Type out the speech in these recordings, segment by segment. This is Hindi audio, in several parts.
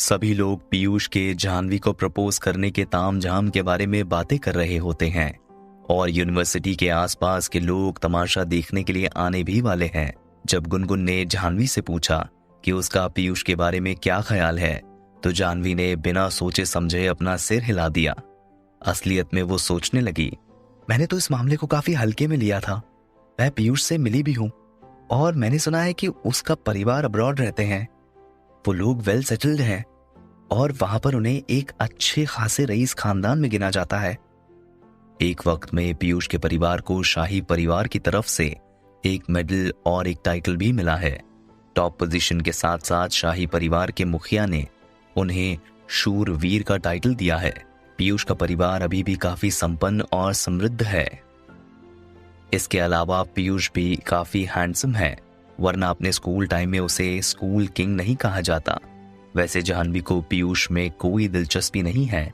सभी लोग पीयूष के जाह्नवी को प्रपोज करने के तामझाम के बारे में बातें कर रहे होते हैं और यूनिवर्सिटी के आसपास के लोग तमाशा देखने के लिए आने भी वाले हैं। जब गुनगुन ने जाह्नवी से पूछा कि उसका पीयूष के बारे में क्या ख्याल है, तो जाह्नवी ने बिना सोचे समझे अपना सिर हिला दिया। असलियत में वो सोचने लगी, मैंने तो इस मामले को काफी हल्के में लिया था। मैं पीयूष से मिली भी हूं और मैंने सुना है कि उसका परिवार अब्रॉड रहते हैं। वो लोग वेल सेटल्ड हैं और वहां पर उन्हें एक अच्छे खासे रईस खानदान में गिना जाता है। एक वक्त में पीयूष के परिवार को शाही परिवार की तरफ से एक मेडल और एक टाइटल भी मिला है। टॉप पोजीशन के साथ साथ शाही परिवार के मुखिया ने उन्हें शूरवीर का टाइटल दिया है। पीयूष का परिवार अभी भी काफी संपन्न और समृद्ध है। इसके अलावा पीयूष भी काफी हैंडसम है, वरना अपने स्कूल टाइम में उसे स्कूल किंग नहीं कहा जाता। वैसे जाह्नवी को पीयूष में कोई दिलचस्पी नहीं है।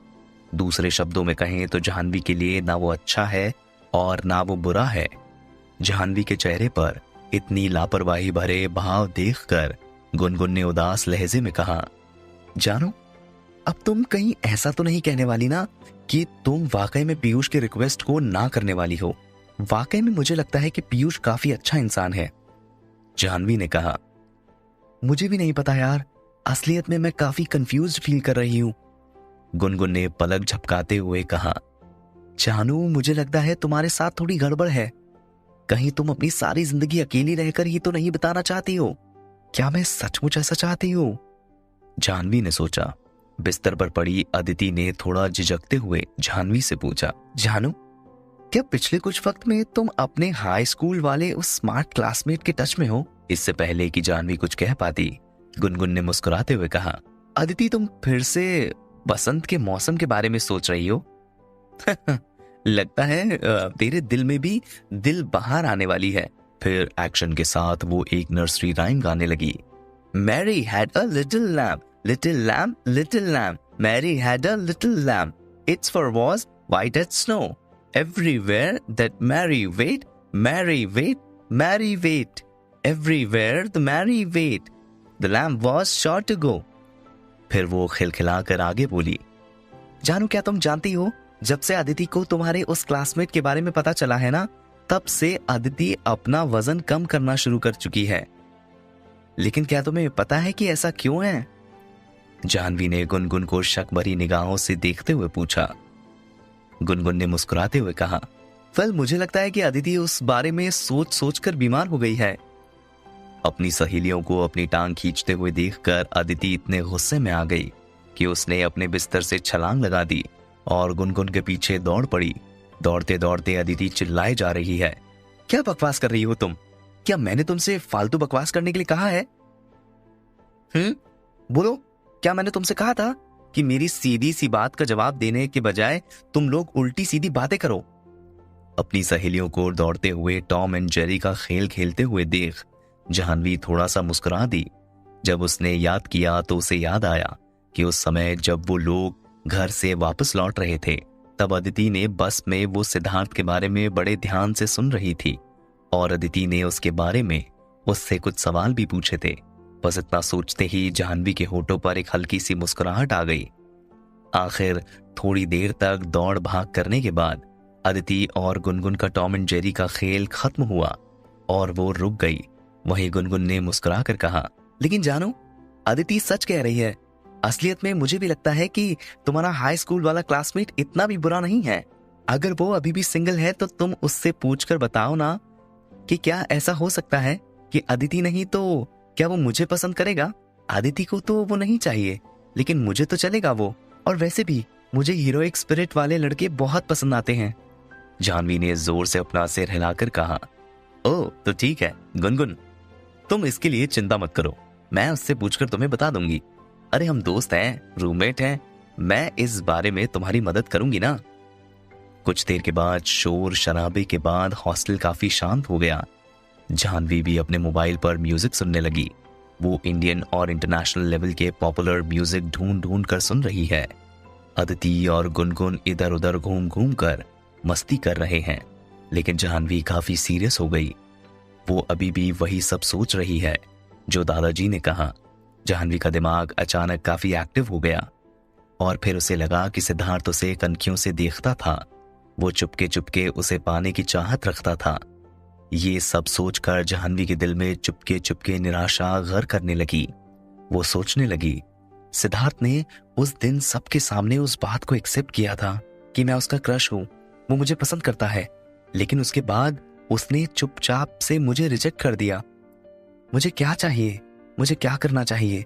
दूसरे शब्दों में कहें तो जाह्नवी के लिए ना वो अच्छा है और ना वो बुरा है। जाह्नवी के चेहरे पर इतनी लापरवाही भरे भाव देखकर गुनगुन ने उदास लहजे में कहा, जानू, अब तुम कहीं ऐसा तो नहीं कहने वाली ना कि तुम वाकई में पीयूष के रिक्वेस्ट को ना करने वाली हो। वाकई में मुझे लगता है कि पीयूष काफी अच्छा इंसान है। जाह्नवी ने कहा, मुझे भी नहीं पता यार, असलियत में मैं काफी कंफ्यूज्ड फील कर रही हूं। गुनगुन ने पलक झपकाते हुए कहा, जानू, मुझे लगता है तुम्हारे साथ थोड़ी गड़बड़ है। कहीं तुम अपनी सारी जिंदगी अकेली रहकर ही तो नहीं बिताना चाहती हो? क्या मैं सचमुच ऐसा चाहती हूं? जाह्नवी ने सोचा। बिस्तर पर पड़ी अदिति ने थोड़ा झिझकते हुए जाह्नवी से पूछा, जानू, क्या पिछले कुछ वक्त में तुम अपने हाई स्कूल वाले उस स्मार्ट क्लासमेट के टच में हो? इससे पहले कि जाह्नवी कुछ कह पाती, गुनगुन ने मुस्कुराते हुए कहा, अदिति, तुम फिर से बसंत के मौसम के बारे में सोच रही हो? लगता है तेरे दिल में भी दिल बाहर आने वाली है। फिर एक्शन के साथ वो एक नर्सरी राइम गाने लगी। Mary had a little lamb, little lamb, little lamb, Mary had a little lamb, its fur was white as snow, everywhere that Mary went, Mary went, Mary went, everywhere the Mary went, the lamb was sure to go. फिर वो खिलखिलाकर आगे बोली, जानू, क्या तुम जानती हो, जब से अदिति को तुम्हारे उस क्लासमेट के बारे में पता चला है ना, तब से अदिति अपना वजन कम करना शुरू कर चुकी है। लेकिन क्या तुम्हें पता है कि ऐसा क्यों है? जाह्नवी ने गुनगुन को शक भरी निगाहों से देखते हुए पूछा। गुनगुन ने मुस्कुराते हुए कहा, वेल, मुझे लगता है कि अदिति उस बारे में सोच सोचकर बीमार हो गई है। अपनी सहेलियों को अपनी टांग खींचते हुए देखकर अदिति इतने गुस्से में आ गई कि उसने अपने बिस्तर से छलांग लगा दी और गुनगुन के पीछे दौड़ पड़ी। दौड़ते दौड़ते अदिति चिल्लाए जा रही है, क्या बकवास कर रही हो तुम? क्या मैंने तुमसे फालतू बकवास करने के लिए कहा है? बोलो, क्या मैंने तुमसे कहा था कि मेरी सीधी सी बात का जवाब देने के बजाय तुम लोग उल्टी सीधी बातें करो? अपनी सहेलियों को दौड़ते हुए टॉम एंड जेरी का खेल खेलते हुए देख जाह्नवी थोड़ा सा मुस्कुरा दी। जब उसने याद किया तो उसे याद आया कि उस समय जब वो लोग घर से वापस लौट रहे थे, तब अदिति ने बस में वो सिद्धार्थ के बारे में बड़े ध्यान से सुन रही थी और अदिति ने उसके बारे में उससे कुछ सवाल भी पूछे थे। बस इतना सोचते ही जाह्नवी के होठों पर एक हल्की सी मुस्कुराहट आ गई। आखिर थोड़ी देर तक दौड़ भाग करने के बाद अदिति और गुनगुन का टॉम एंड जेरी का खेल खत्म हुआ और वो रुक गई। वहीं गुनगुन ने मुस्कुरा कर कहा, लेकिन जानू, अदिति सच कह रही है। असलियत में मुझे भी लगता है कि तुम्हारा हाई स्कूल वाला क्लासमेट इतना भी बुरा नहीं है। अगर वो अभी भी सिंगल है तो तुम उससे पूछकर बताओ ना कि क्या ऐसा हो सकता है कि अदिति नहीं तो क्या वो मुझे पसंद करेगा? अदिति को तो वो नहीं चाहिए, लेकिन मुझे तो चलेगा वो। और वैसे भी मुझे हीरोइक स्पिरिट वाले लड़के बहुत पसंद आते हैं। जाह्नवी ने जोर से अपना सिर हिलाकर कहा, ओह, तो ठीक है गुनगुन, तुम इसके लिए चिंता मत करो, मैं उससे पूछकर तुम्हें बता दूंगी। अरे हम दोस्त हैं, रूममेट हैं, मैं इस बारे में तुम्हारी मदद करूंगी ना। कुछ देर के बाद शोर शराबे के बाद हॉस्टल काफी शांत हो गया। जाह्नवी भी अपने मोबाइल पर म्यूजिक सुनने लगी। वो इंडियन और इंटरनेशनल लेवल के पॉपुलर म्यूजिक ढूंढ ढूंढ कर सुन रही है। अदिति और गुनगुन इधर उधर घूम घूम कर मस्ती कर रहे हैं, लेकिन जाह्नवी काफी सीरियस हो गई। वो अभी भी वही सब सोच रही है जो दादाजी ने कहा। जाह्नवी का दिमाग अचानक काफी एक्टिव हो गया और फिर उसे लगा कि सिद्धार्थ उसे कनखियों से देखता था। वो चुपके चुपके उसे पाने की चाहत रखता था। ये सब सोचकर जाह्नवी के दिल में चुपके चुपके निराशा घर करने लगी। वो सोचने लगी, सिद्धार्थ ने उस दिन सबके सामने उस बात को एक्सेप्ट किया था कि मैं उसका क्रश हूं, वो मुझे पसंद करता है, लेकिन उसके बाद उसने चुपचाप से मुझे रिजेक्ट कर दिया। मुझे क्या चाहिए? मुझे क्या करना चाहिए?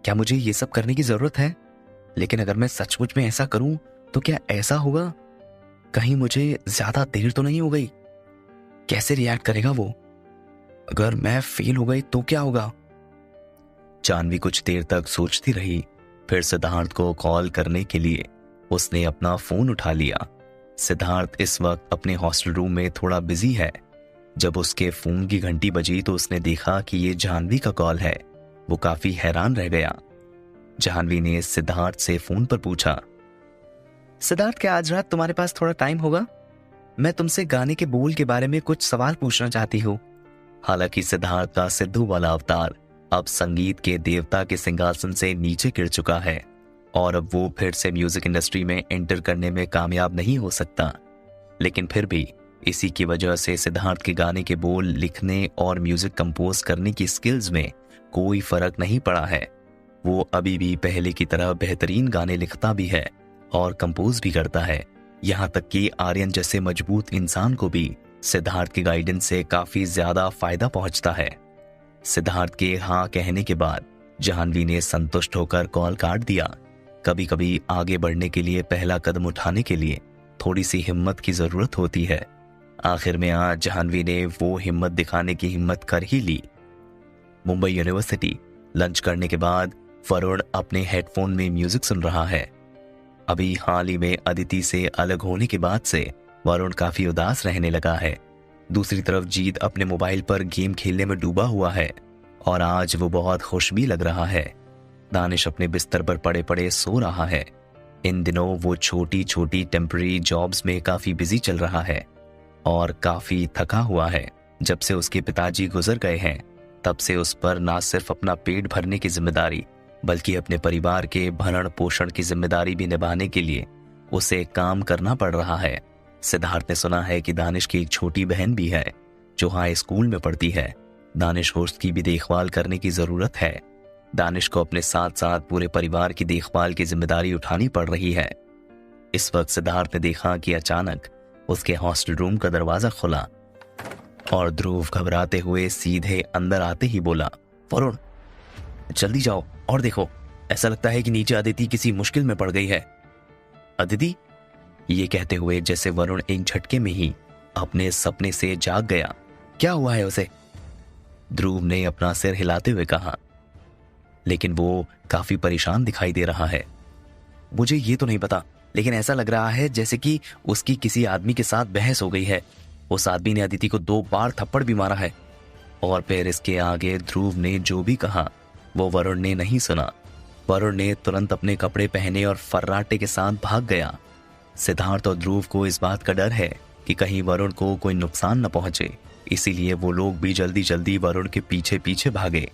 क्या मुझे ये सब करने की जरूरत है? लेकिन अगर मैं सचमुच में ऐसा करूं तो क्या ऐसा होगा? कहीं मुझे ज्यादा देर तो नहीं हो गई? कैसे रिएक्ट करेगा वो? अगर मैं फेल हो गई तो क्या होगा? जाह्नवी कुछ देर तक सोचती रही। फिर सिद्धार्थ को कॉल करने के लिए उसने अपना फोन उठा लिया। सिद्धार्थ इस वक्त अपने हॉस्टल रूम में थोड़ा बिजी है। जब उसके फोन की घंटी बजी तो उसने देखा कि ये जाह्नवी का कॉल है। वो काफी हैरान रह गया। जाह्नवी ने सिद्धार्थ से फोन पर पूछा, सिद्धार्थ क्या आज रात तुम्हारे पास थोड़ा टाइम होगा? मैं तुमसे गाने के बोल के बारे में कुछ सवाल पूछना चाहती हूँ। हालांकि सिद्धार्थ का सिद्धू वाला अवतार अब संगीत के देवता के सिंहासन से नीचे गिर चुका है और अब वो फिर से म्यूजिक इंडस्ट्री में एंटर करने में कामयाब नहीं हो सकता। लेकिन फिर भी इसी की वजह से सिद्धार्थ के गाने के बोल लिखने और म्यूजिक कंपोज करने की स्किल्स में कोई फर्क नहीं पड़ा है। वो अभी भी पहले की तरह बेहतरीन गाने लिखता भी है और कंपोज भी करता है। यहाँ तक कि आर्यन जैसे मजबूत इंसान को भी सिद्धार्थ के गाइडेंस से काफी ज्यादा फायदा पहुंचता है। सिद्धार्थ के हाँ कहने के बाद जाह्नवी ने संतुष्ट होकर कॉल काट दिया। कभी कभी आगे बढ़ने के लिए पहला कदम उठाने के लिए थोड़ी सी हिम्मत की जरूरत होती है। आखिर में आज जाह्नवी ने वो हिम्मत दिखाने की हिम्मत कर ही ली। मुंबई यूनिवर्सिटी लंच करने के बाद वरुण अपने हेडफोन में म्यूजिक सुन रहा है। अभी हाल ही में अदिति से अलग होने के बाद से वरुण काफी उदास रहने लगा है। दूसरी तरफ जीत अपने मोबाइल पर गेम खेलने में डूबा हुआ है और आज वो बहुत खुश भी लग रहा है। दानिश अपने बिस्तर पर पड़े पड़े सो रहा है। इन दिनों वो छोटी छोटी टेम्पररी जॉब्स में काफी बिजी चल रहा है और काफी थका हुआ है। जब से उसके पिताजी गुजर गए हैं तब से उस पर ना सिर्फ अपना पेट भरने की जिम्मेदारी बल्कि अपने परिवार के भरण पोषण की जिम्मेदारी भी निभाने के लिए उसे काम करना पड़ रहा है। सिद्धार्थ ने सुना है कि दानिश की एक छोटी बहन भी है जो हाई स्कूल में पढ़ती है। दानिश को उसकी भी देखभाल करने की जरूरत है। दानिश को अपने साथ साथ पूरे परिवार की देखभाल की जिम्मेदारी उठानी पड़ रही है। इस वक्त सिद्धार्थ ने देखा कि अचानक उसके हॉस्टल रूम का दरवाजा खुला और ध्रुव घबराते हुए सीधे अंदर आते ही बोला, वरुण जल्दी जाओ और देखो, ऐसा लगता है कि नीचे अदिति किसी मुश्किल में पड़ गई है। अदिति? ये कहते हुए जैसे वरुण एक झटके में ही अपने सपने से जाग गया। क्या हुआ है उसे? ध्रुव ने अपना सिर हिलाते हुए कहा, लेकिन वो काफी परेशान दिखाई दे रहा है। मुझे ये तो नहीं पता, लेकिन ऐसा लग रहा है जैसे कि उसकी किसी आदमी के साथ बहस हो गई है। उस आदमी ने अदिति को 2 बार थप्पड़ भी मारा है। और फिर इसके आगे ध्रुव ने जो भी कहा वो वरुण ने नहीं सुना। वरुण ने तुरंत अपने कपड़े पहने और फर्राटे के साथ भाग गया। सिद्धार्थ और ध्रुव को इस बात का डर है कि कहीं वरुण को कोई नुकसान न पहुंचे, इसीलिए वो लोग भी जल्दी जल्दी वरुण के पीछे पीछे भागे।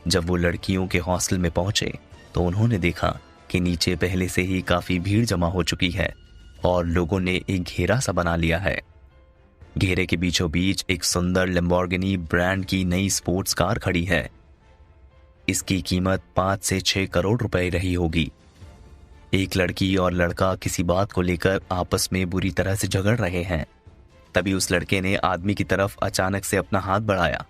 जब वो लड़कियों के हॉस्टल में पहुंचे तो उन्होंने देखा कि नीचे पहले से ही काफी भीड़ जमा हो चुकी है और लोगों ने एक घेरा सा बना लिया है। घेरे के बीचों बीच एक सुंदर लैम्बोर्गिनी ब्रांड की नई स्पोर्ट्स कार खड़ी है। इसकी कीमत 5 से 6 करोड़ रुपए रही होगी। एक लड़की और लड़का किसी बात को लेकर आपस में बुरी तरह से झगड़ रहे हैं। तभी उस लड़के ने आदमी की तरफ अचानक से अपना हाथ बढ़ाया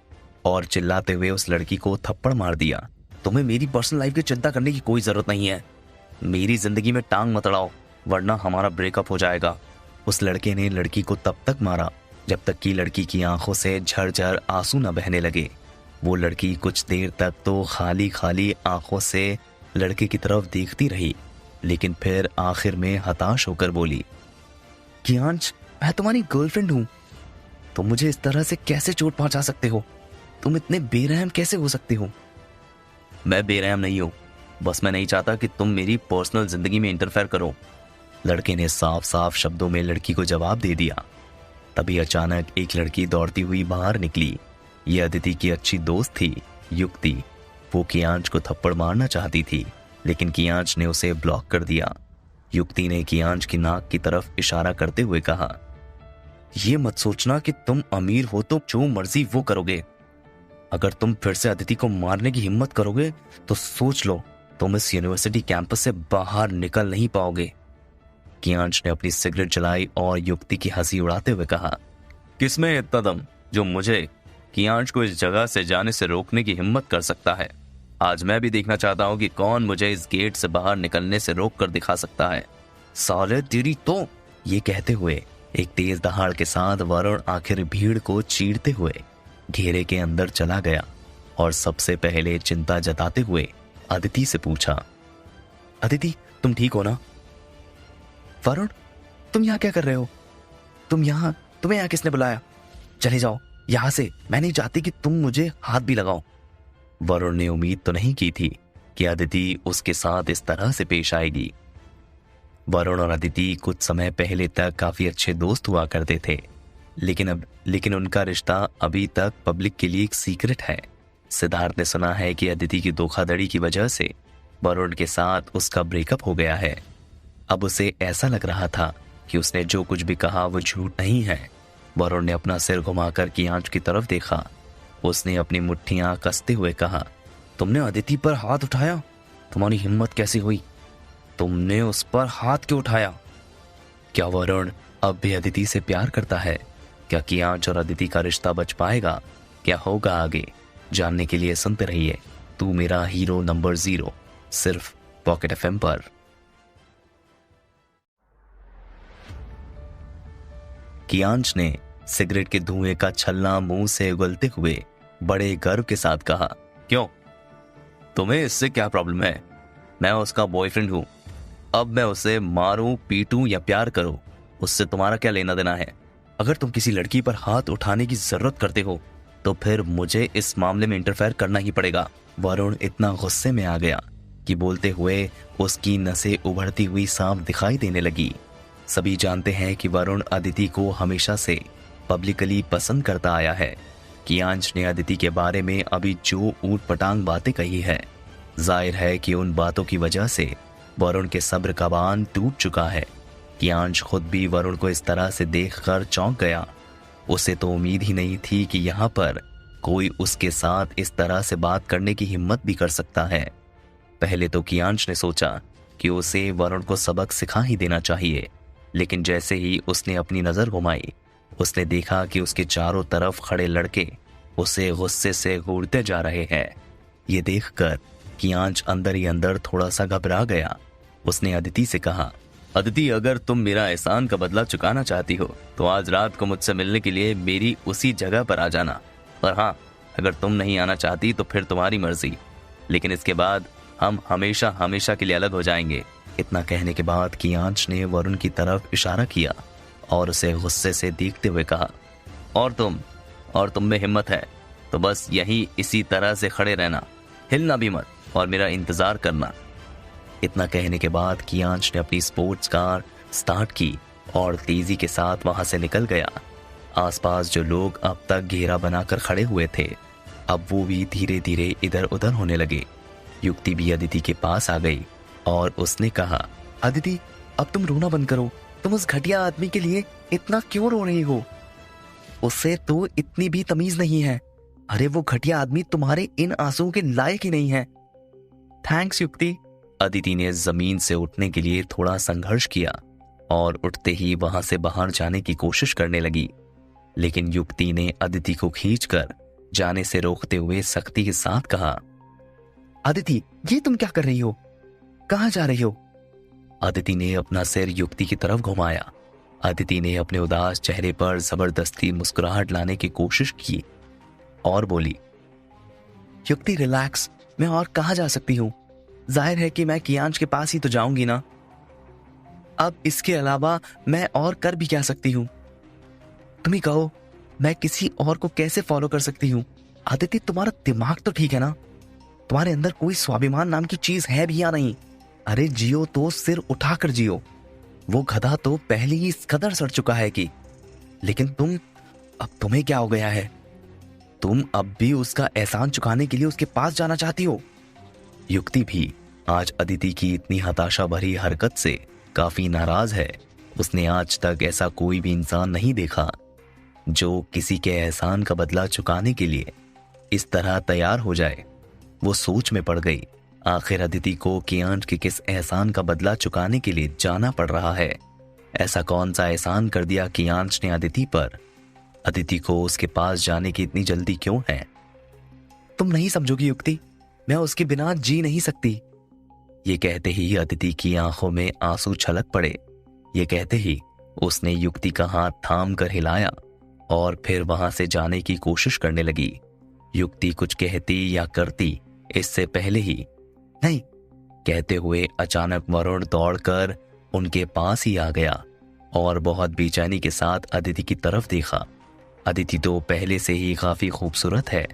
और चिल्लाते हुए उस लड़की को थप्पड़ मार दिया। तुम्हें मेरी पर्सनल लाइफ की चिंता करने की कोई जरूरत नहीं है। मेरी जिंदगी में टांग मत अड़ाओ वरना हमारा ब्रेकअप हो जाएगा। उस लड़के ने लड़की को तब तक मारा जब तक कि लड़की की आंखों से झरझर आंसू न बहने लगे। वो लड़की कुछ देर तक तो खाली खाली आंखों से लड़के की तरफ देखती रही, लेकिन फिर आखिर में हताश होकर बोली, कियांश, मैं तुम्हारी गर्लफ्रेंड हूं। तुम मुझे इस तरह से कैसे चोट पहुंचा सकते हो? तुम इतने बेरहम कैसे हो सकते हो? मैं बेरहम नहीं हूं, बस मैं नहीं चाहता कि तुम मेरी पर्सनल जिंदगी में इंटरफेयर करो। लड़के ने साफ साफ शब्दों में लड़की को जवाब दे दिया। तभी अचानक एक लड़की दौड़ती हुई बाहर निकली। ये अदिति की अच्छी दोस्त थी, युक्ति। वो कियांश को थप्पड़ मारना चाहती थी, लेकिन कियांश ने उसे ब्लॉक कर दिया। युक्ति ने कियांश की नाक की तरफ इशारा करते हुए कहा, ये मत सोचना कि तुम अमीर हो तो जो मर्जी वो करोगे। अगर तुम फिर से अदिति को मारने की हिम्मत करोगे तो सोच लो, तुम इस यूनिवर्सिटी कैंपस से बाहर निकल नहीं पाओगे। कियांश ने अपनी सिगरेट जलाई और युक्ति की हंसी उड़ाते हुए कहा, किसमें इतना दम जो मुझे कियांश को इस जगह से जाने से रोकने की हिम्मत कर सकता है? आज मैं भी देखना चाहता हूं कि कौन मुझे इस गेट से बाहर निकलने से रोक कर दिखा सकता है। साले तेरी तो। ये कहते हुए एक तेज दहाड़ के साथ वरुण आखिर भीड़ को चीरते हुए घेरे के अंदर चला गया और सबसे पहले चिंता जताते हुए अदिति से पूछा, अदिति तुम ठीक हो ना? वरुण तुम यहाँ क्या कर रहे हो? तुम्हें यहाँ किसने बुलाया? चले जाओ यहां से, मैं नहीं चाहती कि तुम मुझे हाथ भी लगाओ। वरुण ने उम्मीद तो नहीं की थी कि अदिति उसके साथ इस तरह से पेश आएगी। वरुण और अदिति कुछ समय पहले तक काफी अच्छे दोस्त हुआ करते थे, लेकिन उनका रिश्ता अभी तक पब्लिक के लिए एक सीक्रेट है। सिद्धार्थ ने सुना है कि अदिति की धोखाधड़ी की वजह से वरुण के साथ उसका ब्रेकअप हो गया है। अब उसे ऐसा लग रहा था कि उसने जो कुछ भी कहा वो झूठ नहीं है। वरुण ने अपना सिर घुमाकर कियांश की तरफ देखा। उसने अपनी मुट्ठियां कसते हुए कहा, तुमने अदिति पर हाथ उठाया? तुम्हारी हिम्मत कैसी हुई? तुमने उस पर हाथ क्यों उठाया? क्या वरुण अब भी अदिति से प्यार करता है? क्या कियांश और अदिति का रिश्ता बच पाएगा? क्या होगा आगे? जानने के लिए सुनते रहिए तू मेरा हीरो नंबर 0, सिर्फ पॉकेट एफएम पर। कियांश ने सिगरेट के धुएं का छल्ला मुंह से उगलते हुए बड़े गर्व के साथ कहा, क्यों, तुम्हें इससे क्या प्रॉब्लम है? मैं उसका बॉयफ्रेंड हूं। अब मैं उसे मारूं, पीटूं या प्यार करूं, उससे तुम्हारा क्या लेना देना है? अगर तुम किसी लड़की पर हाथ उठाने की जरूरत करते हो तो फिर मुझे इस मामले में इंटरफेयर करना ही पड़ेगा। वरुण इतना गुस्से में आ गया कि बोलते हुए उसकी नसें उभरती हुई सांप दिखाई देने लगी। सभी जानते हैं कि वरुण अदिति को हमेशा से पब्लिकली पसंद करता आया है। कियांश ने अदिति के बारे में अभी जो ऊट पटांग बातें कही है, जाहिर है कि उन बातों की वजह से वरुण के सब्र का बांध टूट चुका है। कियांश खुद भी वरुण को इस तरह से देखकर चौंक गया। उसे तो उम्मीद ही नहीं थी कि यहाँ पर कोई उसके साथ इस तरह से बात करने की हिम्मत भी कर सकता है। पहले तो कियांश ने सोचा कि उसे वरुण को सबक सिखा ही देना चाहिए, लेकिन जैसे ही उसने अपनी नजर घुमाई, उसने देखा कि उसके चारों तरफ खड़े लड़के उसे गुस्से से घूरते जा रहे हैं। ये देखकर कियांश अंदर ही अंदर थोड़ा सा घबरा गया। उसने अदिति से कहा, अदिति अगर तुम मेरा एहसान का बदला चुकाना चाहती हो तो आज रात को मुझसे मिलने के लिए मेरी उसी जगह पर आ जाना। और हाँ, अगर तुम नहीं आना चाहती तो फिर तुम्हारी मर्जी, लेकिन इसके बाद हम हमेशा हमेशा के लिए अलग हो जाएंगे। इतना कहने के बाद कियांश ने वरुण की तरफ इशारा किया और उसे गुस्से से देखते हुए कहा, और तुम में हिम्मत है तो बस यही इसी तरह से खड़े रहना, हिलना भी मत और मेरा इंतजार करना। इतना कहने के बाद कियांश ने अपनी स्पोर्ट्स कार स्टार्ट की और तेजी के साथ वहां से निकल गया। आसपास जो लोग अब तक घेरा बनाकर खड़े हुए थे, अब वो भी धीरे धीरे इधर उधर होने लगे। युक्ति भी अदिति के पास आ गई और उसने कहा, अदिति अब तुम रोना बंद करो। तुम उस घटिया आदमी के लिए इतना क्यों रो रही हो? उससे तो इतनी भी तमीज नहीं है। अरे वो घटिया आदमी तुम्हारे इन आंसुओं के लायक ही नहीं है। थैंक्स युक्ति। अदिति ने जमीन से उठने के लिए थोड़ा संघर्ष किया और उठते ही वहां से बाहर जाने की कोशिश करने लगी, लेकिन युक्ति ने अदिति को खींचकर जाने से रोकते हुए सख्ती के साथ कहा, अदिति ये तुम क्या कर रही हो? कहां जा रही हो? अदिति ने अपना सिर युक्ति की तरफ घुमाया। अदिति ने अपने उदास चेहरे पर जबरदस्ती मुस्कुराहट लाने की कोशिश की और बोली, युक्ति रिलैक्स, मैं और कहां जा सकती हूं? जाहिर है कि मैं कियांश के पास ही तो जाऊंगी ना। अब इसके अलावा मैं और कर भी क्या सकती हूं? तुम ही कहो, मैं किसी और को कैसे फॉलो कर सकती हूं? अदिति तुम्हारा दिमाग तो ठीक है ना? तुम्हारे अंदर कोई स्वाभिमान नाम की चीज है भी या नहीं? अरे जियो तो सिर उठाकर जियो। वो गधा तो पहले ही इस कदर सड़ चुका है कि, लेकिन अब तुम्हें क्या हो गया है? तुम अब भी उसका एहसान चुकाने के लिए उसके पास जाना चाहती हो? युक्ति भी आज अदिति की इतनी हताशा भरी हरकत से काफी नाराज है। उसने आज तक ऐसा कोई भी इंसान नहीं देखा जो किसी के एहसान का बदला चुकाने के लिए इस तरह तैयार हो जाए। वो सोच में पड़ गई, आखिर अदिति को कियांश के किस एहसान का बदला चुकाने के लिए जाना पड़ रहा है। ऐसा कौन सा एहसान कर दिया कियांश ने अदिति पर? अदिति को उसके पास जाने की इतनी जल्दी क्यों है? तुम नहीं समझोगी युक्ति, मैं उसके बिना जी नहीं सकती। ये कहते ही अदिति की आंखों में आंसू छलक पड़े। ये कहते ही उसने युक्ति का हाथ थाम कर हिलाया और फिर वहां से जाने की कोशिश करने लगी। युक्ति कुछ कहती या करती इससे पहले ही नहीं कहते हुए अचानक वरुण दौड़कर उनके पास ही आ गया और बहुत बेचैनी के साथ अदिति की तरफ देखा। अदिति तो पहले से ही काफी खूबसूरत है,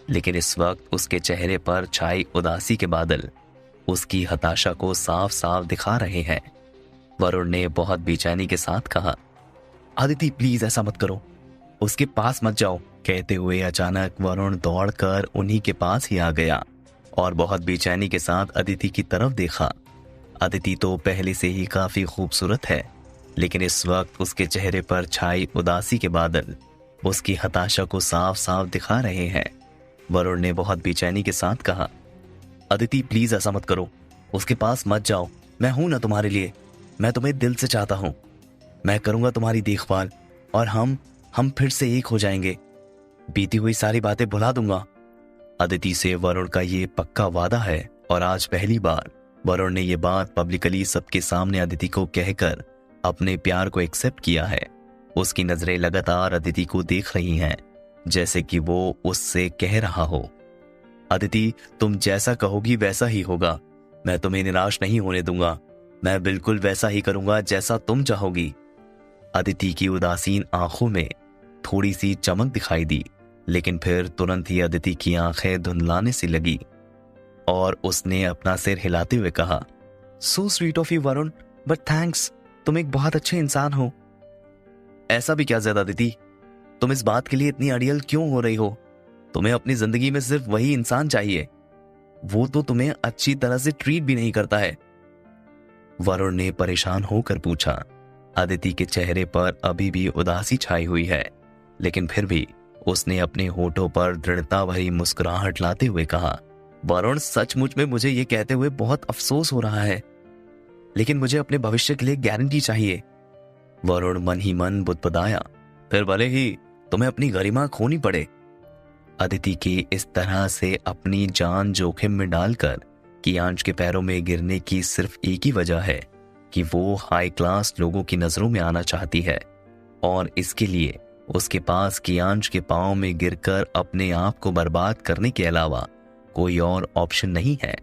लेकिन इस वक्त उसके चेहरे पर छाई उदासी के बादल उसकी हताशा को साफ साफ दिखा रहे हैं। वरुण ने बहुत बेचैनी के साथ कहा, अदिति प्लीज ऐसा मत करो, उसके पास मत जाओ। कहते हुए अचानक वरुण दौड़कर उन्हीं के पास ही आ गया और बहुत बेचैनी के साथ अदिति की तरफ देखा। अदिति तो पहले से ही काफी खूबसूरत है, लेकिन इस वक्त उसके चेहरे पर छाई उदासी के बादल उसकी हताशा को साफ साफ दिखा रहे हैं। वरुण ने बहुत बेचैनी के साथ कहा, अदिति प्लीज ऐसा मत करो, उसके पास मत जाओ। मैं हूं ना तुम्हारे लिए, मैं तुम्हें दिल से चाहता हूं। मैं करूंगा तुम्हारी देखभाल और हम फिर से एक हो जाएंगे। बीती हुई सारी बातें भुला दूंगा। अदिति से वरुण का ये पक्का वादा है और आज पहली बार वरुण ने ये बात पब्लिकली सबके सामने अदिति को कहकर अपने प्यार को एक्सेप्ट किया है। उसकी नजरें लगातार अदिति को देख रही हैं, जैसे कि वो उससे कह रहा हो, अदिति तुम जैसा कहोगी वैसा ही होगा। मैं तुम्हें निराश नहीं होने दूंगा। मैं बिल्कुल वैसा ही करूंगा जैसा तुम चाहोगी। अदिति की उदासीन आंखों में थोड़ी सी चमक दिखाई दी, लेकिन फिर तुरंत ही अदिति की आंखें धुंधलाने सी लगी और उसने अपना सिर हिलाते हुए कहा, so sweet of you Varun, but thanks, तुम एक बहुत अच्छे इंसान हो। ऐसा भी क्या ज्यादा अदिति, तुम इस बात के लिए इतनी अड़ियल क्यों हो रही हो? तुम्हें अपनी जिंदगी में सिर्फ वही इंसान चाहिए, वो तो तुम्हें अच्छी तरह से ट्रीट भी नहीं करता है। वरुण ने परेशान होकर पूछा। अदिति के चेहरे पर अभी भी उदासी छाई हुई है, लेकिन फिर भी उसने अपने होठों पर दृढ़ता भरी मुस्कुराहट लाते हुए कहा, वरुण सचमुच में मुझे ये कहते हुए बहुत अफसोस हो रहा है, लेकिन मुझे अपने भविष्य के लिए गारंटी चाहिए। वरुण मन ही मन बुदबुदाया, फिर भले ही तुम्हें अपनी गरिमा खोनी पड़े। अदिति की इस तरह से अपनी जान जोखिम में डालकर कियांश के पैरों में गिरने की सिर्फ एक ही वजह है कि वो हाई क्लास लोगों की नजरों में आना चाहती है और इसके लिए उसके पास कियांश के पांव में गिरकर अपने आप को बर्बाद करने के अलावा कोई और ऑप्शन नहीं है।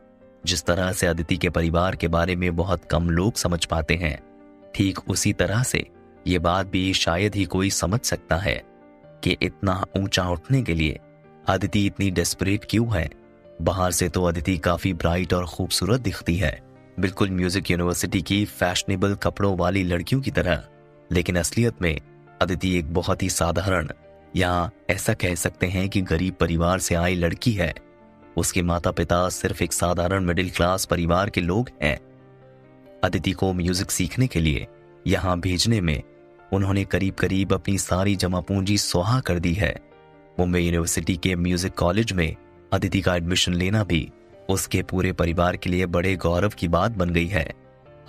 जिस तरह से अदिति के परिवार के बारे में बहुत कम लोग समझ पाते हैं, ठीक उसी तरह से ये बात भी शायद ही कोई समझ सकता है कि इतना ऊंचा उठने के लिए अदिति इतनी डेस्परेट क्यों है। बाहर से तो अदिति काफी ब्राइट और खूबसूरत दिखती है, बिल्कुल म्यूजिक यूनिवर्सिटी की फैशनेबल कपड़ों वाली लड़कियों की तरह, लेकिन असलियत में अदिति एक बहुत ही साधारण, या ऐसा कह सकते हैं कि गरीब परिवार से आई लड़की है। उसके माता पिता सिर्फ एक साधारण मिडिल क्लास परिवार के लोग हैं। अदिति को म्यूजिक सीखने के लिए यहाँ भेजने में उन्होंने करीब करीब अपनी सारी जमा पूंजी सुहा कर दी है। मुंबई यूनिवर्सिटी के म्यूजिक कॉलेज में अदिति का एडमिशन लेना भी उसके पूरे परिवार के लिए बड़े गौरव की बात बन गई है।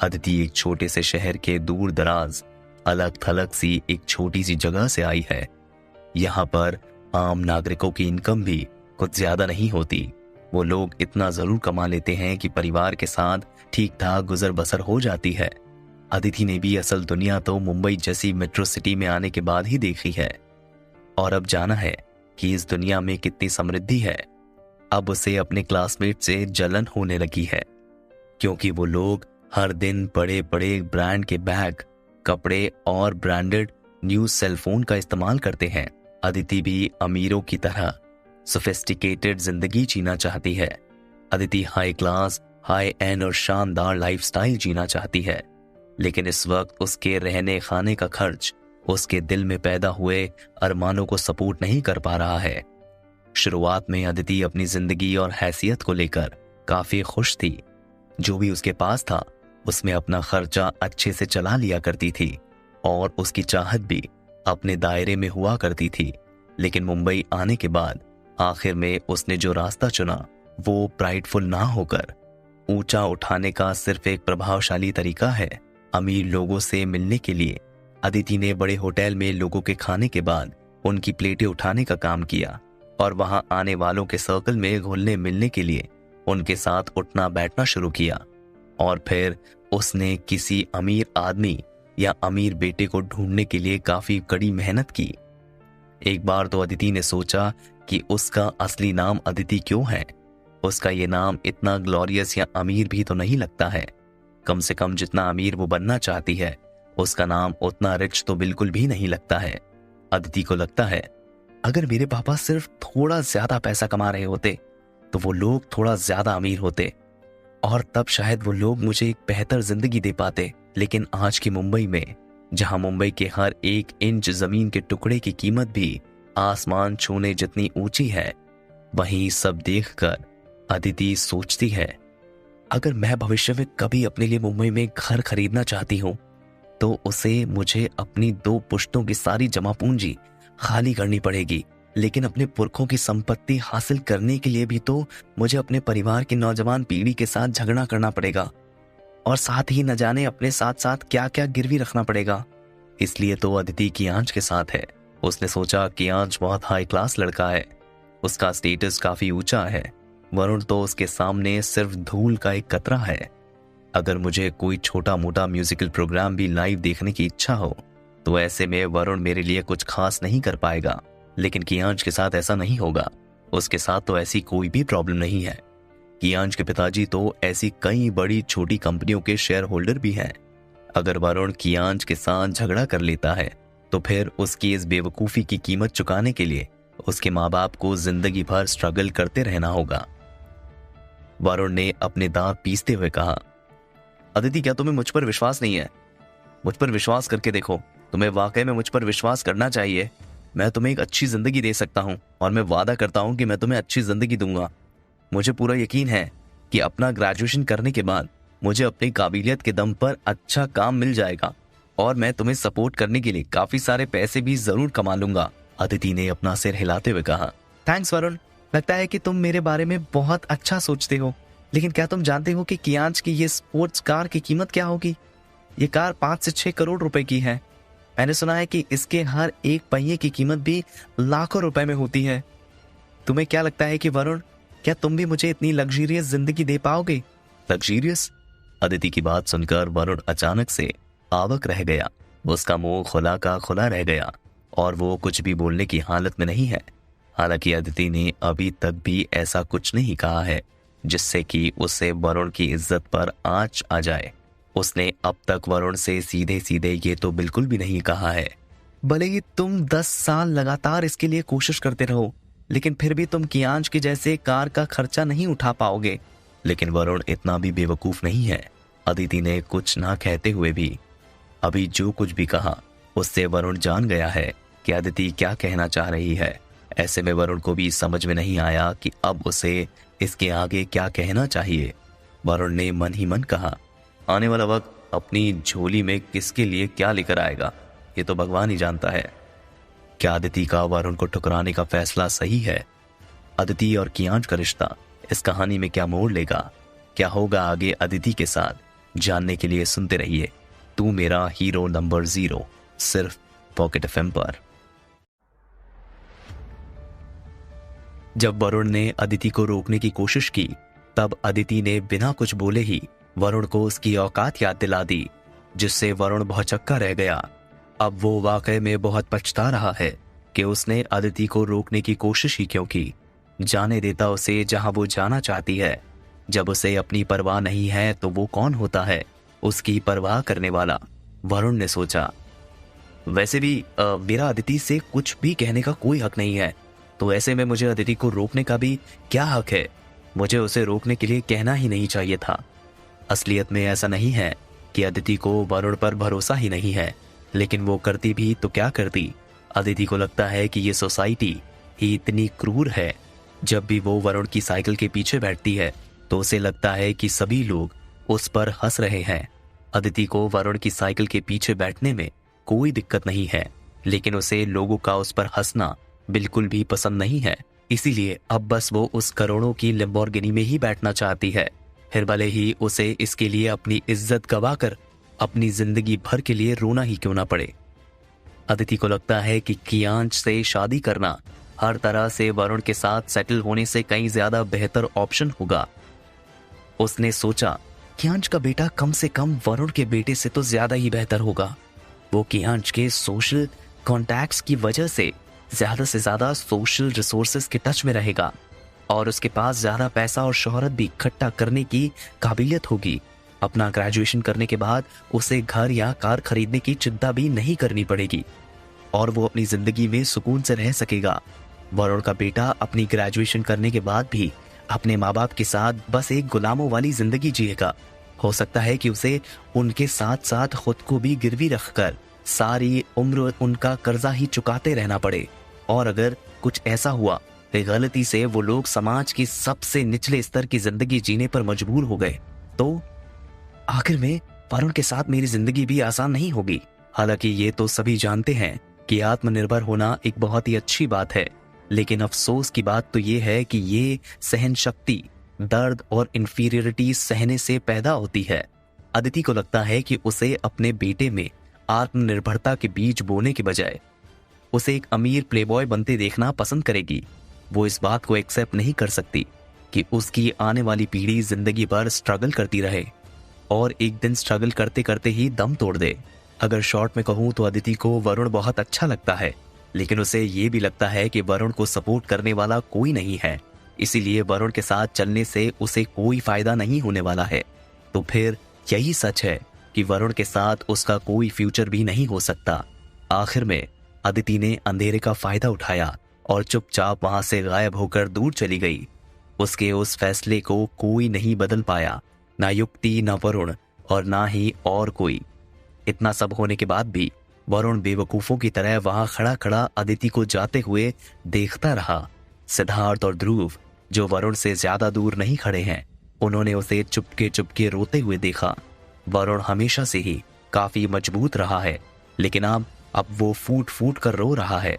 अदिति एक छोटे से शहर के दूर दराज अलग थलग सी एक छोटी सी जगह से आई है। यहाँ पर आम नागरिकों की इनकम भी कुछ ज्यादा नहीं होती। वो लोग इतना जरूर कमा लेते हैं कि परिवार के साथ ठीक ठाक गुजर बसर हो जाती है। अदिति ने भी असल दुनिया तो मुंबई जैसी मेट्रो सिटी में आने के बाद ही देखी है और अब जाना है कि इस दुनिया में कितनी समृद्धि है। अब उसे अपने क्लासमेट से जलन होने लगी है, क्योंकि वो लोग हर दिन बड़े बड़े ब्रांड के बैग, कपड़े और ब्रांडेड न्यू सेलफोन का इस्तेमाल करते हैं। अदिति भी अमीरों की तरह सोफिस्टिकेटेड जिंदगी जीना चाहती है। Aditi high class, high and और शानदार लाइफस्टाइल जीना चाहती है, लेकिन इस वक्त उसके रहने खाने का खर्च उसके दिल में पैदा हुए अरमानों को सपोर्ट नहीं कर पा रहा है। शुरुआत में अदिति अपनी जिंदगी और हैसियत को लेकर काफी खुश थी। जो भी उसके पास था उसमें अपना खर्चा अच्छे से चला लिया करती थी और उसकी चाहत भी अपने दायरे में हुआ करती थी। लेकिन मुंबई आने के बाद आखिर में उसने जो रास्ता चुना वो प्राइडफुल ना होकर ऊंचा उठाने का सिर्फ एक प्रभावशाली तरीका है। अमीर लोगों से मिलने के लिए अदिति ने बड़े होटल में लोगों के खाने के बाद उनकी प्लेटें उठाने का काम किया और वहां आने वालों के सर्कल में घुलने मिलने के लिए उनके साथ उठना बैठना शुरू किया। और फिर उसने किसी अमीर आदमी या अमीर बेटे को ढूंढने के लिए काफी कड़ी मेहनत की। एक बार तो अदिति ने सोचा कि उसका असली नाम अदिति क्यों है। उसका ये नाम इतना ग्लोरियस या अमीर भी तो नहीं लगता है। कम से कम जितना अमीर वो बनना चाहती है उसका नाम उतना रिच तो बिल्कुल भी नहीं लगता है। अदिति को लगता है अगर मेरे पापा सिर्फ थोड़ा ज्यादा पैसा कमा रहे होते तो वो लोग थोड़ा ज्यादा अमीर होते और तब शायद वो लोग मुझे एक बेहतर जिंदगी दे पाते। लेकिन आज की मुंबई में, जहां मुंबई के हर एक इंच जमीन के टुकड़े की कीमत भी आसमान छूने जितनी ऊंची है, वहीं सब देखकर अदिति सोचती है अगर मैं भविष्य में कभी अपने लिए मुंबई में घर खरीदना चाहती हूं तो उसे मुझे अपनी 2 पुश्तों की सारी जमा पूंजी खाली करनी पड़ेगी। लेकिन अपने पुरखों की संपत्ति हासिल करने के लिए भी तो मुझे अपने परिवार की नौजवान पीढ़ी के साथ झगड़ा करना पड़ेगा और साथ ही न जाने अपने साथ साथ क्या क्या गिरवी रखना पड़ेगा। इसलिए तो अदिति कियांश के साथ है। उसने सोचा कियांश बहुत हाई क्लास लड़का है, उसका स्टेटस काफी ऊंचा है। वरुण तो उसके सामने सिर्फ धूल का एक कतरा है। अगर मुझे कोई छोटा मोटा म्यूजिकल प्रोग्राम भी लाइव देखने की इच्छा हो तो ऐसे में वरुण मेरे लिए कुछ खास नहीं कर पाएगा। लेकिन कियांश के साथ ऐसा नहीं होगा। उसके साथ तो ऐसी कोई भी प्रॉब्लम नहीं है। कियांश के पिताजी तो ऐसी कई बड़ी छोटी कंपनियों के शेयर होल्डर भी हैं। अगर वरुण कियांश के साथ झगड़ा कर लेता है तो फिर उसकी इस बेवकूफी की कीमत चुकाने के लिए उसके माँ बाप को जिंदगी भर स्ट्रगल करते रहना होगा। वरुण ने अपने दांत पीसते हुए कहा, अदिति क्या तुम्हें मुझ पर विश्वास नहीं है? मुझ पर विश्वास करके देखो। तुम्हें वाकई में मुझ पर विश्वास करना चाहिए। मैं तुम्हें एक अच्छी जिंदगी दे सकता हूं और मैं वादा करता हूं कि मैं तुम्हें अच्छी जिंदगी दूंगा। मुझे पूरा यकीन है कि अपना ग्रेजुएशन करने के बाद मुझे अपनी काबिलियत के दम पर अच्छा काम मिल जाएगा और मैं तुम्हें सपोर्ट करने के लिए काफी सारे पैसे भी जरूर कमा लूंगा। अदिति ने अपना सिर हिलाते हुए कहा, थैंक्स वरुण, लगता है कि तुम मेरे बारे में बहुत अच्छा सोचते हो। लेकिन क्या तुम जानते हो कि कियांश की ये स्पोर्ट्स कार की कीमत क्या होगी? ये कार 5 से 6 करोड़ रुपए की है। मैंने सुना है कि इसके हर एक पहिए की कीमत भी लाखों रुपए में होती है। तुम्हें क्या लगता है कि वरुण, क्या तुम भी मुझे इतनी लग्जरियस जिंदगी दे पाओगे? लग्जरियस? अदिति की बात सुनकर वरुण अचानक से आवाक रह गया। उसका मुंह खुला का खुला रह गया और वो कुछ भी बोलने की हालत में नहीं है। हालांकि अदिति ने अभी तक भी ऐसा कुछ नहीं कहा है जिससे कि उससे वरुण की इज्जत पर आंच आ जाए। उसने अब तक वरुण से सीधे सीधे ये तो बिल्कुल भी नहीं कहा है। भले ही तुम 10 साल लगातार इसके लिए कोशिश करते रहो, लेकिन फिर भी तुम कियांश की जैसे कार का खर्चा नहीं उठा पाओगे। लेकिन वरुण इतना भी बेवकूफ नहीं है। अदिति ने कुछ ना कहते हुए भी अभी जो कुछ भी कहा उससे वरुण जान गया है कि अदिति क्या कहना चाह रही है। ऐसे में वरुण को भी समझ में नहीं आया कि अब उसे इसके आगे क्या कहना चाहिए। वरुण ने मन ही मन कहा, आने वाला वक्त अपनी झोली में किसके लिए क्या लेकर आएगा ये तो भगवान ही जानता है। क्या अदिति का वरुण को ठुकराने का फैसला सही है? अदिति और कियांश का रिश्ता इस कहानी में क्या मोड़ लेगा? क्या होगा आगे अदिति के साथ? जानने के लिए सुनते रहिए तू मेरा हीरो नंबर 0, सिर्फ पॉकेट एफएम पर। जब वरुण ने अदिति को रोकने की कोशिश की तब अदिति ने बिना कुछ बोले ही वरुण को उसकी औकात याद दिला दी, जिससे वरुण भौचक्का रह गया। अब वो वाकई में बहुत पछता रहा है कि उसने अदिति को रोकने की कोशिश ही क्यों की। जाने देता उसे जहां वो जाना चाहती है। जब उसे अपनी परवाह नहीं है तो वो कौन होता है उसकी परवाह करने वाला? वरुण ने सोचा, वैसे भी मेरा अदिति से कुछ भी कहने का कोई हक नहीं है, तो ऐसे में मुझे अदिति को रोकने का भी क्या हक है? मुझे उसे रोकने के लिए कहना ही नहीं चाहिए था। असलियत में ऐसा नहीं है कि अदिति को वरुण पर भरोसा ही नहीं है, लेकिन वो करती भी तो क्या करती? अदिति को लगता है कि ये सोसाइटी ही इतनी क्रूर है जब भी वो वरुण की साइकिल के पीछे बैठती है तो उसे लगता है कि सभी लोग उस पर हंस रहे हैं। अदिति को वरुण की साइकिल के पीछे बैठने में कोई दिक्कत नहीं है, लेकिन उसे लोगों का उस पर हंसना बिल्कुल भी पसंद नहीं है। इसीलिए अब बस वो उस करोड़ों की लैम्बोर्गिनी में ही बैठना चाहती है, फिर भले ही उसे इसके लिए अपनी इज्जत गवाकर अपनी जिंदगी भर के लिए रोना ही क्यों ना पड़े। अदिति को लगता है कि कियांश से शादी करना हर तरह से वरुण के साथ सेटल होने से कहीं ज्यादा बेहतर ऑप्शन होगा। उसने सोचा, कियांश का बेटा कम से कम वरुण के बेटे से तो ज्यादा ही बेहतर होगा। वो कियांश के सोशल कॉन्टैक्ट्स की वजह से ज्यादा से ज्यादा सोशल रिसोर्सेज के टच में रहेगा और उसके पास ज्यादा पैसा और शोहरत भी इकट्ठा करने की काबिलियत होगी। अपना ग्रेजुएशन करने के बाद उसे घर या कार खरीदने की चिंता भी नहीं करनी पड़ेगी और वो अपनी जिंदगी में सुकून से रह सकेगा। वरुण का बेटा अपनी ग्रेजुएशन करने के बाद भी अपने माँ बाप के साथ बस एक गुलामों वाली जिंदगी जिएगा। हो सकता है कि उसे उनके साथ साथ खुद को भी गिरवी रखकर सारी उम्र उनका कर्जा ही चुकाते रहना पड़े। और अगर कुछ ऐसा हुआ कि गलती से वो लोग समाज के सबसे निचले स्तर की जिंदगी जीने पर मजबूर हो गए तो आखिर में वरुण के साथ मेरी जिंदगी भी आसान नहीं होगी। हालांकि ये तो सभी जानते हैं कि आत्मनिर्भर होना एक बहुत ही अच्छी बात है, लेकिन अफसोस की बात तो ये है कि ये सहन शक्ति दर्द और इंफीरियरिटी सहने से पैदा होती है। अदिति को लगता है कि उसे अपने बेटे में आत्मनिर्भरता के बीज बोने के बजाय उसे एक अमीर प्लेबॉय बनते देखना पसंद करेगी। वो इस बात को एक्सेप्ट नहीं कर सकती कि उसकी आने वाली पीढ़ी जिंदगी भर स्ट्रगल करती रहे और एक दिन स्ट्रगल करते करते ही दम तोड़ दे। अगर शॉर्ट में कहूँ तो अदिति को वरुण बहुत अच्छा लगता है, लेकिन उसे ये भी लगता है कि वरुण को सपोर्ट करने वाला कोई नहीं है, इसीलिए वरुण के साथ चलने से उसे कोई फायदा नहीं होने वाला है। तो फिर यही सच है कि वरुण के साथ उसका कोई फ्यूचर भी नहीं हो सकता। आखिर में अदिति ने अंधेरे का फायदा उठाया और चुपचाप वहां से गायब होकर दूर चली गई। उसके उस फैसले को कोई नहीं बदल पाया, ना युक्ति, ना वरुण और ना ही और कोई। इतना सब होने के बाद भी वरुण बेवकूफों की तरह वहां खड़ा खड़ा अदिति को जाते हुए देखता रहा। सिद्धार्थ और ध्रुव, जो वरुण से ज्यादा दूर नहीं खड़े हैं, उन्होंने उसे चुपके चुपके रोते हुए देखा। वरुण हमेशा से ही काफी मजबूत रहा है, लेकिन अब वो फूट फूट कर रो रहा है।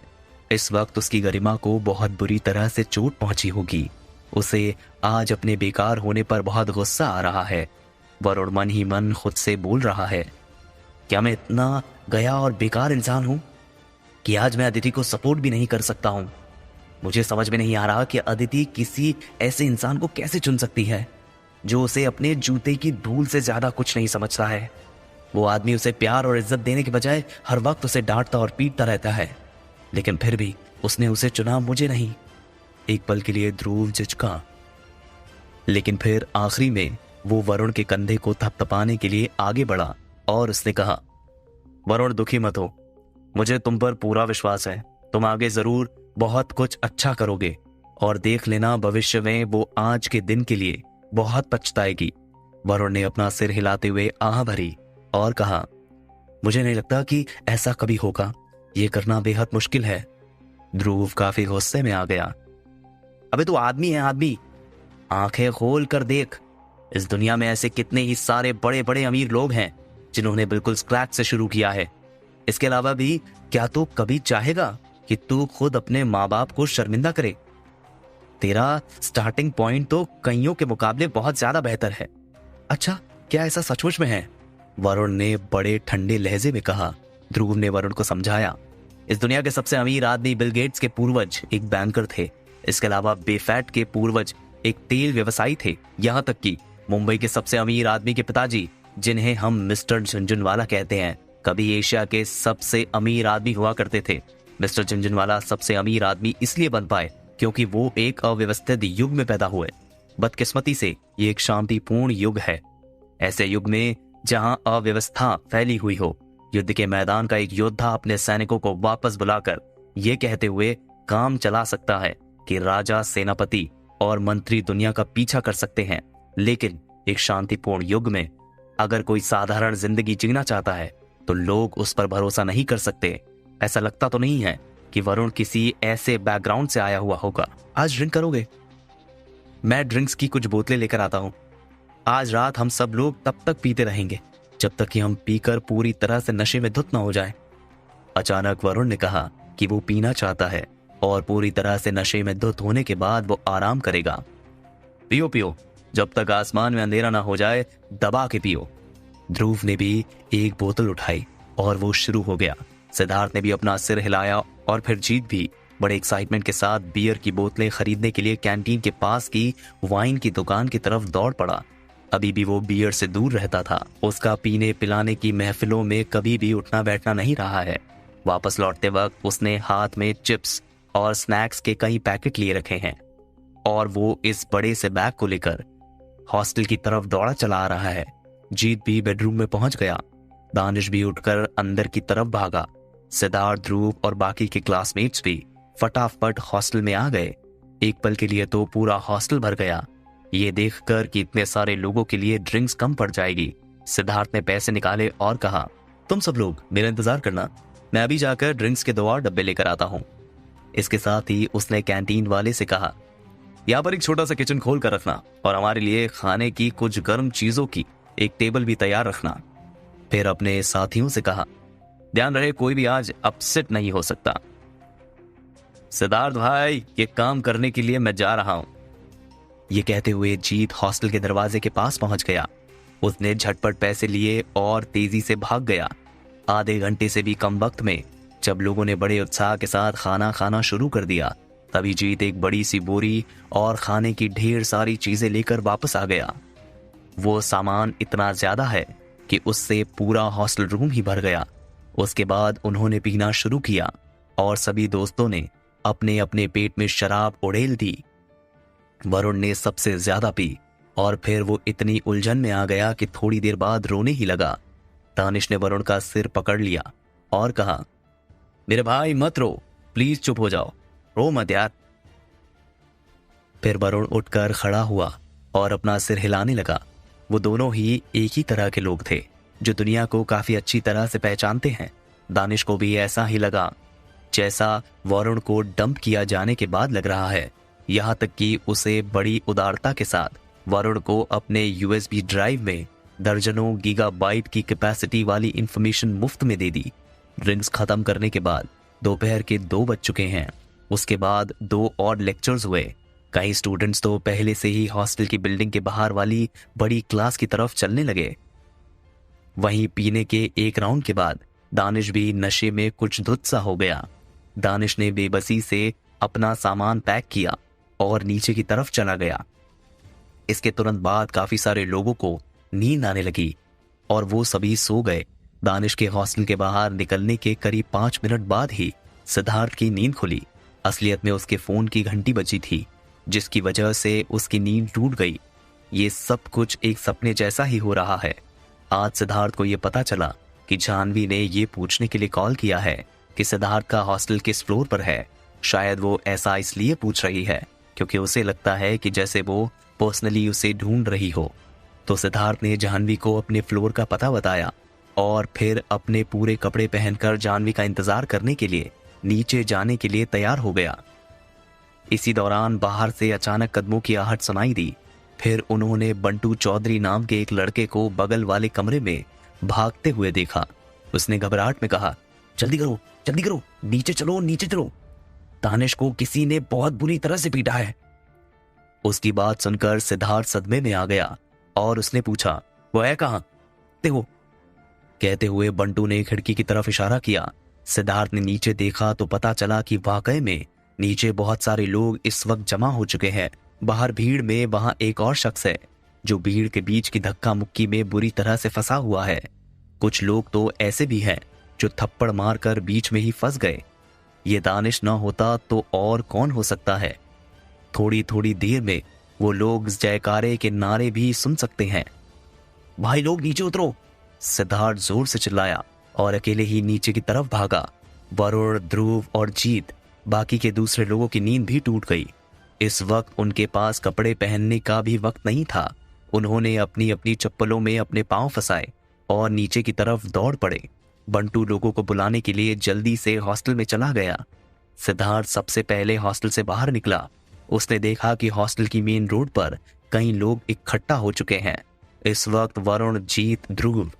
इस वक्त उसकी गरिमा को बहुत बुरी तरह से चोट पहुंची होगी। उसे आज अपने बेकार होने पर बहुत गुस्सा आ रहा है। वरुण मन ही मन खुद से बोल रहा है, क्या मैं इतना गया और बेकार इंसान हूं कि आज मैं अदिति को सपोर्ट भी नहीं कर सकता हूं। मुझे समझ में नहीं आ रहा कि अदिति किसी ऐसे इंसान को कैसे चुन सकती है जो उसे अपने जूते की धूल से ज्यादा कुछ नहीं समझता है। वो आदमी उसे प्यार और इज्जत देने के बजाय हर वक्त उसे डांटता और पीटता रहता है, लेकिन फिर भी उसने उसे चुना, मुझे नहीं। एक पल के लिए ध्रुव झिझका, लेकिन फिर आखिरी में वो वरुण के कंधे को थपथपाने के लिए आगे बढ़ा और उसने कहा, वरुण दुखी मत हो, मुझे तुम पर पूरा विश्वास है। तुम आगे जरूर बहुत कुछ अच्छा करोगे और देख लेना भविष्य में वो आज के दिन के लिए बहुत पछताएगी। वरुण ने अपना सिर हिलाते हुए आह भरी और कहा, मुझे नहीं लगता कि ऐसा कभी होगा, ये करना बेहद मुश्किल है। ध्रुव काफी गुस्से में आ गया। अबे तू आदमी है आदमी, आंखें खोल कर देख। इस दुनिया में ऐसे कितने ही सारे बड़े बड़े अमीर लोग हैं जिन्होंने बिल्कुल स्क्रैच से शुरू किया है। इसके अलावा भी क्या तू कभी चाहेगा कि तू खुद अपने माँ बाप को शर्मिंदा करे? तेरा स्टार्टिंग पॉइंट तो कईयों के मुकाबले बहुत ज्यादा बेहतर है। अच्छा, क्या ऐसा सचमुच में है? वरुण ने बड़े ठंडे लहजे में कहा। ध्रुव ने वरुण को समझाया, इस दुनिया के सबसे अमीर आदमी बिल गेट्स के पूर्वज एक बैंकर थे। इसके अलावा बेफैट के पूर्वज एक तेल व्यवसायी थे। यहाँ तक कि मुंबई के सबसे अमीर आदमी के पिताजी, जिन्हें हम मिस्टर झुनझुनवाला कहते हैं, कभी एशिया के सबसे अमीर आदमी हुआ करते थे। मिस्टर झुनझुनवाला सबसे अमीर आदमी इसलिए बन पाए क्योंकि वो एक अव्यवस्थित युग में पैदा हुए। बदकिस्मती से ये एक शांतिपूर्ण युग है। ऐसे युग में जहां अव्यवस्था फैली हुई हो, युद्ध के मैदान का एक योद्धा अपने सैनिकों को वापस बुलाकर ये कहते हुए काम चला सकता है कि राजा, सेनापति और मंत्री दुनिया का पीछा कर सकते हैं। लेकिन एक शांतिपूर्ण युग में अगर कोई साधारण जिंदगी जीना चाहता है तो लोग उस पर भरोसा नहीं कर सकते। ऐसा लगता तो नहीं है कि वरुण किसी ऐसे बैकग्राउंड से आया हुआ होगा। आज ड्रिंक करोगे? मैं ड्रिंक्स की कुछ बोतलें लेकर आता हूँ। आज रात हम सब लोग तब तक पीते रहेंगे जब तक कि हम पीकर पूरी तरह से नशे में धुत न हो जाए। अचानक वरुण ने कहा कि वो पीना चाहता है और पूरी तरह से नशे में धुत होने के बाद वो आराम करेगा। पियो पियो, जब तक आसमान में अंधेरा ना हो जाए, दबा के पियो। ध्रुव ने भी एक बोतल उठाई और वो शुरू हो गया। सिद्धार्थ ने भी अपना सिर हिलाया और फिर जीत भी बड़े एक्साइटमेंट के साथ बियर की बोतलें खरीदने के लिए कैंटीन के पास की वाइन की दुकान की तरफ दौड़ पड़ा। अभी भी वो बियर से दूर रहता था। उसका पीने पिलाने की महफिलों में कभी भी उठना बैठना नहीं रहा है। वापस लौटते वक्त उसने हाथ में चिप्स और स्नैक्स के कई पैकेट लिए रखे हैं और वो इस बड़े से बैग को लेकर हॉस्टल की तरफ दौड़ा चला आ रहा है। जीत भी बेडरूम में पहुंच गया। दानिश भी उठकर अंदर की तरफ भागा। सिद्धार्थ, ध्रुव और बाकी के क्लासमेट्स भी फटाफट हॉस्टल में आ गए। एक पल के लिए तो पूरा हॉस्टल भर गया। ये देखकर कि इतने सारे लोगों के लिए ड्रिंक्स कम पड़ जाएगी, सिद्धार्थ ने पैसे निकाले और कहा, तुम सब लोग मेरा इंतजार करना, मैं अभी जाकर ड्रिंक्स के 2 और डब्बे लेकर आता हूँ। इसके साथ ही उसने कैंटीन वाले से कहा, यहाँ पर एक छोटा सा किचन खोल कर रखना और हमारे लिए खाने की कुछ गर्म चीजों की एक टेबल भी तैयार रखना। फिर अपने साथियों से कहा, ध्यान रहे कोई भी आज अपसेट नहीं हो सकता। सिद्धार्थ भाई, ये काम करने के लिए मैं जा रहा हूं। ये कहते हुए जीत हॉस्टल के दरवाजे के पास पहुंच गया। उसने झटपट पैसे लिए और तेजी से भाग गया। आधे घंटे से भी कम वक्त में जब लोगों ने बड़े उत्साह के साथ खाना खाना शुरू कर दिया, तभी जीत एक बड़ी सी बोरी और खाने की ढेर सारी चीजें लेकर वापस आ गया। वो सामान इतना ज्यादा है कि उससे पूरा हॉस्टल रूम ही भर गया। उसके बाद उन्होंने पीना शुरू किया और सभी दोस्तों ने अपने अपने पेट में शराब उड़ेल दी। वरुण ने सबसे ज्यादा पी और फिर वो इतनी उलझन में आ गया कि थोड़ी देर बाद रोने ही लगा। दानिश ने वरुण का सिर पकड़ लिया और कहा, मेरे भाई मत रो, प्लीज चुप हो जाओ, रो मत यार। फिर वरुण उठकर खड़ा हुआ और अपना सिर हिलाने लगा। वो दोनों ही एक ही तरह के लोग थे जो दुनिया को काफी अच्छी तरह से पहचानते हैं। दानिश को भी ऐसा ही लगा जैसा वरुण को डंप किया जाने के बाद लग रहा है। यहाँ तक कि उसे बड़ी उदारता के साथ वरुण को अपने यूएसबी ड्राइव में दर्जनों गीगाबाइट की कैपेसिटी वाली इंफॉर्मेशन मुफ्त में दे दी। ड्रिंक्स खत्म करने के बाद दोपहर के 2 बज चुके हैं। उसके बाद 2 और लेक्चर्स हुए। कई स्टूडेंट्स तो पहले से ही हॉस्टल की बिल्डिंग के बाहर वाली बड़ी क्लास की तरफ चलने लगे। वहीं पीने के 1 राउंड के बाद दानिश भी नशे में कुछ धुत सा हो गया। दानिश ने बेबसी से अपना सामान पैक किया और नीचे की तरफ चला गया। इसके तुरंत बाद काफी सारे लोगों को नींद आने लगी और वो सभी सो गए। दानिश के हॉस्टल के बाहर निकलने के करीब 5 मिनट बाद ही सिद्धार्थ की नींद खुली। असलियत में उसके फोन की घंटी बजी थी, जिसकी वजह से उसकी नींद टूट गई। ये सब कुछ एक सपने जैसा ही हो रहा है। आज सिद्धार्थ को यह पता चला कि जाह्नवी ने ये पूछने के लिए कॉल किया है कि सिद्धार्थ का हॉस्टल किस फ्लोर पर है। शायद वो ऐसा इसलिए पूछ रही है क्योंकि उसे लगता है कि जैसे वो पर्सनली उसे ढूंढ रही हो। तो सिद्धार्थ ने जाह्नवी को अपने फ्लोर का पता बताया और फिर अपने पूरे कपड़े पहनकर जाह्नवी का इंतजार करने के लिए नीचे जाने के लिए तैयार हो गया। इसी दौरान बाहर से अचानक कदमों की आहट सुनाई दी। फिर उन्होंने बंटू चौधरी नाम के एक लड़के को बगल वाले कमरे में भागते हुए देखा। उसने घबराहट में कहा, जल्दी करो, नीचे चलो। दानिश को किसी ने बहुत बुरी तरह से पीटा है। उसकी बात सुनकर सिद्धार्थ सदमे में आ गया और उसने पूछा, वो है कहाँ? देखो। कहते हुए बंटू ने खिड़की की तरफ इशारा किया। सिद्धार्थ ने नीचे देखा तो पता चला कि वाकई में नीचे बहुत सारे लोग इस वक्त जमा हो चुके हैं। बाहर भीड़ में वहां एक और शख्स है जो भीड़ के बीच की धक्का मुक्की में बुरी तरह से फंसा हुआ है। कुछ लोग तो ऐसे भी हैं जो थप्पड़ मारकर बीच में ही फंस गए। ये दानिश ना होता तो और कौन हो सकता है। थोड़ी थोड़ी देर में वो लोग जयकारे के नारे भी सुन सकते हैं। भाई लोग नीचे उतरो, सिद्धार्थ जोर से चिल्लाया और अकेले ही नीचे की तरफ भागा। वरुण, ध्रुव और जीत, बाकी के दूसरे लोगों की नींद भी टूट गई। इस वक्त उनके पास कपड़े पहनने का भी वक्त नहीं था। उन्होंने अपनी अपनी चप्पलों में अपने पांव फंसाए और नीचे की तरफ दौड़ पड़े। बंटू लोगों को बुलाने के लिए जल्दी से हॉस्टल में चला गया। सिद्धार्थ सबसे पहले हॉस्टल से बाहर निकला। उसने देखा कि हॉस्टल की मेन रोड पर कई लोग इकट्ठा हो चुके हैं। इस वक्त वरुण, जीत, ध्रुव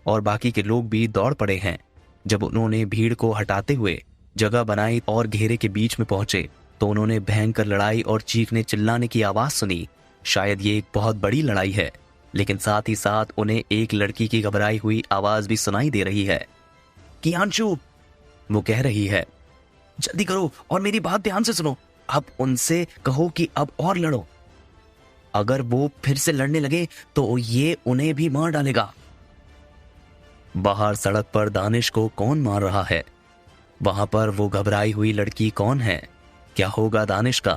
और बाकी के लोग भी दौड़ पड़े हैं। जब उन्होंने भीड़ को हटाते हुए जगह बनाई और घेरे के बीच में पहुंचे तो उन्होंने भयंकर लड़ाई और चीखने चिल्लाने की आवाज सुनी। शायद ये एक बहुत बड़ी लड़ाई है, लेकिन साथ ही साथ उन्हें एक लड़की की घबराई हुई आवाज भी सुनाई दे रही है। कियांशु, वो कह रही है, जल्दी करो और मेरी बात ध्यान से सुनो। अब उनसे कहो कि अब और लड़ो। अगर वो फिर से लड़ने लगे तो ये उन्हें भी मार डालेगा। बाहर सड़क पर दानिश को कौन मार रहा है? वहां पर वो घबराई हुई लड़की कौन है? क्या होगा दानिश का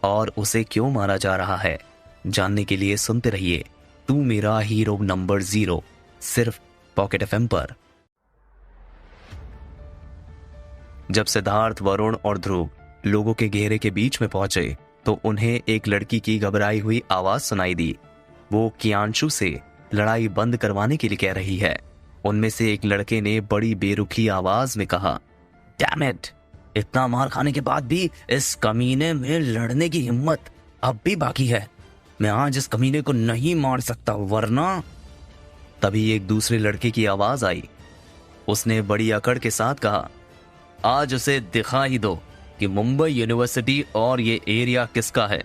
और उसे क्यों मारा जा रहा है? जानने के लिए सुनते रहिए तू मेरा हीरो नंबर 0, सिर्फ पॉकेट एफएम पर। जब सिद्धार्थ, वरुण और ध्रुव लोगों के घेरे के बीच में पहुंचे तो उन्हें एक लड़की की घबराई हुई आवाज सुनाई दी। वो कियांशु से लड़ाई बंद करवाने के लिए कह रही है। उनमें से एक लड़के ने बड़ी बेरुखी आवाज में कहा, डैम इट, इतना मार खाने के बाद भी इस कमीने में लड़ने की हिम्मत अब भी बाकी है। मैं आज इस कमीने को नहीं मार सकता, वरना। तभी एक दूसरे लड़के की आवाज आई। उसने बड़ी अकड़ के साथ कहा, आज उसे दिखा ही दो कि मुंबई यूनिवर्सिटी और ये एरिया किसका है।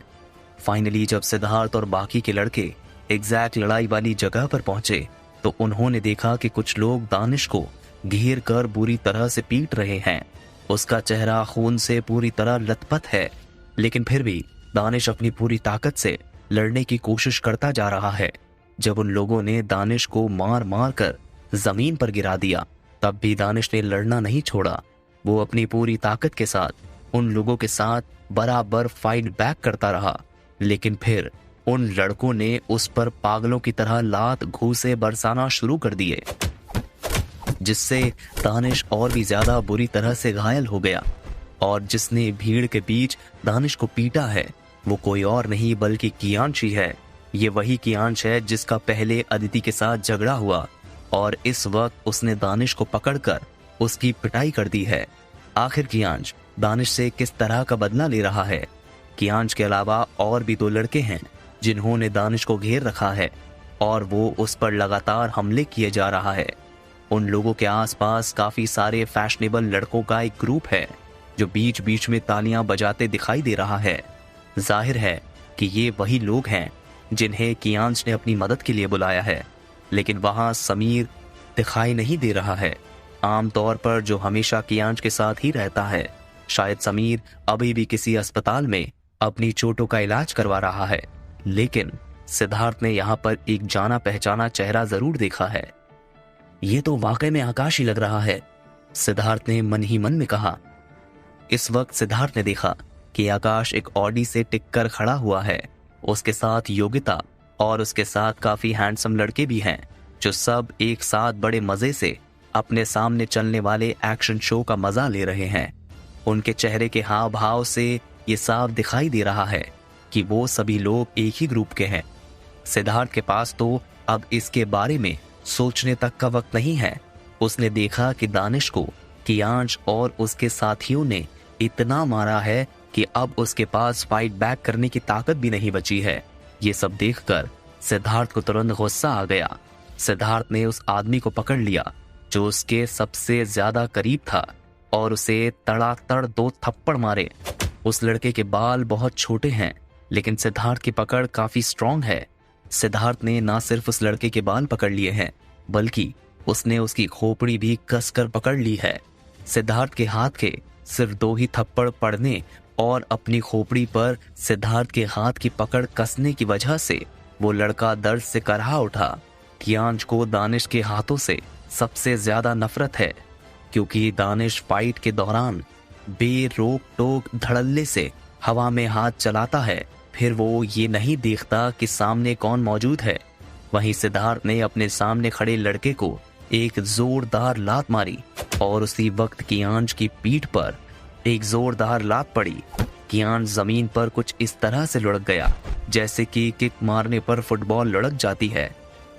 फाइनली जब सिद्धार्थ और बाकी के लड़के एग्जैक्ट लड़ाई वाली जगह पर पहुंचे तो उन्होंने देखा कि कुछ लोग दानिश को घेर कर बुरी तरह से पीट रहे हैं। उसका चेहरा खून से पूरी तरह लथपथ है, लेकिन फिर भी दानिश अपनी पूरी ताकत से लड़ने की कोशिश करता जा रहा है। जब उन लोगों ने दानिश को मार मार कर जमीन पर गिरा दिया तब भी दानिश ने लड़ना नहीं छोड़ा। वो अपनी पूरी ताकत के साथ उन लोगों के साथ बराबर फाइट बैक करता रहा, लेकिन फिर उन लड़कों ने उस पर पागलों की तरह लात घूंसे बरसाना शुरू कर दिए, जिससे दानिश और भी ज्यादा बुरी तरह से घायल हो गया। और जिसने भीड़ के बीच दानिश को पीटा है वो कोई और नहीं बल्कि कियांश ही है। ये वही कियांश है जिसका पहले अदिति के साथ झगड़ा हुआ और इस वक्त उसने दानिश को पकड़कर उसकी पिटाई कर दी है। आखिर कियांश दानिश से किस तरह का बदला ले रहा है? कियांश के अलावा और भी 2 लड़के हैं जिन्होंने दानिश को घेर रखा है और वो उस पर लगातार हमले किए जा रहा है। उन लोगों के आसपास काफी सारे फैशनेबल लड़कों का एक ग्रुप है जो बीच बीच में तालियां बजाते दिखाई दे रहा है। जाहिर है कि ये वही लोग हैं जिन्हें कियांश ने अपनी मदद के लिए बुलाया है, लेकिन वहां समीर दिखाई नहीं दे रहा है। आमतौर पर जो हमेशा कियांश के साथ ही रहता है, शायद समीर अभी भी किसी अस्पताल में अपनी चोटों का इलाज करवा रहा है। लेकिन सिद्धार्थ ने यहाँ पर एक जाना पहचाना चेहरा जरूर देखा है। ये तो वाकई में आकाश ही लग रहा है, सिद्धार्थ ने मन ही मन में कहा। इस वक्त सिद्धार्थ ने देखा कि आकाश एक ऑडी से टिककर खड़ा हुआ है। उसके साथ योगिता और उसके साथ काफी हैंडसम लड़के भी हैं जो सब एक साथ बड़े मजे से अपने सामने चलने वाले एक्शन शो का मजा ले रहे हैं। उनके चेहरे के हाव भाव से ये साफ दिखाई दे रहा है कि वो सभी लोग एक ही ग्रुप के हैं। सिद्धार्थ के पास तो अब इसके बारे में सोचने तक का वक्त नहीं है। उसने देखा कि दानिश को कियांश और उसके साथियों ने इतना मारा है कि अब उसके पास फाइट बैक करने की ताकत भी नहीं बची है। ये सब देखकर सिद्धार्थ को तुरंत गुस्सा आ गया। सिद्धार्थ ने उस आदमी को पकड़ लिया जो उसके सबसे ज्यादा करीब था और उसे तड़ातड़ 2 थप्पड़ मारे। उस लड़के के बाल बहुत छोटे हैं, लेकिन सिद्धार्थ की पकड़ काफी स्ट्रांग है। सिद्धार्थ ने ना सिर्फ उस लड़के के बाल पकड़ लिए हैं, बल्कि उसने उसकी खोपड़ी भी कसकर पकड़ ली है। सिद्धार्थ के हाथ के सिर्फ 2 ही थप्पड़ पड़ने और अपनी खोपड़ी पर सिद्धार्थ के हाथ की पकड़ कसने की वजह से वो लड़का दर्द से करहा उठा। कियांश को दानिश के हाथों से सबसे ज्यादा नफरत है, क्योंकि दानिश फाइट के दौरान बेरोक टोक धड़ल्ले से हवा में हाथ चलाता है, फिर वो ये नहीं देखता कि सामने कौन मौजूद है। वहीं सिद्धार्थ ने अपने सामने खड़े लड़के को एक जोरदार लात मारी और उसी वक्त कियांश की पीठ पर एक जोरदार लात पड़ी। कियांश जमीन पर कुछ इस तरह से लुढ़क गया जैसे कि किक मारने पर फुटबॉल लुढ़क जाती है।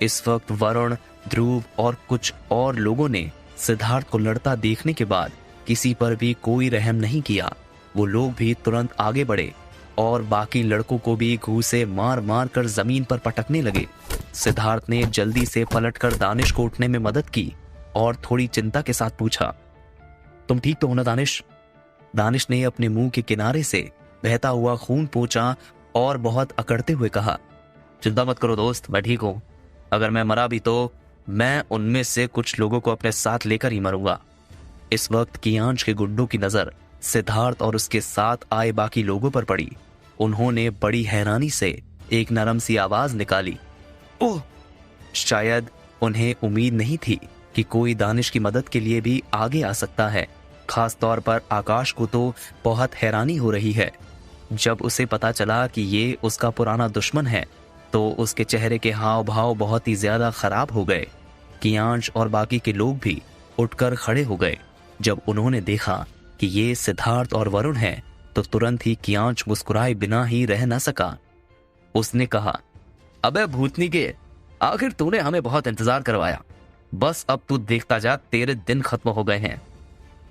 इस वक्त वरुण, ध्रुव और कुछ और लोगों ने सिद्धार्थ को लड़ता देखने के बाद किसी पर भी कोई रहम नहीं किया। वो लोग भी तुरंत आगे बढ़े और बाकी लड़कों को भी घूंसे मार मार कर जमीन पर पटकने लगे। सिद्धार्थ ने जल्दी से पलटकर दानिश को उठने में मदद की और थोड़ी चिंता के साथ पूछा, तुम ठीक तो हो ना दानिश? दानिश ने अपने मुंह के किनारे से बहता हुआ खून पोंछा और बहुत अकड़ते हुए कहा, चिंता मत करो दोस्त, मैं ठीक हूं। अगर मैं मरा भी तो मैं उनमें से कुछ लोगों को अपने साथ लेकर ही मरूंगा। इस वक्त कियांश के गुंडों की नजर सिद्धार्थ और उसके साथ आए बाकी लोगों पर पड़ी। उन्होंने बड़ी हैरानी से एक नरम सी आवाज निकाली, ओह! शायद उन्हें उम्मीद नहीं थी कि कोई दानिश की मदद के लिए भी आगे आ सकता है। खास तौर पर आकाश को तो बहुत हैरानी हो रही है। जब उसे पता चला कि ये उसका पुराना दुश्मन है तो उसके चेहरे के हाव भाव बहुत ही ज्यादा खराब हो गए। कियांश और बाकी के लोग भी उठकर खड़े हो गए। जब उन्होंने देखा कि ये सिद्धार्थ और वरुण हैं तो तुरंत ही कियांश मुस्कुराए बिना ही रह न सका। उसने कहा, अबे भूतनी के, आखिर तूने हमें बहुत इंतजार करवाया। बस अब तू देखता जा, तेरे दिन खत्म हो गए हैं।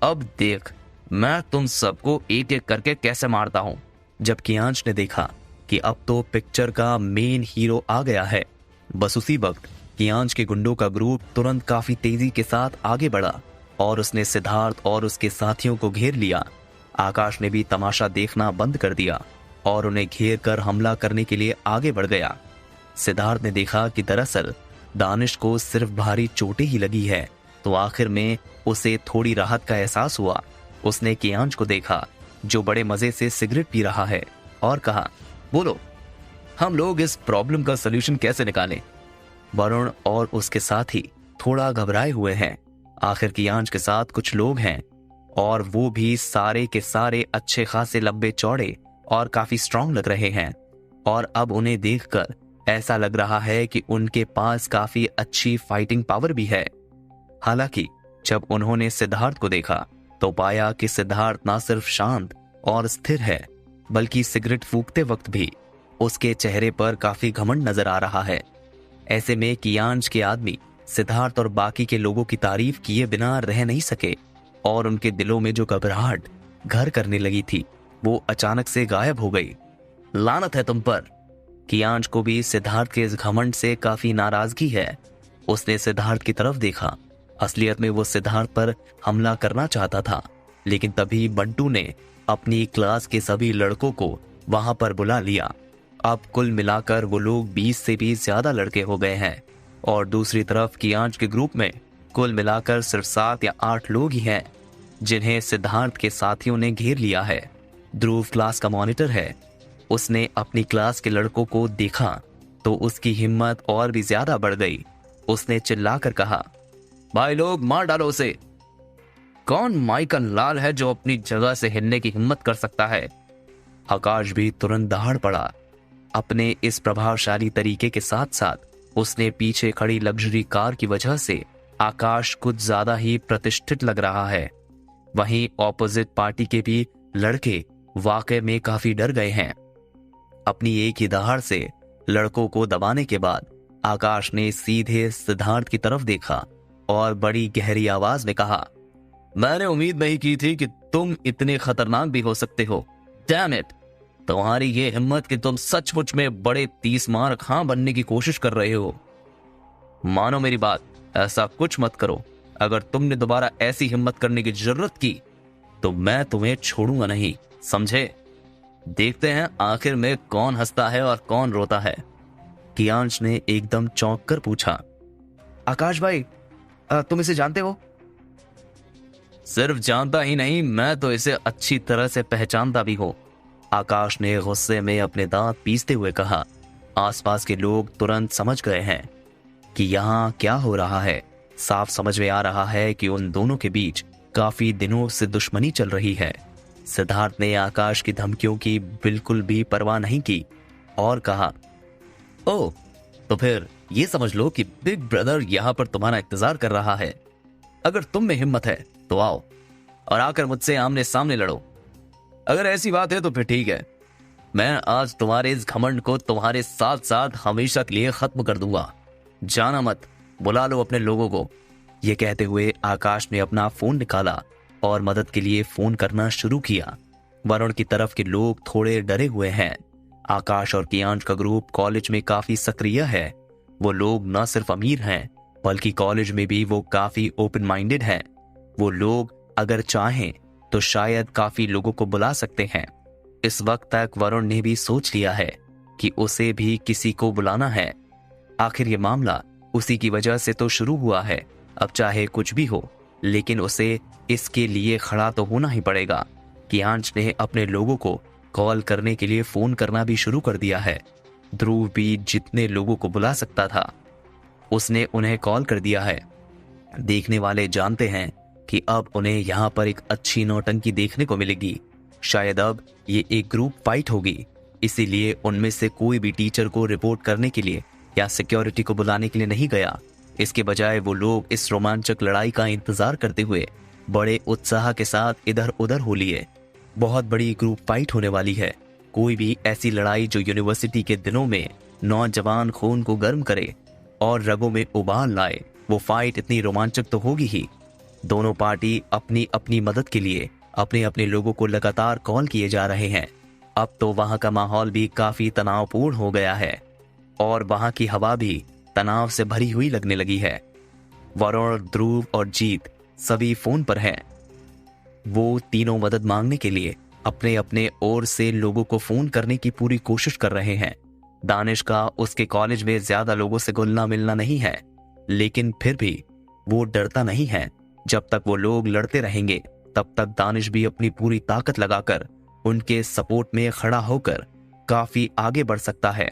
अब देख मैं तुम सबको एक एक करके कैसे मारता हूं। जब कियांश ने देखा कि अब तो पिक्चर का मेन हीरो आ गया है, बस उसी वक्त कियांश के गुंडों का ग्रुप तुरंत काफी तेजी के साथ आगे बढ़ा और उसने सिद्धार्थ और उसके साथियों को घेर लिया। आकाश ने भी तमाशा देखना बंद कर दिया और उन्हें घेर कर हमला करने के लिए आगे बढ़ गया। सिद्धार्थ ने देखा कि दरअसल दानिश को सिर्फ भारी चोटें ही लगी है, तो आखिर में उसे थोड़ी राहत का एहसास हुआ। उसने कियांश को देखा जो बड़े मजे से सिगरेट पी रहा है और कहा, बोलो हम लोग इस प्रॉब्लम का सलूशन कैसे निकालें? वरुण और उसके साथी थोड़ा घबराए हुए हैं। आखिर कियांश के साथ कुछ लोग हैं और वो भी सारे के सारे अच्छे खासे लंबे चौड़े और काफी स्ट्रांग लग रहे हैं और अब उन्हें देखकर ऐसा लग रहा है कि उनके पास काफी अच्छी फाइटिंग पावर भी है। हालांकि जब उन्होंने सिद्धार्थ को देखा तो पाया कि सिद्धार्थ ना सिर्फ शांत और स्थिर है बल्कि सिगरेट फूंकते वक्त भी उसके चेहरे पर काफी घमंड नजर आ रहा है। ऐसे में कियांश के आदमी सिद्धार्थ और बाकी के लोगों की तारीफ किए बिना रह नहीं सके और उनके दिलों में जो घबराहट घर करने लगी थी वो अचानक से गायब हो गई। लानत है तुम पर। कियांश को भी सिद्धार्थ के इस घमंड से काफी नाराजगी है। उसने सिद्धार्थ की तरफ देखा। असलियत में वो सिद्धार्थ पर हमला करना चाहता था, लेकिन तभी बंटू ने अपनी क्लास के सभी लड़कों को वहां पर बुला लिया। अब कुल मिलाकर वो लोग 20 से भी ज्यादा लड़के हो गए हैं और दूसरी तरफ कियांश के ग्रुप में कुल मिलाकर सिर्फ 7 या 8 लोग ही हैं जिन्हें सिद्धार्थ के साथियों ने घेर लिया है। ध्रुव क्लास का मॉनिटर है। उसने अपनी क्लास के लड़कों को देखा तो उसकी हिम्मत और भी ज्यादा बढ़ गई। उसने चिल्लाकर कहा, भाई लोग मार डालो उसे। कौन माइकल लाल है जो अपनी जगह से हिलने की हिम्मत कर सकता है? आकाश भी तुरंत दहाड़ पड़ा। अपने इस प्रभावशाली तरीके के साथ साथ उसने पीछे खड़ी लग्जरी कार की वजह से आकाश कुछ ज्यादा ही प्रतिष्ठित लग रहा है। वहीं ऑपोजिट पार्टी के भी लड़के वाकई में काफी डर गए हैं। अपनी एक ही दहाड़ से लड़कों को दबाने के बाद आकाश ने सीधे सिद्धार्थ की तरफ देखा और बड़ी गहरी आवाज में कहा, मैंने उम्मीद नहीं की थी कि तुम इतने खतरनाक भी हो सकते हो। डैम इट, तुम्हारी ये हिम्मत कि तुम सचमुच में बड़े 30 मार खां बनने की कोशिश कर रहे हो। मानो मेरी बात, ऐसा कुछ मत करो। अगर तुमने दोबारा ऐसी हिम्मत करने की जरूरत की तो मैं तुम्हें छोड़ूंगा नहीं, समझे? देखते हैं आखिर में कौन हंसता है और कौन रोता है। कियांश ने एकदम चौंक कर पूछा, आकाश भाई तुम इसे जानते हो? सिर्फ जानता ही नहीं, मैं तो इसे अच्छी तरह से पहचानता भी हूं। आकाश ने गुस्से में अपने दांत पीसते हुए कहा। आसपास के लोग तुरंत समझ गए हैं कि यहाँ क्या हो रहा है। साफ समझ में आ रहा है कि उन दोनों के बीच काफी दिनों से दुश्मनी चल रही है। सिद्धार्थ ने आकाश की धमकियों की बिल्कुल भी परवाह नहीं की और कहा, ओह, तो फिर ये समझ लो कि बिग ब्रदर यहाँ पर तुम्हारा इंतजार कर रहा है। अगर तुम में हिम्मत है तो आओ और आकर मुझसे आमने सामने लड़ो। अगर ऐसी बात है तो फिर ठीक है, मैं आज तुम्हारे इस घमंड को तुम्हारे साथ साथ हमेशा के लिए खत्म कर दूंगा। जाना मत, बुला लो अपने लोगों को। ये कहते हुए आकाश ने अपना फोन निकाला और मदद के लिए फोन करना शुरू किया। वरुण की तरफ के लोग थोड़े डरे हुए हैं। आकाश और कियांश का ग्रुप कॉलेज में काफी सक्रिय है। वो लोग न सिर्फ अमीर हैं बल्कि कॉलेज में भी वो काफी ओपन माइंडेड हैं। वो लोग अगर चाहें तो शायद काफी लोगों को बुला सकते हैं। इस वक्त तक वरुण ने भी सोच लिया है कि उसे भी किसी को बुलाना है। आखिर ये मामला उसी की वजह से तो शुरू हुआ है। अब चाहे कुछ भी हो लेकिन उसे इसके लिए खड़ा तो होना ही पड़ेगा। कियांश ने अपने लोगों को कॉल करने के लिए फोन करना भी शुरू कर दिया है। ध्रुव भी जितने लोगों को बुला सकता था उसने उन्हें कॉल कर दिया है। देखने वाले जानते हैं कि अब उन्हें यहाँ पर एक अच्छी नौटंकी देखने को मिलेगी। शायद अब ये एक ग्रुप फाइट होगी, इसीलिए उनमें से कोई भी टीचर को रिपोर्ट करने के लिए या सिक्योरिटी को बुलाने के लिए नहीं गया। इसके बजाय वो लोग इस रोमांचक लड़ाई का इंतजार करते हुए बड़े उत्साह के साथ इधर उधर हो लिए। बहुत बड़ी ग्रुप फाइट होने वाली है। कोई भी ऐसी लड़ाई जो यूनिवर्सिटी के दिनों में नौजवान खून को गर्म करे और रगों में उबाल लाए, वो फाइट इतनी रोमांचक तो होगी ही। दोनों पार्टी अपनी अपनी मदद के लिए अपने अपने लोगों को लगातार कॉल किए जा रहे हैं। अब तो वहां का माहौल भी काफी तनावपूर्ण हो गया है और वहां की हवा भी तनाव से भरी हुई लगने लगी है। वरुण, ध्रुव और जीत सभी फोन पर हैं। वो तीनों मदद मांगने के लिए अपने अपने ओर से लोगों को फोन करने की पूरी कोशिश कर रहे हैं। दानिश का उसके कॉलेज में ज्यादा लोगों से घुलना मिलना नहीं है, लेकिन फिर भी वो डरता नहीं है। जब तक वो लोग लड़ते रहेंगे तब तक दानिश भी अपनी पूरी ताकत लगाकर उनके सपोर्ट में खड़ा होकर काफी आगे बढ़ सकता है।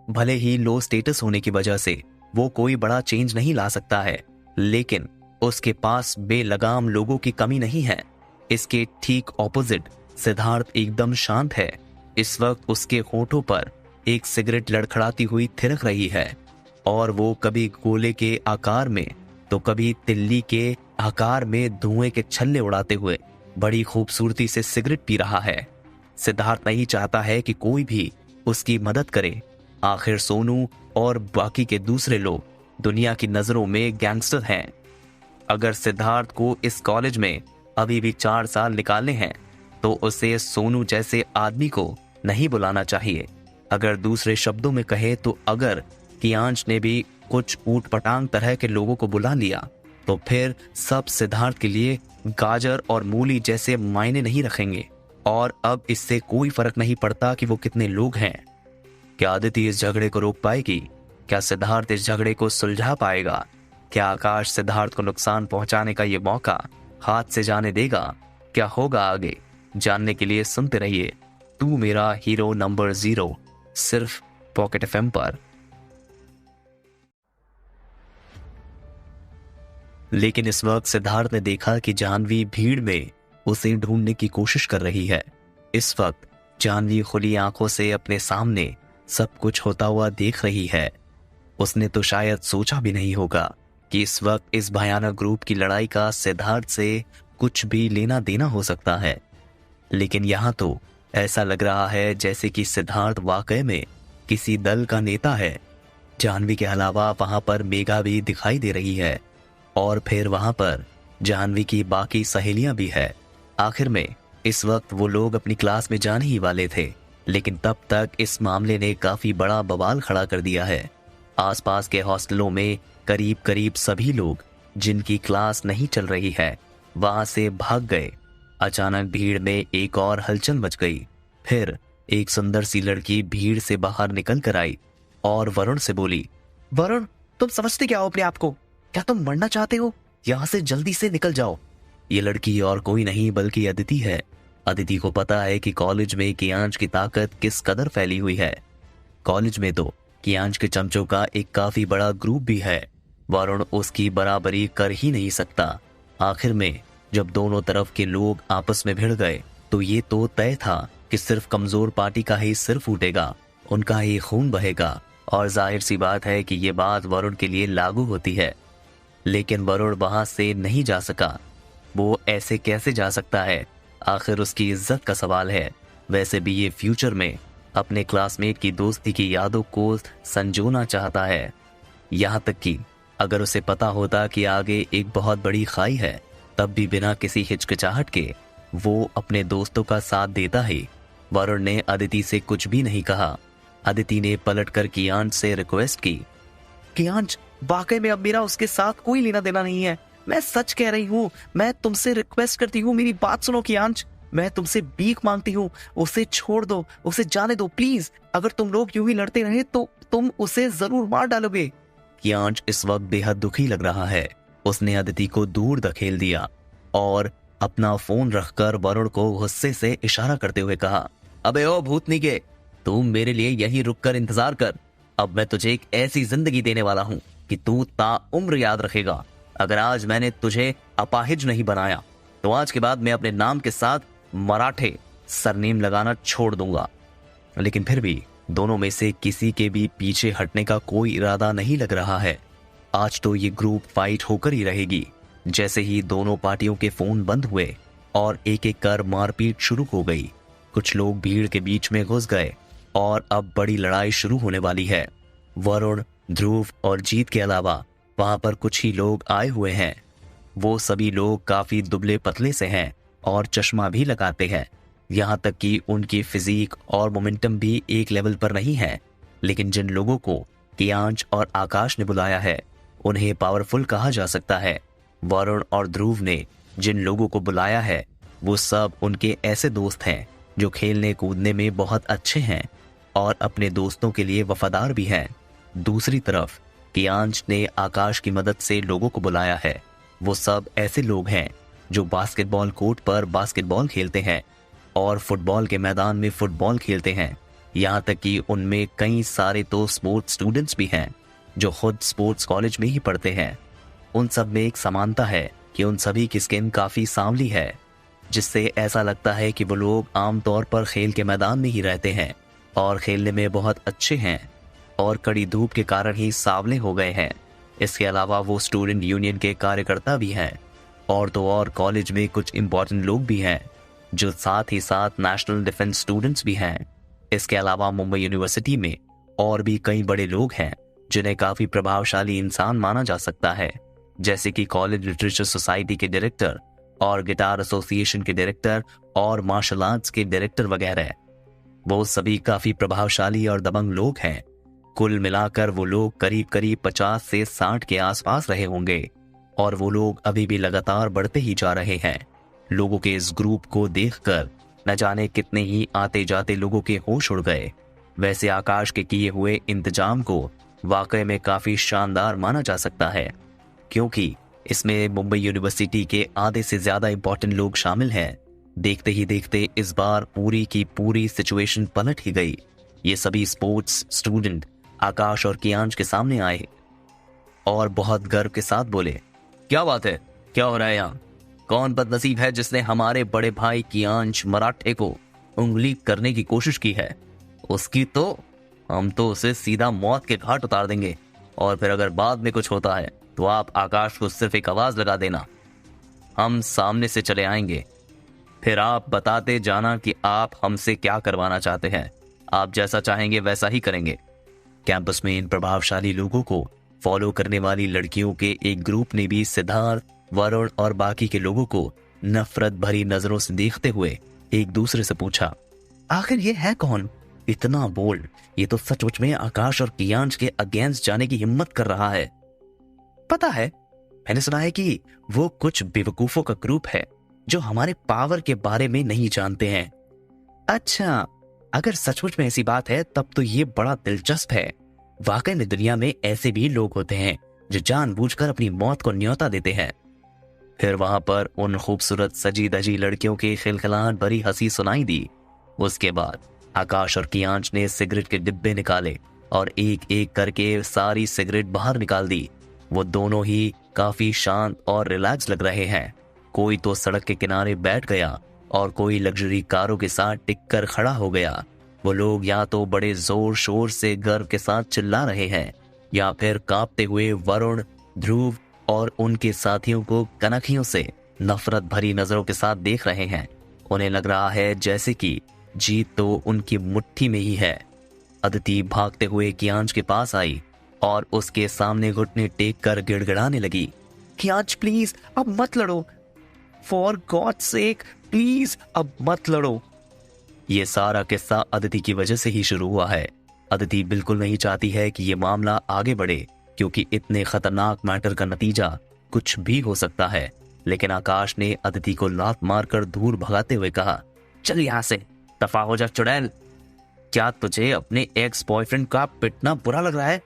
भले ही लो स्टेटस होने की वजह से वो कोई बड़ा चेंज नहीं ला सकता है, लेकिन उसके पास बेलगाम लोगों की कमी नहीं है। इसके ठीक ऑपोजिट सिद्धार्थ एकदम शांत है। इस वक्त उसके होठों पर एक सिगरेट लड़खड़ाती हुई थिरक रही है और वो कभी गोले के आकार में तो कभी तिल्ली के आकार में धुएं के छल्ले उड़ाते हुए बड़ी खूबसूरती से सिगरेट पी रहा है। सिद्धार्थ नहीं चाहता है कि कोई भी उसकी मदद करे। आखिर सोनू और बाकी के दूसरे लोग दुनिया की नजरों में गैंगस्टर हैं। अगर सिद्धार्थ को इस कॉलेज में अभी भी 4 साल निकालने हैं तो उसे सोनू जैसे आदमी को नहीं बुलाना चाहिए। अगर दूसरे शब्दों में कहे तो अगर कियांश ने भी कुछ ऊटपटांग तरह के लोगों को बुला लिया तो फिर सब सिद्धार्थ के लिए गाजर और मूली जैसे मायने नहीं रखेंगे और अब इससे कोई फर्क नहीं पड़ता कि वो कितने लोग हैं। क्या अदिति इस झगड़े को रोक पाएगी? क्या सिद्धार्थ इस झगड़े को सुलझा पाएगा? क्या आकाश सिद्धार्थ को नुकसान पहुंचाने का ये मौका हाथ से जाने देगा? क्या होगा आगे, जानने के लिए सुनते रहिए तू मेरा हीरो नंबर 0 सिर्फ पॉकेट एफएम पर। लेकिन इस वक्त सिद्धार्थ ने देखा कि जानवी भीड़ में उसे ढूंढने की कोशिश कर रही है। इस वक्त जानवी खुली आंखों से अपने सामने सब कुछ होता हुआ देख रही है। उसने तो शायद सोचा भी नहीं होगा कि इस वक्त इस भयानक ग्रुप की लड़ाई का सिद्धार्थ से कुछ भी लेना देना हो सकता है। लेकिन यहाँ तो ऐसा लग रहा है जैसे कि सिद्धार्थ वाकई में किसी दल का नेता है। जानवी के अलावा वहां पर मेघा भी दिखाई दे रही है और फिर वहां पर जानवी की बाकी सहेलियां भी है। आखिर में इस वक्त वो लोग अपनी क्लास में जाने ही वाले थे, लेकिन तब तक इस मामले ने काफी बड़ा बवाल खड़ा कर दिया है। आसपास के हॉस्टलों में करीब करीब सभी लोग जिनकी क्लास नहीं चल रही है वहां से भाग गए। अचानक भीड़ में एक और हलचल मच गई। फिर एक सुंदर सी लड़की भीड़ से बाहर निकल कर आई और वरुण से बोली, वरुण, तुम समझते क्या हो अपने आप को? क्या तुम मरना चाहते हो? यहाँ से जल्दी से निकल जाओ। ये लड़की और कोई नहीं बल्कि अदिति है। अदिति को पता है कि कॉलेज में कियांश की ताकत किस कदर फैली हुई है। कॉलेज में तो कियांश के चमचों का एक काफी बड़ा ग्रुप भी है। वरुण उसकी बराबरी कर ही नहीं सकता। आखिर में जब दोनों तरफ के लोग आपस में भिड़ गए तो ये तो तय था कि सिर्फ कमजोर पार्टी का ही सिर फूटेगा, उनका ही खून बहेगा। और जाहिर सी बात है कि ये बात वरुण के लिए लागू होती है। लेकिन वरुण वहां से नहीं जा सका। वो ऐसे कैसे जा सकता है? आखिर उसकी इज्जत का सवाल है। वैसे भी ये फ्यूचर में अपने क्लासमेट की दोस्ती की यादों को संजोना चाहता है। यहाँ तक कि अगर उसे पता होता कि आगे एक बहुत बड़ी खाई है तब भी बिना किसी हिचकिचाहट के वो अपने दोस्तों का साथ देता है। वरुण ने अदिति से कुछ भी नहीं कहा। अदिति ने पलटकर कियांश से रिक्वेस्ट की, कियांश, वाकई में अब मेरा उसके साथ कोई लेना देना नहीं है। मैं सच कह रही हूँ, मैं तुमसे रिक्वेस्ट करती हूँ, मेरी बात सुनो कियांश। मैं तुमसे भीख मांगती हूँ, उसे छोड़ दो, उसे जाने दो प्लीज। अगर तुम लोग यूं ही लड़ते रहे तो तुम उसे जरूर मार डालोगे। कियांश इस वक्त बेहद दुखी लग रहा है। उसने अदिति को दूर धकेल दिया और अपना फोन रखकर वरुण को गुस्से से इशारा करते हुए कहा, अबे ओ भूतनी के, तुम मेरे लिए यहीं रुककर इंतजार कर। अब मैं तुझे एक ऐसी जिंदगी देने वाला हूँ कि तू ताउम्र याद रखेगा। अगर आज मैंने तुझे अपाहिज नहीं बनाया तो आज के बाद मैं अपने नाम के साथ मराठे सरनेम लगाना छोड़ दूंगा। लेकिन फिर भी दोनों में से किसी के भी पीछे हटने का कोई इरादा नहीं लग रहा है। आज तो ये ग्रुप फाइट होकर ही रहेगी। जैसे ही दोनों पार्टियों के फोन बंद हुए और एक एक कर मारपीट शुरू हो गई। कुछ लोग भीड़ के बीच में घुस गए और अब बड़ी लड़ाई शुरू होने वाली है। वरुण, ध्रुव और जीत के अलावा वहां पर कुछ ही लोग आए हुए हैं। वो सभी लोग काफी दुबले पतले से हैं और चश्मा भी लगाते हैं। यहाँ तक कि उनकी फिजिक और मोमेंटम भी एक लेवल पर नहीं है। लेकिन जिन लोगों को कियांश और आकाश ने बुलाया है उन्हें पावरफुल कहा जा सकता है। वरुण और ध्रुव ने जिन लोगों को बुलाया है वो सब उनके ऐसे दोस्त हैं जो खेलने कूदने में बहुत अच्छे हैं और अपने दोस्तों के लिए वफादार भी हैं। दूसरी तरफ कियांश ने आकाश की मदद से लोगों को बुलाया है। वो सब ऐसे लोग हैं जो बास्केटबॉल कोर्ट पर बास्केटबॉल खेलते हैं और फुटबॉल के मैदान में फुटबॉल खेलते हैं। यहाँ तक कि उनमें कई सारे तो स्पोर्ट्स स्टूडेंट्स भी हैं जो खुद स्पोर्ट्स कॉलेज में ही पढ़ते हैं। उन सब में एक समानता है कि उन सभी की स्किन काफी सांवली है, जिससे ऐसा लगता है कि वो लोग आमतौर पर खेल के मैदान में ही रहते हैं और खेलने में बहुत अच्छे हैं और कड़ी धूप के कारण ही सांवले हो गए हैं। इसके अलावा वो स्टूडेंट यूनियन के कार्यकर्ता भी हैं और तो और कॉलेज में कुछ इंपॉर्टेंट लोग भी हैं जो साथ ही साथ नेशनल डिफेंस स्टूडेंट्स भी हैं। इसके अलावा मुंबई यूनिवर्सिटी में और भी कई बड़े लोग हैं जिन्हें काफी प्रभावशाली इंसान माना जा सकता है, जैसे कि कॉलेज लिटरेचर सोसाइटी के डायरेक्टर और गिटार एसोसिएशन के डायरेक्टर और मार्शल आर्ट्स के डायरेक्टर वगैरह। वो सभी काफी प्रभावशाली और दबंग लोग हैं। कुल मिलाकर वो लोग करीब करीब 50 से 60 के आसपास रहे होंगे और वो लोग अभी भी लगातार बढ़ते ही जा रहे हैं। लोगों के इस ग्रुप को देखकर न जाने कितने ही आते जाते लोगों के होश उड़ गए। वैसे आकाश के किए हुए इंतजाम को वाकई में काफी शानदार माना जा सकता है, क्योंकि इसमें मुंबई यूनिवर्सिटी के आधे से ज्यादा इंपॉर्टेंट लोग शामिल हैं। देखते ही देखते इस बार पूरी की पूरी सिचुएशन पलट ही गई। ये सभी स्पोर्ट्स स्टूडेंट आकाश और कियांश के सामने आए और बहुत गर्व के साथ बोले, क्या बात है, क्या हो रहा है यहाँ? कौन बदनसीब है जिसने हमारे बड़े भाई कियांश मराठे को उंगली करने की कोशिश की है? उसकी तो हम तो उसे सीधा मौत के घाट उतार देंगे और फिर अगर बाद में कुछ होता है तो आप आकाश को सिर्फ एक आवाज लगा देना, हम सामने से चले आएंगे। फिर आप बताते जाना कि आप हमसे क्या करवाना चाहते हैं। आप जैसा चाहेंगे वैसा ही करेंगे। कैंपस में इन प्रभावशाली लोगों को फॉलो करने वाली लड़कियों के एक ग्रुप ने भी सिद्धार्थ, वरुण और बाकी के लोगों को नफरत भरी नजरों से देखते हुए एक दूसरे से पूछा, आखिर ये है कौन? इतना बोल्ड, ये तो सचमुच में आकाश और कियांश के अगेंस्ट जाने की हिम्मत कर रहा है। पता है, मैंने सुना है कि वो कुछ बेवकूफों का ग्रुप है जो हमारे पावर के बारे में नहीं जानते हैं। अच्छा, अगर सचमुच में ऐसी बात है तब तो ये बड़ा दिलचस्प है। वाकई में दुनिया में ऐसे भी लोग होते हैं जो जानबूझकर अपनी मौत को न्योता देते हैं। फिर वहां पर उन खूबसूरत सजी धजी लड़कियों की खिलखिलाहट भरी हंसी सुनाई दी। उसके बाद आकाश और कियांश ने सिगरेट के डिब्बे निकाले और एक एक करके सारी सिगरेट बाहर निकाल दी। वो दोनों ही काफी शांत और रिलैक्स लग रहे हैं। कोई तो सड़क के किनारे बैठ गया और कोई लग्जरी कारों के साथ टिककर खड़ा हो गया। वो लोग या तो बड़े जोर शोर से गर्व के साथ चिल्ला रहे हैं या फिर कांपते हुए वरुण, ध्रुव और उनके साथियों को कनखियों से नफरत भरी नजरों के साथ देख रहे हैं। उन्हें लग रहा है जैसे कि जीत तो उनकी मुट्ठी में ही है। अदिति भागते हुए कियांश के पास आई और उसके सामने घुटने टेक कर गिड़गिड़ाने लगी, कियांश प्लीज अब मत लड़ो, फॉर गॉड सेक प्लीज अब मत लड़ो। ये सारा किस्सा अदिति की वजह से ही शुरू हुआ है। अदिति बिल्कुल नहीं चाहती है कि ये मामला आगे बढ़े, क्योंकि इतने खतरनाक मैटर का नतीजा कुछ भी हो सकता है। लेकिन आकाश ने अदिति को लात मारकर दूर भगाते हुए कहा, चल यहाँ से, दफा हो जा चुड़ैल। क्या तुझे अपने एक्स बॉयफ्रेंड का पिटना बुरा लग रहा है?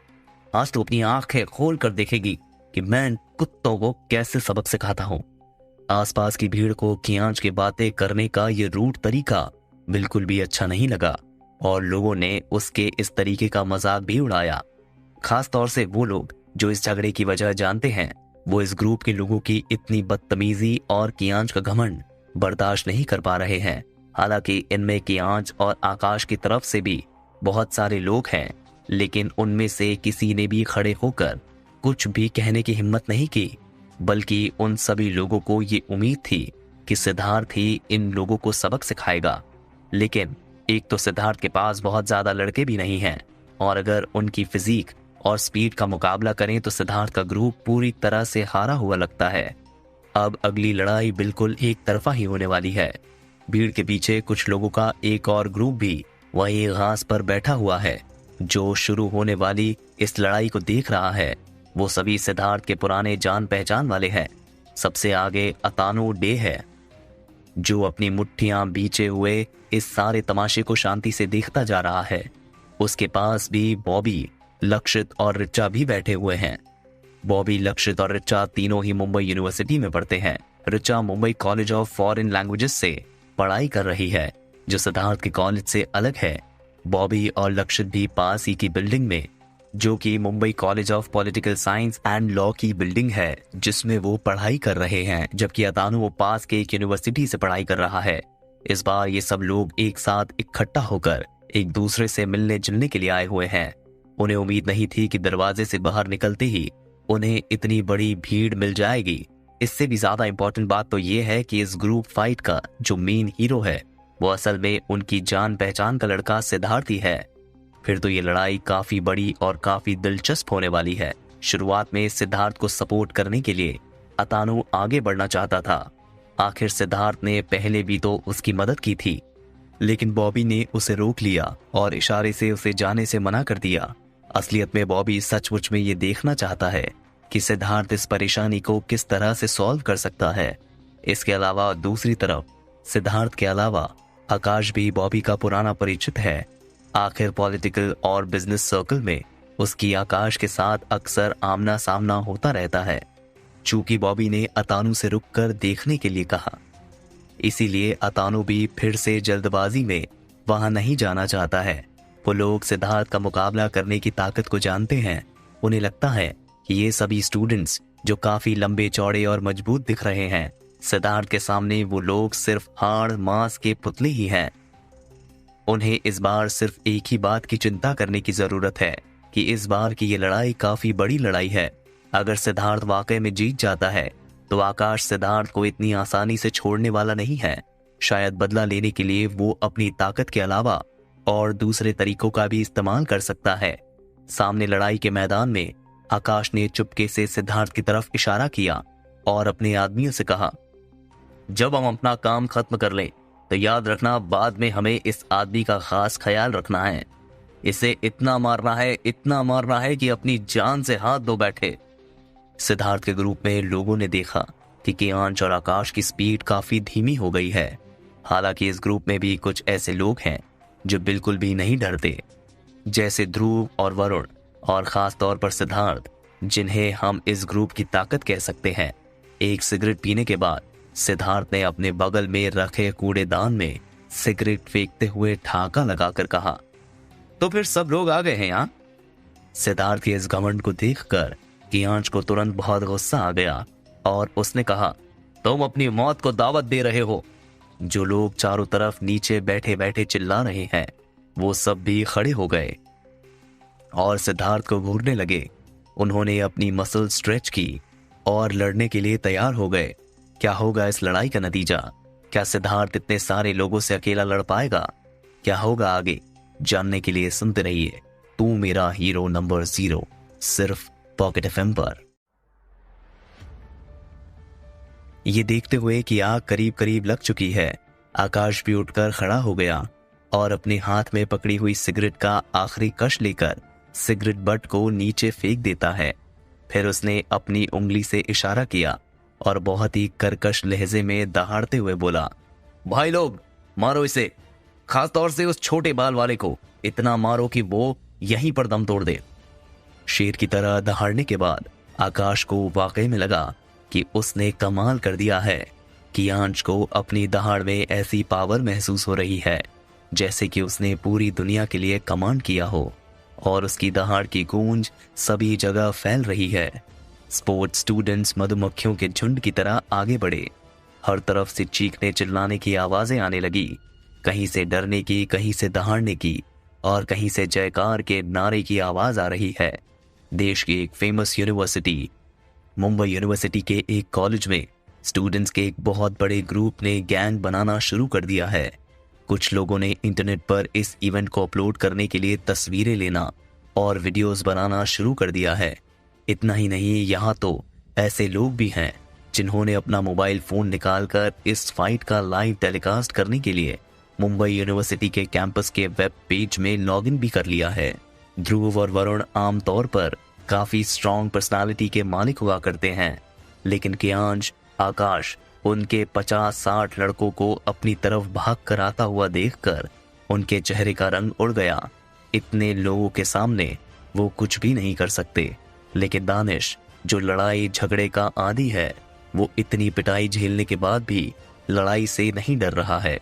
आज तो अपनी आंखें खोल कर देखेगी कि मैं इन कुत्तों को कैसे सबक सिखाता हूँ। आसपास की भीड़ को कियांच की बातें करने का ये रूट तरीका बिल्कुल भी अच्छा नहीं लगा और लोगों ने उसके इस तरीके का मजाक भी उड़ाया। खास तौर से वो लोग जो इस झगड़े की वजह जानते हैं, वो इस ग्रुप के लोगों की इतनी बदतमीजी और कियांच का घमंड बर्दाश्त नहीं कर पा रहे हैं। हालांकि इनमें कियांच और आकाश की तरफ से भी बहुत सारे लोग हैं, लेकिन उनमें से किसी ने भी खड़े होकर कुछ भी कहने की हिम्मत नहीं की, बल्कि उन सभी लोगों को ये उम्मीद थी कि सिद्धार्थ ही इन लोगों को सबक सिखाएगा। लेकिन एक तो सिद्धार्थ के पास बहुत ज्यादा लड़के भी नहीं हैं, और अगर उनकी फिजिक और स्पीड का मुकाबला करें तो सिद्धार्थ का ग्रुप पूरी तरह से हारा हुआ लगता है। अब अगली लड़ाई बिल्कुल एक तरफा ही होने वाली है। भीड़ के पीछे कुछ लोगों का एक और ग्रुप भी वहीं घास पर बैठा हुआ है, जो शुरू होने वाली इस लड़ाई को देख रहा है। वो सभी सिद्धार्थ के पुराने जान पहचान वाले हैं। सबसे आगे अतानु डे है, जो अपनी मुट्ठियां बीचे हुए इस सारे तमाशे को शांति से देखता जा रहा है। उसके पास भी बॉबी, लक्षित और रिचा भी बैठे हुए हैं। बॉबी, लक्षित और रिचा तीनों ही मुंबई यूनिवर्सिटी में पढ़ते हैं। Richa Mumbai college of foreign languages से पढ़ाई कर रही है, जो सिद्धार्थ के कॉलेज से अलग है। बॉबी और लक्षित भी पास ही की बिल्डिंग में, जो कि Mumbai college of political science and law की बिल्डिंग है, जिसमें वो पढ़ाई कर रहे हैं, जबकि अतानु वो पास के एक यूनिवर्सिटी से पढ़ाई कर रहा है। इस बार ये सब लोग एक साथ इकट्ठा होकर एक दूसरे से मिलने जुलने के लिए आए हुए हैं। उन्हें उम्मीद नहीं थी कि दरवाजे से बाहर निकलते ही उन्हें इतनी बड़ी भीड़ मिल जाएगी। इससे भी ज्यादा इंपॉर्टेंट बात तो ये है कि इस ग्रुप फाइट का जो मेन हीरो है, वो असल में उनकी जान पहचान का लड़का सिद्धार्थ ही है। फिर तो ये लड़ाई काफी बड़ी और काफी दिलचस्प होने वाली है। शुरुआत में सिद्धार्थ को सपोर्ट करने के लिए अतानु आगे बढ़ना चाहता था। आखिर सिद्धार्थ ने पहले भी तो उसकी मदद की थी, लेकिन बॉबी ने उसे रोक लिया और इशारे से उसे जाने से मना कर दिया। असलियत में बॉबी सचमुच में ये देखना चाहता है कि सिद्धार्थ इस परेशानी को किस तरह से सॉल्व कर सकता है। इसके अलावा दूसरी तरफ सिद्धार्थ के अलावा आकाश भी बॉबी का पुराना परिचित है। आखिर पॉलिटिकल और बिजनेस सर्कल में उसकी आकाश के साथ अक्सर आमना सामना होता रहता है। चूंकि बॉबी ने अतानु से रुककर देखने के लिए कहा, इसीलिए अतानु भी फिर से जल्दबाजी में वहां नहीं जाना चाहता है। वो लोग सिद्धार्थ का मुकाबला करने की ताकत को जानते हैं। उन्हें लगता है कि ये सभी स्टूडेंट्स जो काफी लंबे चौड़े और मजबूत दिख रहे हैं, सिद्धार्थ के सामने वो लोग सिर्फ हाड़ मांस के पुतले ही हैं। उन्हें इस बार सिर्फ एक ही बात की चिंता करने की जरूरत है कि इस बार की ये लड़ाई काफी बड़ी लड़ाई है। अगर सिद्धार्थ वाकई में जीत जाता है तो आकाश सिद्धार्थ को इतनी आसानी से छोड़ने वाला नहीं है। शायद बदला लेने के लिए वो अपनी ताकत के अलावा और दूसरे तरीकों का भी इस्तेमाल कर सकता है। सामने लड़ाई के मैदान में आकाश ने चुपके से सिद्धार्थ की तरफ इशारा किया और अपने आदमियों से कहा, जब हम अपना काम खत्म कर लें तो याद रखना, बाद में हमें इस आदमी का खास ख्याल रखना है। इसे इतना मारना है कि अपनी जान से हाथ धो बैठे। सिद्धार्थ के ग्रुप में लोगों ने देखा कि कियांश और आकाश की स्पीड काफी धीमी हो गई है। हालांकि इस ग्रुप में भी कुछ ऐसे लोग हैं जो बिल्कुल भी नहीं डरते, जैसे ध्रुव और वरुण, और खास तौर पर सिद्धार्थ, जिन्हें हम इस ग्रुप की ताकत कह सकते हैं। एक सिगरेट पीने के बाद सिद्धार्थ ने अपने बगल में रखे कूड़ेदान में सिगरेट फेंकते हुए ठहाका लगाकर कहा, तो फिर सब लोग आ गए हैं यहाँ। सिद्धार्थ के इस घमंड को देखकर कियांश को तुरंत बहुत गुस्सा आ गया और उसने कहा, तुम अपनी मौत को दावत दे रहे हो। जो लोग चारों तरफ नीचे बैठे बैठे चिल्ला रहे हैं, वो सब भी खड़े हो गए और सिद्धार्थ को घूरने लगे। उन्होंने अपनी मसल स्ट्रेच की और लड़ने के लिए तैयार हो गए। क्या होगा इस लड़ाई का नतीजा? क्या सिद्धार्थ इतने सारे लोगों से अकेला लड़ पाएगा? क्या होगा आगे, जानने के लिए सुनते रहिए तू मेरा हीरो नंबर 0, सिर्फ पॉकेट एफएम पर। ये देखते हुए कि आग करीब करीब लग चुकी है, आकाश भी उठकर खड़ा हो गया और अपने हाथ में पकड़ी हुई सिगरेट का आखिरी कश लेकर सिगरेट बट को नीचे फेंक देता है। फिर उसने अपनी उंगली से इशारा किया और बहुत ही कर्कश लहजे में दहाड़ते हुए बोला, भाई लोग मारो इसे, खास तौर से उस छोटे बाल वाले को इतना मारो कि वो यहीं पर दम तोड़ दे। शेर की तरह दहाड़ने के बाद आकाश को वाकई में लगा कि उसने कमाल कर दिया है। कियांश को अपनी दहाड़ में ऐसी पावर महसूस हो रही है जैसे कि उसने पूरी दुनिया के लिए कमांड किया हो, और उसकी दहाड़ की गूंज सभी जगह फैल रही है। स्पोर्ट्स स्टूडेंट्स मधुमक्खियों के झुंड की तरह आगे बढ़े। हर तरफ से चीखने चिल्लाने की आवाजें आने लगी, कहीं से डरने की, कहीं से दहाड़ने की और कहीं से जयकार के नारे की आवाज आ रही है। देश की एक फेमस यूनिवर्सिटी मुंबई यूनिवर्सिटी के एक कॉलेज में स्टूडेंट्स के एक बहुत बड़े ग्रुप ने गैंग बनाना शुरू कर दिया है। कुछ लोगों ने इंटरनेट पर इस इवेंट को अपलोड करने के लिए तस्वीरें लेना और वीडियोस बनाना शुरू कर दिया है। इतना ही नहीं, यहाँ तो ऐसे लोग भी हैं जिन्होंने अपना मोबाइल फोन निकालकर इस फाइट का लाइव टेलीकास्ट करने के लिए मुंबई यूनिवर्सिटी के कैंपस के वेब पेज में लॉगिन भी कर लिया है। ध्रुव और वरुण आमतौर पर काफी स्ट्रॉन्ग पर्सनालिटी के मालिक हुआ करते हैं, लेकिन कियांश, आकाश उनके 50-60 लड़कों को अपनी तरफ भाग कर आता हुआ देखकर उनके चेहरे का रंग उड़ गया। इतने लोगों के सामने वो कुछ भी नहीं कर सकते, लेकिन दानिश जो लड़ाई झगड़े का आदी है, वो इतनी पिटाई झेलने के बाद भी लड़ाई से नहीं डर रहा है।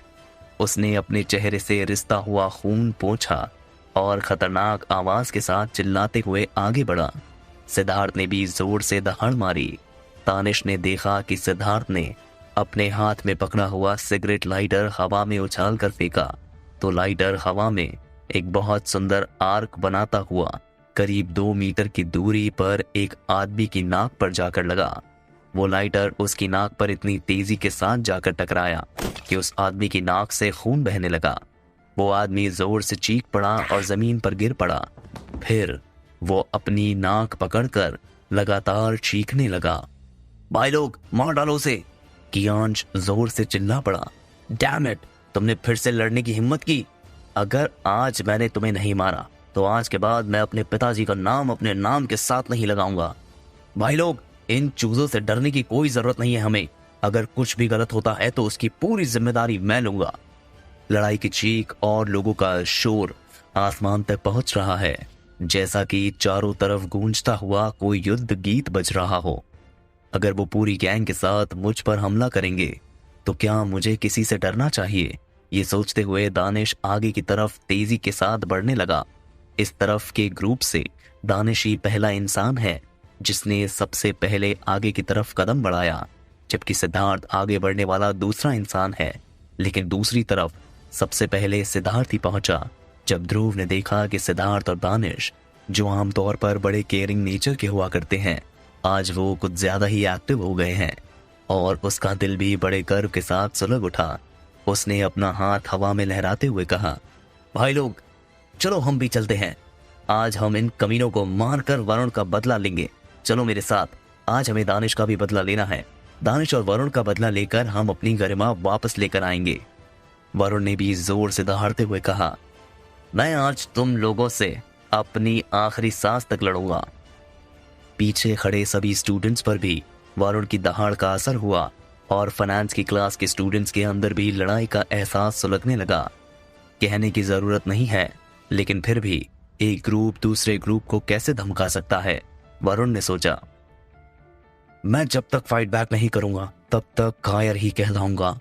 उसने अपने चेहरे से रिसता हुआ खून पोंछा और खतरनाक आवाज के साथ चिल्लाते हुए आगे बढ़ा। सिद्धार्थ ने भी जोर से दहाड़ मारी। दानिश ने देखा कि सिद्धार्थ ने अपने हाथ में पकड़ा हुआ सिगरेट लाइटर हवा में उछाल कर फेंका, तो लाइटर हवा में एक बहुत सुंदर आर्क बनाता हुआ करीब 2 मीटर की दूरी पर एक आदमी की नाक पर जाकर लगा। वो लाइटर उसकी नाक पर इतनी तेजी के साथ जाकर टकराया कि उस आदमी की नाक से खून बहने लगा। वो आदमी जोर से चीख पड़ा और जमीन पर गिर पड़ा। फिर वो अपनी नाक पकड़कर लगातार चीखने लगा, भाई लोग मार डालो उसे। कियांश जोर से चिल्ला पड़ा, डैम इट, तुमने फिर से लड़ने की हिम्मत की। अगर आज मैंने तुम्हें नहीं मारा तो आज के बाद मैं अपने पिताजी का नाम अपने नाम के साथ नहीं लगाऊंगा। भाई लोग, इन चूजों से डरने की कोई जरूरत नहीं है हमें। अगर कुछ भी गलत होता है तो उसकी पूरी जिम्मेदारी मैं लूंगा। लड़ाई की चीख और लोगों का शोर आसमान तक पहुंच रहा है, जैसा कि चारों तरफ गूंजता हुआ कोई युद्ध गीत बज रहा हो। अगर वो पूरी गैंग के साथ मुझ पर हमला करेंगे तो क्या मुझे किसी से डरना चाहिए? ये सोचते हुए दानिश आगे की तरफ तेजी के साथ बढ़ने लगा। इस तरफ के ग्रुप से दानिश ही पहला इंसान है जिसने सबसे पहले आगे की तरफ कदम बढ़ाया, जबकि सिद्धार्थ आगे बढ़ने वाला दूसरा इंसान है। लेकिन दूसरी तरफ सबसे पहले सिद्धार्थ ही पहुंचा। जब ध्रुव ने देखा कि सिद्धार्थ और दानिश, जो आमतौर पर बड़े केयरिंग नेचर के हुआ करते हैं, आज वो कुछ ज्यादा ही एक्टिव हो गए हैं और उसका दिल भी बड़े गर्व के साथ सुलग उठा। उसने अपना हाथ हवा में लहराते हुए कहा, भाई लोग चलो हम भी चलते हैं। आज हम इन कमीनों को मारकर वरुण का बदला लेंगे। चलो मेरे साथ, आज हमें दानिश का भी बदला लेना है। दानिश और वरुण का बदला लेकर हम अपनी गरिमा वापस लेकर आएंगे। वरुण ने भी जोर से दहाड़ते हुए कहा, मैं आज तुम लोगों से अपनी आखिरी सांस तक लड़ूंगा। पीछे खड़े सभी स्टूडेंट्स पर भी वरुण की दहाड़ का असर हुआ और फाइनेंस की क्लास के स्टूडेंट्स के अंदर भी लड़ाई का एहसास सुलगने लगा। कहने की जरूरत नहीं है, लेकिन फिर भी एक ग्रुप दूसरे ग्रुप को कैसे धमका सकता है? वरुण ने सोचा, मैं जब तक फाइट बैक नहीं करूंगा तब तक कायर ही कहलाऊंगा।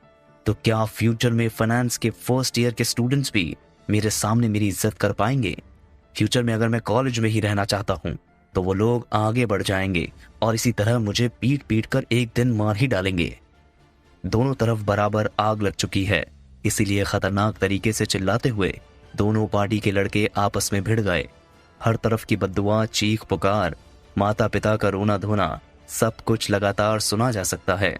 तो क्या फ्यूचर में फाइनेंस के फर्स्ट ईयर के स्टूडेंट्स भी मेरे सामने मेरी इज्जत कर पाएंगे? फ्यूचर में अगर मैं कॉलेज में ही रहना चाहता हूं तो वो लोग आगे बढ़ जाएंगे और इसी तरह मुझे पीट पीट कर एक दिन मार ही डालेंगे। दोनों तरफ बराबर आग लग चुकी है, इसीलिए खतरनाक तरीके से चिल्लाते हुए दोनों पार्टी के लड़के आपस में भिड़ गए। हर तरफ की बद्दुआ, चीख पुकार, माता पिता का रोना धोना, सब कुछ लगातार सुना जा सकता है।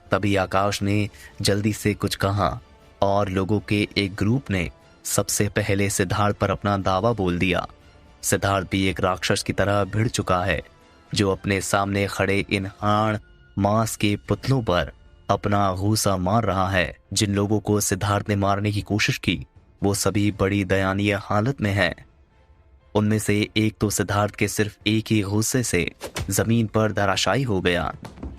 तभी आकाश ने जल्दी से कुछ कहा और लोगों के एक ग्रुप ने सबसे पहले सिद्धार्थ पर अपना दावा बोल दिया। सिद्धार्थ भी एक राक्षस की तरह भिड़ चुका है, जो अपने सामने खड़े इन हाड़ मांस के पुतलों पर अपना घूसा मार रहा है। जिन लोगों को सिद्धार्थ ने मारने की कोशिश की वो सभी बड़ी दयनीय हालत में हैं। उनमें से एक तो सिद्धार्थ के सिर्फ एक ही घूसे से जमीन पर धराशायी हो गया।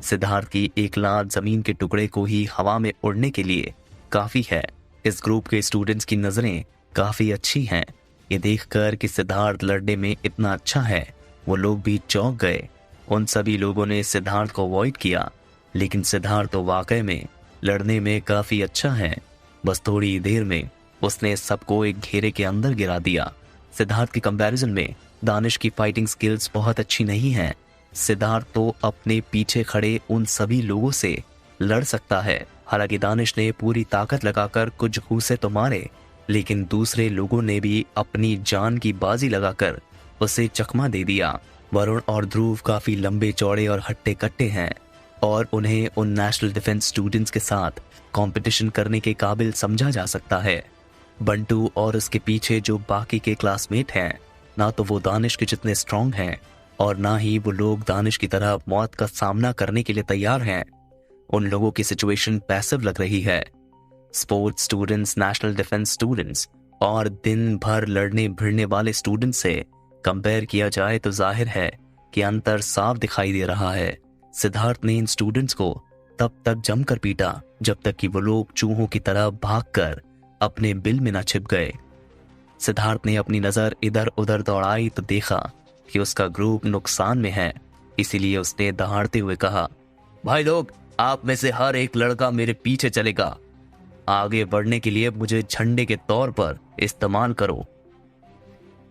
सिद्धार्थ की एक लात जमीन के टुकड़े को ही हवा में उड़ने के लिए काफी है। इस ग्रुप के स्टूडेंट्स की नजरें काफी अच्छी हैं। ये देखकर कि सिद्धार्थ लड़ने में इतना अच्छा है वो लोग भी चौंक गए। उन सभी लोगों ने सिद्धार्थ को अवॉइड किया, लेकिन सिद्धार्थ तो वाकई में लड़ने में काफी अच्छा है। बस थोड़ी देर में उसने सबको एक घेरे के अंदर गिरा दिया। सिद्धार्थ के कंपैरिजन में दानिश की फाइटिंग स्किल्स बहुत अच्छी नहीं हैं। सिद्धार्थ तो अपने पीछे खड़े उन सभी लोगों से लड़ सकता है। हालांकि दानिश ने पूरी ताकत लगाकर कुछ घूसे तो मारे, लेकिन दूसरे लोगों ने भी अपनी जान की बाजी लगाकर उसे चकमा दे दिया। वरुण और ध्रुव काफी लंबे चौड़े और हट्टे कट्टे हैं और उन्हें उन नेशनल डिफेंस स्टूडेंट्स के साथ कंपटीशन करने के काबिल समझा जा सकता है। बंटू और उसके पीछे जो बाकी के क्लासमेट हैं, ना तो वो दानिश के जितने स्ट्रांग हैं और ना ही वो लोग दानिश की तरह मौत का सामना करने के लिए तैयार हैं। उन लोगों की सिचुएशन पैसिव लग रही है। Sports students, national defence students और दिन भर लड़ने भिड़ने वाले स्टूडेंट्स से कंपेयर किया जाए तो जाहिर है कि अंतर साफ दिखाई दे रहा है। सिद्धार्थ ने इन स्टूडेंट्स को तब तक जमकर पीटा जब तक कि वो लोग चूहों की तरह भागकर अपने बिल में न छिप गए। सिद्धार्थ ने अपनी नजर इधर उधर दौड़ाई तो देखा कि उसका ग्रुप नुकसान में है। इसीलिए उसने दहाड़ते हुए कहा, भाई लोग, आप में से हर एक लड़का मेरे पीछे चलेगा। आगे बढ़ने के लिए मुझे झंडे के तौर पर इस्तेमाल करो।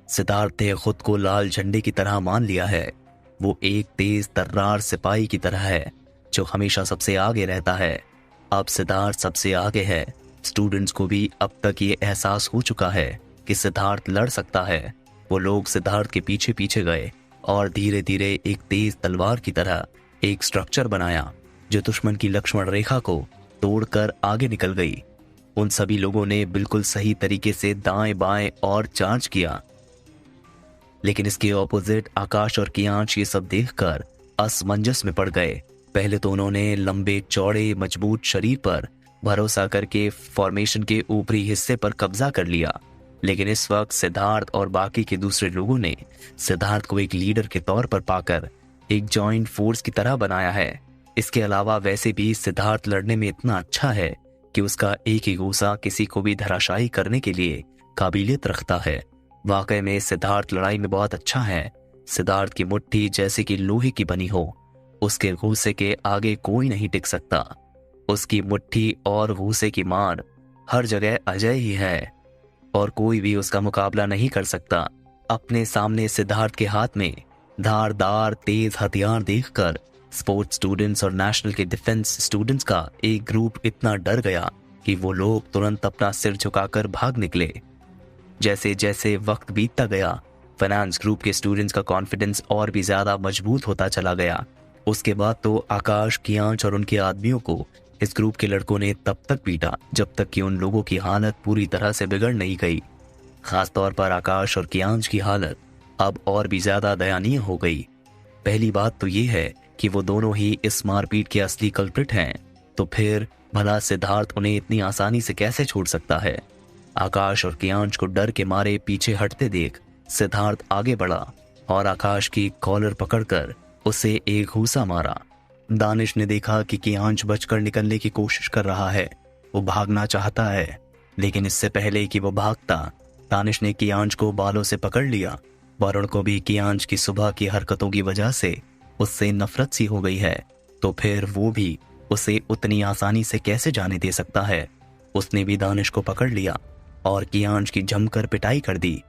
सिद्धार्थ ने खुद को लाल झंडे की तरह मान लिया है। वो एक तेज तर्रार सिपाही की तरह है जो हमेशा सबसे आगे रहता है। अब सिद्धार्थ सबसे आगे है। स्टूडेंट्स को भी अब तक ये एहसास हो चुका है कि सिद्धार्थ लड़ सकता है। वो लोग सिद्धार्थ के पीछे पीछे गए और धीरे धीरे एक तेज तलवार की तरह एक स्ट्रक्चर बनाया जो दुश्मन की लक्ष्मण रेखा को तोड़कर आगे निकल गई। उन सभी लोगों ने बिल्कुल सही तरीके से दाएं बाएं और चार्ज किया, लेकिन इसके ऑपोजिट आकाश और कियांश ये सब देखकर असमंजस में पड़ गए। पहले तो उन्होंने लंबे चौड़े मजबूत शरीर पर भरोसा करके फॉर्मेशन के ऊपरी हिस्से पर कब्जा कर लिया, लेकिन इस वक्त सिद्धार्थ और बाकी के दूसरे लोगों ने सिद्धार्थ को एक लीडर के तौर पर पाकर एक जॉइंट फोर्स की तरह बनाया है। इसके अलावा वैसे भी सिद्धार्थ लड़ने में इतना अच्छा है कि उसका एक ही घूसा किसी को भी धराशायी करने के लिए काबिलियत रखता है। वाकई में सिद्धार्थ लड़ाई में बहुत अच्छा है। सिद्धार्थ की मुट्ठी जैसे कि लोहे की बनी हो। उसके घूसे के आगे कोई नहीं टिक सकता। उसकी मुट्ठी और घूसे की मार हर जगह अजय ही है और कोई भी उसका मुकाबला नहीं कर सकता। अपने सामने सिद्धार्थ के हाथ में धारदार तेज हथियार देखकर स्पोर्ट्स स्टूडेंट्स और नेशनल के डिफेंस स्टूडेंट्स का एक ग्रुप इतना डर गया कि वो लोग तुरंत अपना सिर झुकाकर भाग निकले। जैसे जैसे वक्त बीतता गया, फाइनेंस ग्रुप के स्टूडेंट्स का कॉन्फिडेंस और भी ज्यादा मजबूत होता चला गया। उसके बाद तो आकाश, कियांश और उनके आदमियों को इस ग्रुप के लड़कों ने तब तक पीटा जब तक कि उन लोगों की हालत पूरी तरह से बिगड़ नहीं गई। खासतौर पर आकाश और कियांश की हालत अब और भी ज्यादा दयनीय हो गई। पहली बात तो ये है कि वो दोनों ही इस मारपीट के असली कल्प्रिट हैं, तो फिर भला सिद्धार्थ उन्हें इतनी आसानी से कैसे छोड़ सकता है। आकाश और कियांश को डर के मारे पीछे हटते देख सिद्धार्थ आगे बढ़ा और आकाश की कॉलर पकड़कर उसे एक घूसा मारा। दानिश ने देखा कि कियांश बचकर निकलने की कोशिश कर रहा है। वो भागना चाहता है, लेकिन इससे पहले कि वो भागता, दानिश ने कियांश को बालों से पकड़ लिया। वरुण को भी कियांश की सुबह की हरकतों की वजह से उससे नफरत सी हो गई है, तो फिर वो भी उसे उतनी आसानी से कैसे जाने दे सकता है। उसने भी दानिश को पकड़ लिया और कियांश की जमकर पिटाई कर दी।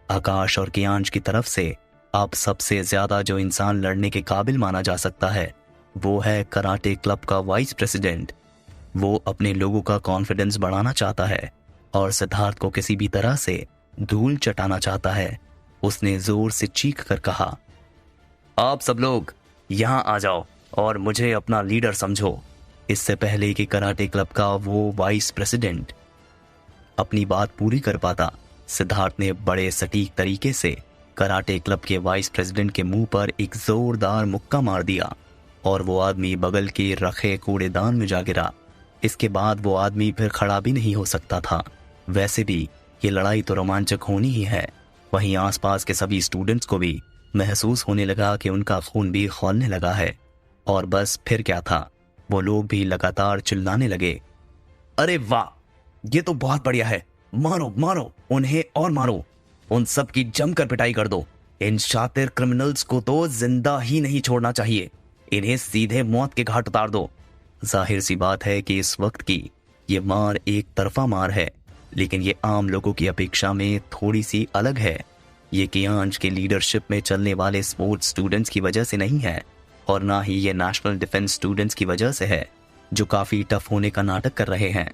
आकाश और कियांश की तरफ से अब सबसे ज्यादा जो इंसान लड़ने के काबिल माना जा सकता है वो है कराटे क्लब का वाइस प्रेसिडेंट। वो अपने लोगों का कॉन्फिडेंस बढ़ाना चाहता है और सिद्धार्थ को किसी भी तरह से धूल चटाना चाहता है। उसने जोर से चीख कर कहा, आप सब लोग यहाँ आ जाओ और मुझे अपना लीडर समझो। इससे पहले कि कराटे क्लब का वो वाइस प्रेसिडेंट अपनी बात पूरी कर पाता, सिद्धार्थ ने बड़े सटीक तरीके से कराटे क्लब के वाइस प्रेसिडेंट के मुंह पर एक जोरदार मुक्का मार दिया और वो आदमी बगल के रखे कूड़ेदान में जा गिरा। इसके बाद वो आदमी फिर खड़ा भी नहीं हो सकता था। वैसे भी ये लड़ाई तो रोमांचक होनी ही है। वहीं आसपास के सभी स्टूडेंट्स को भी महसूस होने लगा कि उनका खून भी खौलने लगा है। और बस फिर क्या था, वो लोग भी लगातार चिल्लाने लगे, अरे वाह, ये तो बहुत बढ़िया है, मारो मारो उन्हें और मारो, उन सब की जमकर पिटाई कर दो, इन शातिर क्रिमिनल्स को तो जिंदा ही नहीं छोड़ना चाहिए, इन्हें सीधे मौत के घाट उतार दो। जाहिर सी बात है कि इस वक्त की ये मार एक तरफा मार है, लेकिन ये आम लोगों की अपेक्षा में थोड़ी सी अलग है। ये कियांश के लीडरशिप में चलने वाले स्पोर्ट्स स्टूडेंट्स की वजह से नहीं है, और ना ही ये नेशनल डिफेंस स्टूडेंट्स की वजह से है, जो काफी टफ होने का नाटक कर रहे हैं।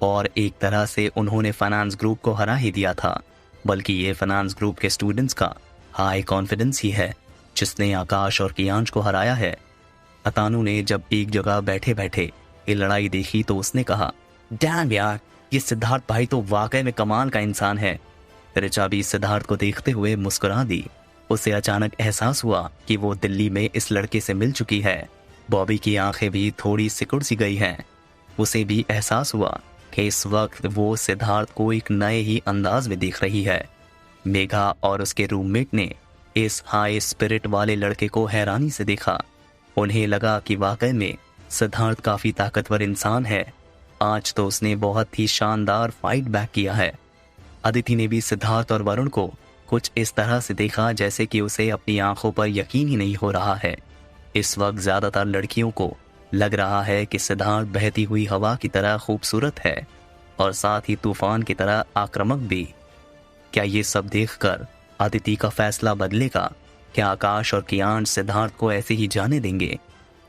और एक तरह से उन्होंने फाइनेंस ग्रुप को हरा ही दिया था, बल्कि ये फाइनेंस ग्रुप के स्टूडेंट्स का हाई कॉन्फिडेंस ही है जिसने आकाश और कियांश को हराया है। अतानु ने जब एक जगह बैठे बैठे ये लड़ाई देखी तो उसने कहा, डैम यार, ये सिद्धार्थ भाई तो वाकई में कमाल का इंसान है। ऋचा भी सिद्धार्थ को देखते हुए मुस्कुरा दी। उसे अचानक एहसास हुआ कि वो दिल्ली में इस लड़के से मिल चुकी है। बॉबी की आंखें भी थोड़ी सिकुड़ सी गई हैं। उसे भी एहसास हुआ कि इस वक्त वो सिद्धार्थ को एक नए ही अंदाज में देख रही है। मेघा और उसके रूममेट ने इस हाई स्पिरिट वाले लड़के को हैरानी से देखा। उन्हें लगा कि वाकई में सिद्धार्थ काफी ताकतवर इंसान है। आज तो उसने बहुत ही शानदार फाइट बैक किया है। अदिति ने भी सिद्धार्थ और वरुण को कुछ इस तरह से देखा जैसे कि उसे अपनी आंखों पर यकीन ही नहीं हो रहा है। इस वक्त ज्यादातर लड़कियों को लग रहा है कि सिद्धार्थ बहती हुई हवा की तरह खूबसूरत है और साथ ही तूफान की तरह आक्रामक भी। क्या ये सब देखकर अदिति का फैसला बदलेगा? क्या आकाश और कियांश सिद्धार्थ को ऐसे ही जाने देंगे?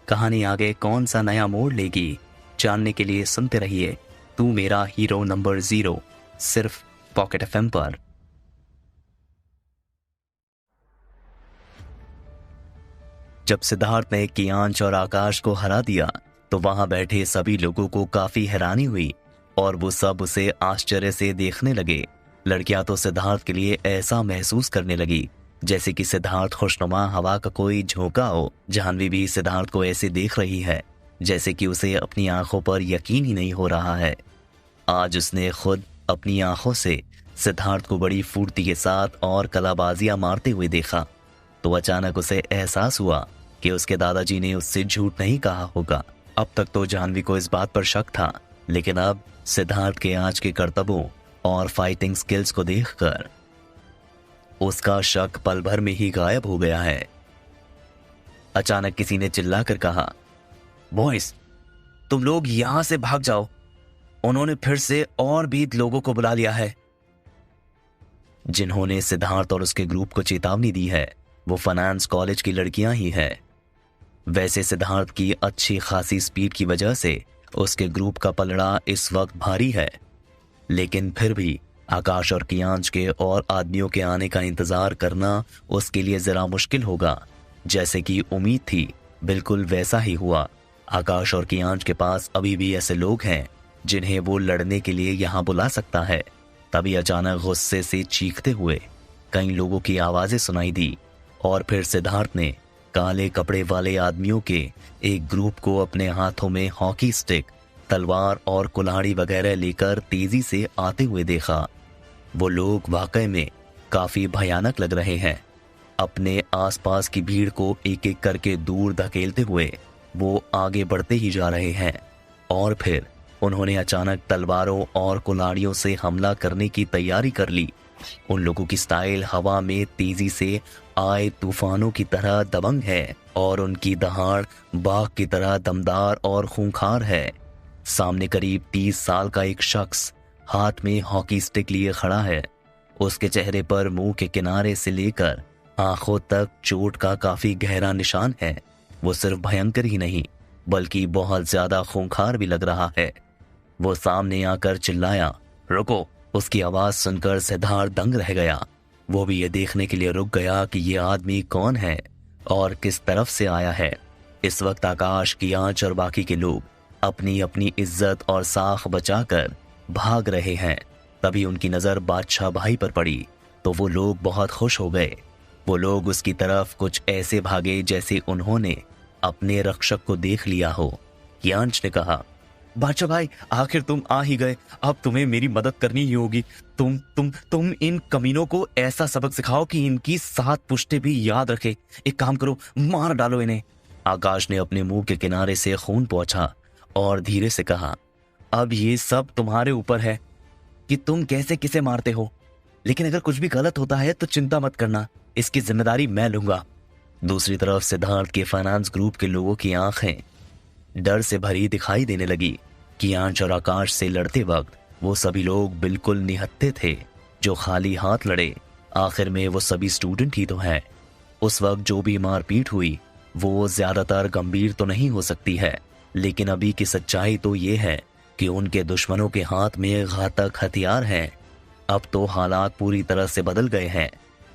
कहानी आगे कौन सा नया मोड़ लेगी, जानने के लिए सुनते रहिए तू मेरा हीरो नंबर 0, सिर्फ पॉकेट एफएम पर। जब सिद्धार्थ ने कियांश और आकाश को हरा दिया तो वहां बैठे सभी लोगों को काफी हैरानी हुई और वो सब उसे आश्चर्य से देखने लगे। लड़कियां तो सिद्धार्थ के लिए ऐसा महसूस करने लगी जैसे कि सिद्धार्थ खुशनुमा हवा का कोई झोंका हो। जाह्नवी भी सिद्धार्थ को ऐसे देख रही है जैसे कि उसे अपनी आंखों पर यकीन ही नहीं हो रहा है। आज उसने खुद अपनी आंखों से सिद्धार्थ को बड़ी फुर्ती के साथ और कलाबाजियां मारते हुए देखा तो अचानक उसे एहसास हुआ कि उसके दादाजी ने उससे झूठ नहीं कहा होगा। अब तक तो जाह्नवी को इस बात पर शक था, लेकिन अब सिद्धार्थ के आज के करतबों और फाइटिंग स्किल्स को देखकर उसका शक पल भर में ही गायब हो गया है। अचानक किसी ने चिल्लाकर कहा, बॉयज, तुम लोग यहां से भाग जाओ, उन्होंने फिर से और भी लोगों को बुला लिया है। जिन्होंने सिद्धार्थ और उसके ग्रुप को चेतावनी दी है वो फाइनेंस कॉलेज की लड़कियां ही है। वैसे सिद्धार्थ की अच्छी खासी स्पीड की वजह से उसके ग्रुप का पलड़ा इस वक्त भारी है, लेकिन फिर भी आकाश और कियांश के और आदमियों के आने का इंतजार करना उसके लिए जरा मुश्किल होगा। जैसे कि उम्मीद थी बिल्कुल वैसा ही हुआ। आकाश और कियांश के पास अभी भी ऐसे लोग हैं जिन्हें वो लड़ने के लिए यहाँ बुला सकता है। तभी अचानक गुस्से से चीखते हुए कई लोगों की आवाजें सुनाई दी और फिर सिद्धार्थ ने काले कपड़े वाले आदमियों के एक ग्रुप को अपने हाथों में हॉकी स्टिक, तलवार और कुल्हाड़ी वगैरह लेकर तेजी से आते हुए देखा। वो लोग वाकई में काफी भयानक लग रहे हैं। अपने आसपास की भीड़ को एक एक करके दूर धकेलते हुए वो आगे बढ़ते ही जा रहे हैं और फिर उन्होंने अचानक तलवारों और कुल्हाड़ियों से हमला करने की तैयारी कर ली। उन लोगों की स्टाइल हवा में तेजी से आए तूफानों की तरह दबंग है और उनकी दहाड़ बाघ की तरह दमदार और खूंखार है। सामने करीब 30 साल का एक शख्स हाथ में हॉकी स्टिक लिए खड़ा है। उसके चेहरे पर मुंह के किनारे से लेकर आंखों तक चोट का काफी गहरा निशान है। वो सिर्फ भयंकर ही नहीं बल्कि बहुत ज्यादा खूंखार भी लग रहा है। वो सामने आकर चिल्लाया, रुको। उसकी आवाज सुनकर सिद्धार्थ दंग रह गया। वो भी ये देखने के लिए रुक गया कि ये आदमी कौन है और किस तरफ से आया है। इस वक्त आकाश, कियांश और बाकी के लोग अपनी अपनी इज्जत और साख बचाकर भाग रहे हैं। तभी उनकी नजर बादशाह भाई पर पड़ी तो वो लोग बहुत खुश हो गए। वो लोग उसकी तरफ कुछ ऐसे भागे जैसे उन्होंने अपने रक्षक को देख लिया हो। कियांश ने कहा, बादशाह भाई, आखिर तुम आ ही गए, अब तुम्हें मेरी मदद करनी ही होगी। तुम इन कमीनों को ऐसा सबक सिखाओ कि इनकी 7 पुश्तें भी याद रखे। एक काम करो, मार डालो इन्हें। आकाश ने अपने मुंह के किनारे से खून पोंछा और धीरे से कहा, अब ये सब तुम्हारे ऊपर है कि तुम कैसे किसे मारते हो, लेकिन अगर कुछ भी गलत होता है तो चिंता मत करना, इसकी जिम्मेदारी मैं लूंगा। दूसरी तरफ सिद्धार्थ के फाइनेंस ग्रुप के लोगों की आंखें डर से भरी दिखाई देने लगी। कियांश और आकाश से लड़ते वक्त वो सभी लोग बिल्कुल निहत्थे थे जो खाली हाथ लड़े। आखिर में वो सभी स्टूडेंट ही तो हैं। उस वक्त जो भी मारपीट हुई वो ज्यादातर गंभीर तो नहीं हो सकती है, लेकिन अभी की सच्चाई तो ये है कि उनके दुश्मनों के हाथ में घातक हथियार हैं। अब तो हालात पूरी तरह से बदल गए हैं।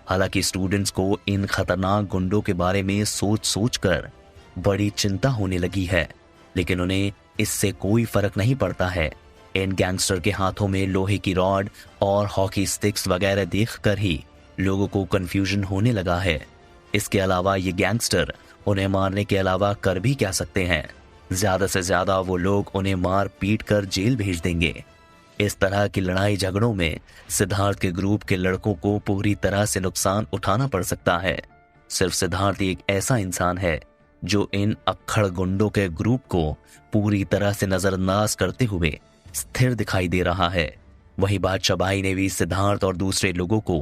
हालांकि स्टूडेंट्स को इन खतरनाक गुंडों के बारे में सोच सोच कर बड़ी चिंता होने लगी है, लेकिन उन्हें इससे कोई फर्क नहीं पड़ता है। इन गैंगस्टर के हाथों में लोहे की रॉड और हॉकी स्टिक्स वगैरह देखकर ही लोगों को कंफ्यूजन होने लगा है। इसके अलावा ये गैंगस्टर उन्हें मारने के अलावा कर भी क्या सकते हैं? ज्यादा से ज्यादा वो लोग उन्हें मार पीट कर जेल भेज देंगे। इस तरह की लड़ाई झगड़ों में सिद्धार्थ के ग्रुप के लड़कों को पूरी तरह से नुकसान उठाना पड़ सकता है। सिर्फ सिद्धार्थ एक ऐसा इंसान है जो इन अक्खड़ गुंडों के ग्रुप को पूरी तरह से नजरअंदाज करते हुए स्थिर दिखाई दे रहा है। वहीं बादशाह भाई ने भी सिद्धार्थ और दूसरे लोगों को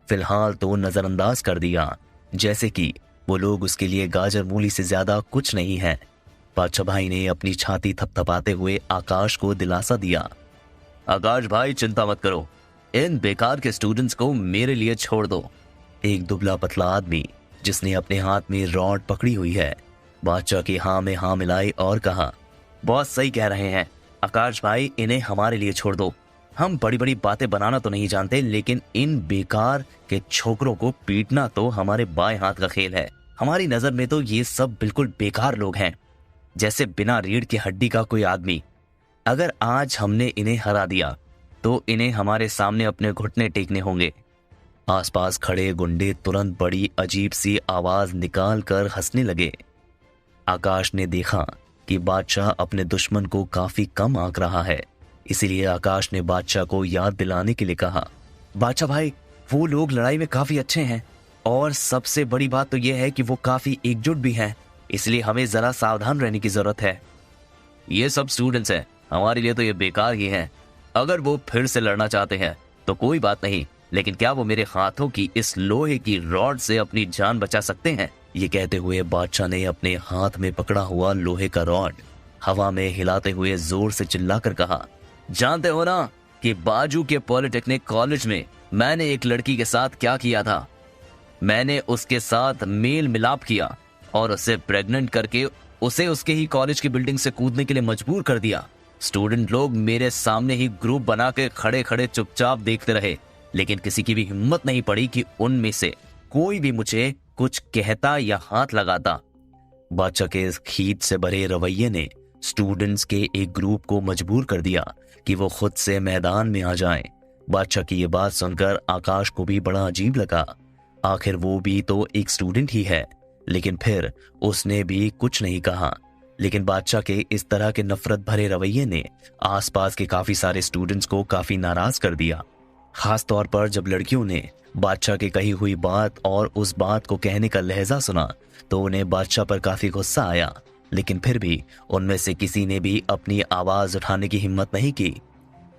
फिलहाल तो नजरअंदाज कर दिया, जैसे कि वो लोग उसके लिए गाजर मूली से ज्यादा कुछ नहीं है। बादशाह भाई ने अपनी छाती थपथपाते हुए आकाश को दिलासा दिया, आकाश भाई चिंता मत करो, इन बेकार के स्टूडेंट्स को मेरे लिए छोड़ दो। एक दुबला पतला आदमी जिसने अपने हाथ में रॉड पकड़ी हुई है बादशाह की हाँ में हाँ मिलाई और कहा, बहुत सही कह रहे हैं आकाश भाई, इन्हें हमारे लिए छोड़ दो। हम बड़ी बड़ी बातें बनाना तो नहीं जानते, लेकिन इन बेकार के छोकरों को पीटना तो हमारे बाएं हाथ का खेल है। हमारी नजर में तो ये सब बिल्कुल बेकार लोग हैं, जैसे बिना रीढ़ की हड्डी का कोई आदमी। अगर आज हमने इन्हें हरा दिया तो इन्हें हमारे सामने अपने घुटने टेकने होंगे। आसपास खड़े गुंडे तुरंत बड़ी अजीब सी आवाज निकाल कर हंसने लगे। आकाश ने देखा कि बादशाह अपने दुश्मन को काफी कम आंक रहा है, इसीलिए आकाश ने बादशाह को याद दिलाने के लिए कहा, बादशाह भाई, वो लोग लड़ाई में काफी अच्छे हैं और सबसे बड़ी बात तो यह है कि वो काफी एकजुट भी हैं, इसलिए हमें जरा सावधान रहने की जरूरत है। ये सब स्टूडेंट्स हैं, हमारे लिए तो ये बेकार ही हैं। अगर वो फिर से लड़ना चाहते हैं तो कोई बात नहीं, लेकिन क्या वो मेरे हाथों की इस लोहे की रॉड से अपनी जान बचा सकते हैं? ये कहते हुए बादशाह ने अपने हाथ में पकड़ा हुआ लोहे का रॉड हवा में हिलाते हुए जोर से चिल्लाकर कहा, जानते हो ना कि बाजू के पॉलिटेक्निक कॉलेज में मैंने एक लड़की के साथ क्या किया था? मैंने उसके साथ मेल मिलाप किया और उसे प्रेग्नेंट करके उसे उसके ही कॉलेज की बिल्डिंग से कूदने के लिए मजबूर कर दिया। स्टूडेंट लोग मेरे सामने ही ग्रुप बना के खड़े खड़े चुपचाप देखते रहे, लेकिन किसी की भी हिम्मत नहीं पड़ी कि उनमें से कोई भी मुझे कुछ कहता या हाथ लगाता। बादशाह के इस खींच से भरे रवैये ने स्टूडेंट्स के एक ग्रुप को मजबूर कर दिया कि वो खुद से मैदान में आ जाएं। बादशाह की ये बात सुनकर आकाश को भी बड़ा अजीब लगा। आखिर वो भी तो एक स्टूडेंट ही है, लेकिन फिर उसने भी कुछ नहीं कहा। लेकिन बादशाह के इस तरह के नफरत भरे रवैये ने आसपास के काफी सारे स्टूडेंट्स को काफी नाराज कर दिया। खास तौर पर जब लड़कियों ने बादशाह की कही हुई बात और उस बात को कहने का लहजा सुना तो उन्हें बादशाह पर काफी गुस्सा आया, लेकिन फिर भी उनमें से किसी ने भी अपनी आवाज उठाने की हिम्मत नहीं की।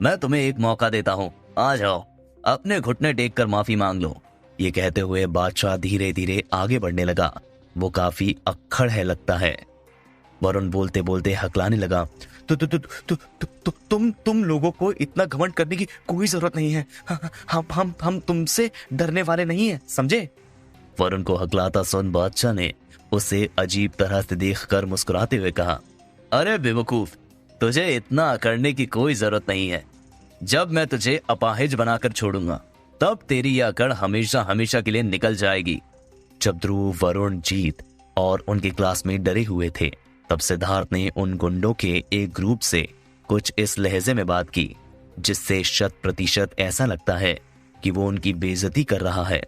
मैं तुम्हें एक मौका देता हूँ, आ जाओ, अपने घुटने टेक कर माफी मांग लो। ये कहते हुए बादशाह धीरे धीरे आगे बढ़ने लगा। वो काफी अक्खड़ है लगता है। वरुण बोलते बोलते हकलाने लगा, तुम लोगों को इतना घमंड करने की कोई जरूरत नहीं है। हम तुमसे डरने वाले नहीं हैं, समझे? वरुण को हकलाता सुन बादशाह ने उसे अजीब तरह से देखकर मुस्कुराते हुए कहा, अरे बेवकूफ, तुझे इतना अकड़ने की कोई जरूरत नहीं है। जब मैं तुझे अपाहिज बनाकर छोड़ूंगा तब तेरी यह अकड़ हमेशा हमेशा के लिए निकल जाएगी। जब ध्रुव, वरुण, जीत और उनके क्लासमेट डरे हुए थे तब सिद्धार्थ ने उन गुंडों के एक ग्रुप से कुछ इस लहजे में बात की जिससे 100% ऐसा लगता है कि वो उनकी बेइज्जती कर रहा है।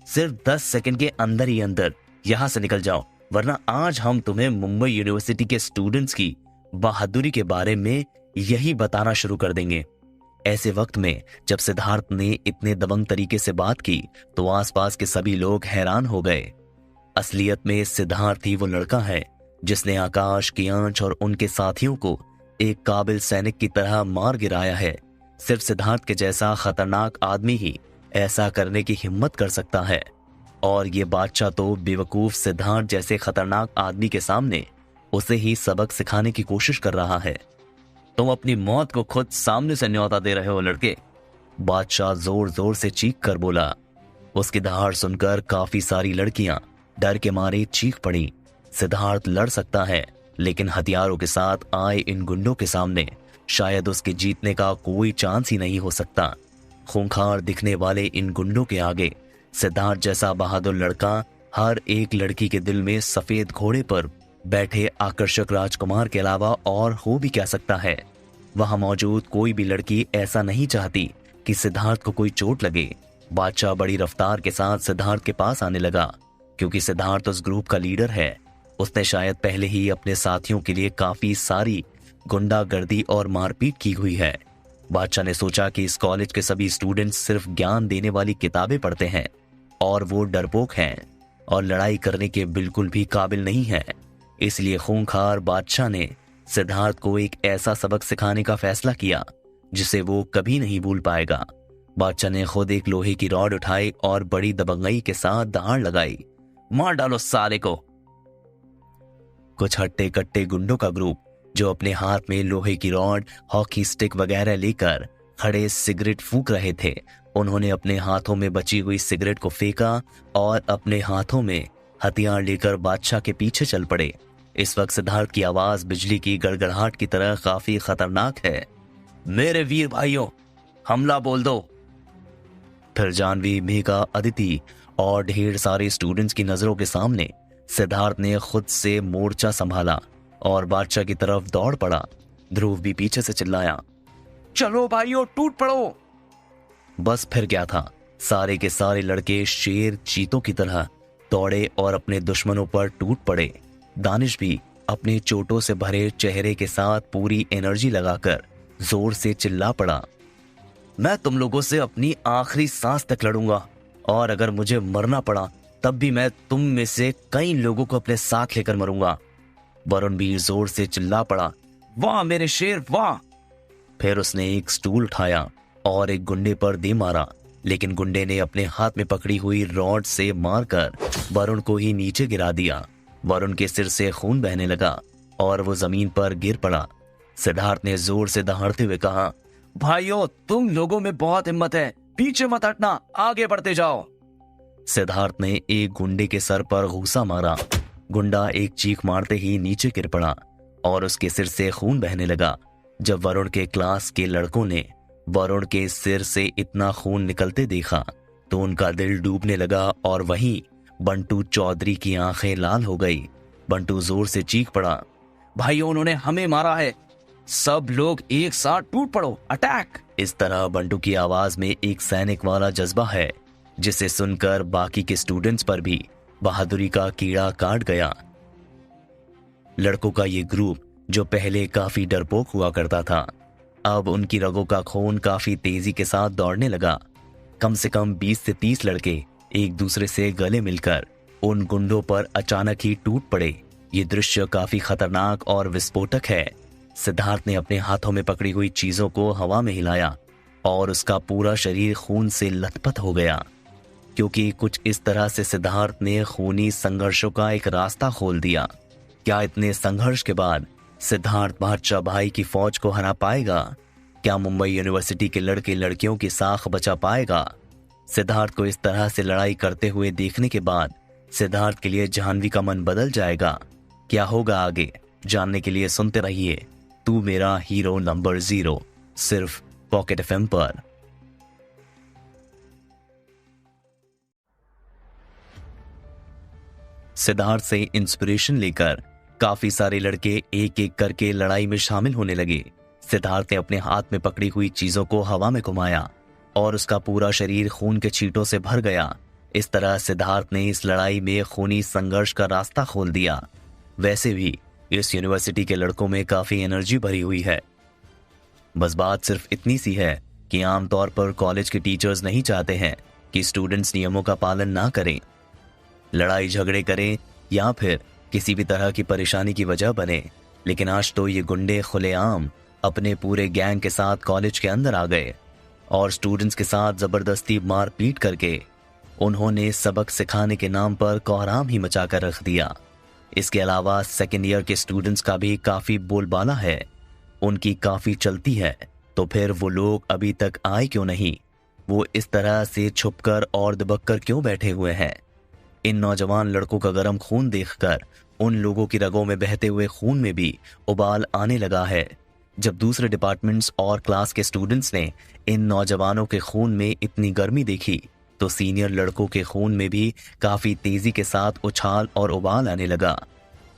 सिर्फ 10 सेकंड के अंदर ही अंदर यहाँ से निकल जाओ, वरना आज हम तुम्हें मुंबई यूनिवर्सिटी के स्टूडेंट्स की बहादुरी के बारे में यही बताना शुरू कर देंगे। ऐसे वक्त में जब सिद्धार्थ ने इतने दबंग तरीके से बात की तो आसपास के सभी लोग हैरान हो गए। असलियत में सिद्धार्थ ही वो लड़का है जिसने आकाश, कियांश और उनके साथियों को एक काबिल सैनिक की तरह मार गिराया है। सिर्फ सिद्धार्थ के जैसा खतरनाक आदमी ही ऐसा करने की हिम्मत कर सकता है, और ये बादशाह तो बेवकूफ सिद्धार्थ जैसे खतरनाक आदमी के सामने उसे ही सबक सिखाने की कोशिश कर रहा है। तुम अपनी मौत को खुद सामने से न्योता दे रहे हो लड़के, बादशाह जोर जोर से चीख कर बोला। उसकी दहाड़ सुनकर काफी सारी लड़कियां डर के मारे चीख पड़ी। सिद्धार्थ लड़ सकता है, लेकिन हथियारों के साथ आए इन गुंडों के सामने शायद उसके जीतने का कोई चांस ही नहीं हो सकता। खूंखार दिखने वाले इन गुंडों के आगे सिद्धार्थ जैसा बहादुर लड़का हर एक लड़की के दिल में सफेद घोड़े पर बैठे आकर्षक राजकुमार के अलावा और हो भी क्या सकता है। वहां मौजूद कोई भी लड़की ऐसा नहीं चाहती कि सिद्धार्थ को कोई चोट लगे। बादशाह बड़ी रफ्तार के साथ सिद्धार्थ के पास आने लगा, क्योंकि सिद्धार्थ उस ग्रुप का लीडर है। उसने शायद पहले ही अपने साथियों के लिए काफी सारी गुंडागर्दी और मारपीट की हुई है। बादशाह ने सोचा कि इस कॉलेज के सभी स्टूडेंट्स सिर्फ ज्ञान देने वाली किताबें पढ़ते हैं और वो डरपोक हैं और लड़ाई करने के बिल्कुल भी काबिल नहीं है। इसलिए खूंखार बादशाह ने सिद्धार्थ को एक ऐसा सबक सिखाने का फैसला किया जिसे वो कभी नहीं भूल पाएगा। बादशाह ने खुद एक लोहे की रॉड उठाई और बड़ी दबंगई के साथ दहाड़ लगाई। मार डालो साले को। कुछ हट्टे कट्टे गुंडों का ग्रुप जो अपने हाथ में लोहे की रॉड, हॉकी स्टिक वगैरह लेकर खड़े सिगरेट फूंक रहे थे, उन्होंने अपने हाथों में बची हुई सिगरेट को फेंका और अपने हाथों में हथियार लेकर बादशाह के पीछे चल पड़े। इस वक्त सिद्धार्थ की आवाज बिजली की गड़गड़ाहट की तरह काफी खतरनाक है। मेरे वीर भाइयों, हमला बोल दो। फिर जानवी, मेघा, अदिति और ढेर सारे स्टूडेंट्स की नजरों के सामने सिद्धार्थ ने खुद से मोर्चा संभाला और बादशाह की तरफ दौड़ पड़ा। ध्रुव भी पीछे से चिल्लाया, चलो भाइयों, टूट पड़ो। बस फिर क्या था, सारे के सारे लड़के शेर चीतों की तरह दौड़े और अपने दुश्मनों पर टूट पड़े। दानिश भी अपने चोटों से भरे चेहरे के साथ पूरी एनर्जी लगाकर जोर से चिल्ला पड़ा, मैं तुम लोगों से अपनी आखिरी सांस तक लड़ूंगा, और अगर मुझे मरना पड़ा तब भी मैं तुम में से कई लोगों को अपने साथ लेकर मरूंगा। वरुण भी जोर से चिल्ला पड़ा, वाह मेरे शेर वाह। फिर उसने एक स्टूल उठाया और एक गुंडे पर दे मारा, लेकिन गुंडे ने अपने हाथ में पकड़ी हुई रॉड से मारकर वरुण को ही नीचे गिरा दिया। वरुण के सिर से खून बहने लगा और वो जमीन पर गिर पड़ा। सिद्धार्थ ने जोर से दहाड़ते हुए कहा, भाइयों, तुम लोगों में बहुत हिम्मत है, पीछे मत हटना, आगे बढ़ते जाओ। सिद्धार्थ ने एक गुंडे के सर पर घूसा मारा। गुंडा एक चीख मारते ही नीचे गिर पड़ा और उसके सिर से खून बहने लगा। जब वरुण के क्लास के लड़कों ने वरुण के सिर से इतना खून निकलते देखा तो उनका दिल डूबने लगा और वहीं बंटू चौधरी की आंखें लाल हो गई। बंटू जोर से चीख पड़ा, भाइयों, उन्होंने हमें मारा है, सब लोग एक साथ टूट पड़ो, अटैक। इस तरह बंटू की आवाज में एक सैनिक वाला जज्बा है जिसे सुनकर बाकी के स्टूडेंट्स पर भी बहादुरी का कीड़ा काट गया। लड़कों का ये ग्रुप जो पहले काफी डरपोक हुआ करता था, अब उनकी रगों का खून काफी तेजी के साथ दौड़ने लगा। कम से कम 20 से 30 लड़के एक दूसरे से गले मिलकर उन गुंडों पर अचानक ही टूट पड़े। ये दृश्य काफी खतरनाक और विस्फोटक है। सिद्धार्थ ने अपने हाथों में पकड़ी हुई चीजों को हवा में हिलाया और उसका पूरा शरीर खून से लथपथ हो गया, क्योंकि कुछ इस तरह से सिद्धार्थ ने खूनी संघर्षों का एक रास्ता खोल दिया। क्या इतने संघर्ष के बाद सिद्धार्थ बादशाह भाई की फौज को हरा पाएगा? क्या मुंबई यूनिवर्सिटी के लड़के लड़कियों की साख बचा पाएगा? सिद्धार्थ को इस तरह से लड़ाई करते हुए देखने के बाद सिद्धार्थ के लिए जाह्नवी का मन बदल जाएगा। क्या होगा आगे जानने के लिए सुनते रहिए तू मेरा हीरो नंबर 0, सिर्फ पॉकेट एफएम पर। सिद्धार्थ से इंस्पिरेशन लेकर काफी सारे लड़के एक एक करके लड़ाई में शामिल होने लगे। सिद्धार्थ ने अपने हाथ में पकड़ी हुई चीजों को हवा में घुमाया और उसका पूरा शरीर खून के छींटों से भर गया। इस तरह सिद्धार्थ ने इस लड़ाई में खूनी संघर्ष का रास्ता खोल दिया। वैसे भी इस यूनिवर्सिटी के लड़कों में काफी एनर्जी भरी हुई है। बस बात सिर्फ इतनी सी है कि आमतौर पर कॉलेज के टीचर्स नहीं चाहते हैं कि स्टूडेंट्स नियमों का पालन ना करें, लड़ाई झगड़े करें या फिर किसी भी तरह की परेशानी की वजह बने। लेकिन आज तो ये गुंडे खुलेआम अपने पूरे गैंग के साथ कॉलेज के अंदर आ गए और स्टूडेंट्स के साथ जबरदस्ती मारपीट करके उन्होंने सबक सिखाने के नाम पर कोहराम ही मचा कर रख दिया। इसके अलावा सेकेंड ईयर के स्टूडेंट्स का भी काफी बोलबाला है, उनकी काफी चलती है। तो फिर वो लोग अभी तक आए क्यों नहीं? वो इस तरह से छुपकर और दबककर क्यों बैठे हुए हैं? इन नौजवान लड़कों का गर्म खून देखकर उन लोगों की रगों में बहते हुए खून में भी उबाल आने लगा है। जब दूसरे डिपार्टमेंट्स और क्लास के स्टूडेंट्स ने इन नौजवानों के खून में इतनी गर्मी देखी तो सीनियर लड़कों के खून में भी काफी तेजी के साथ उछाल और उबाल आने लगा।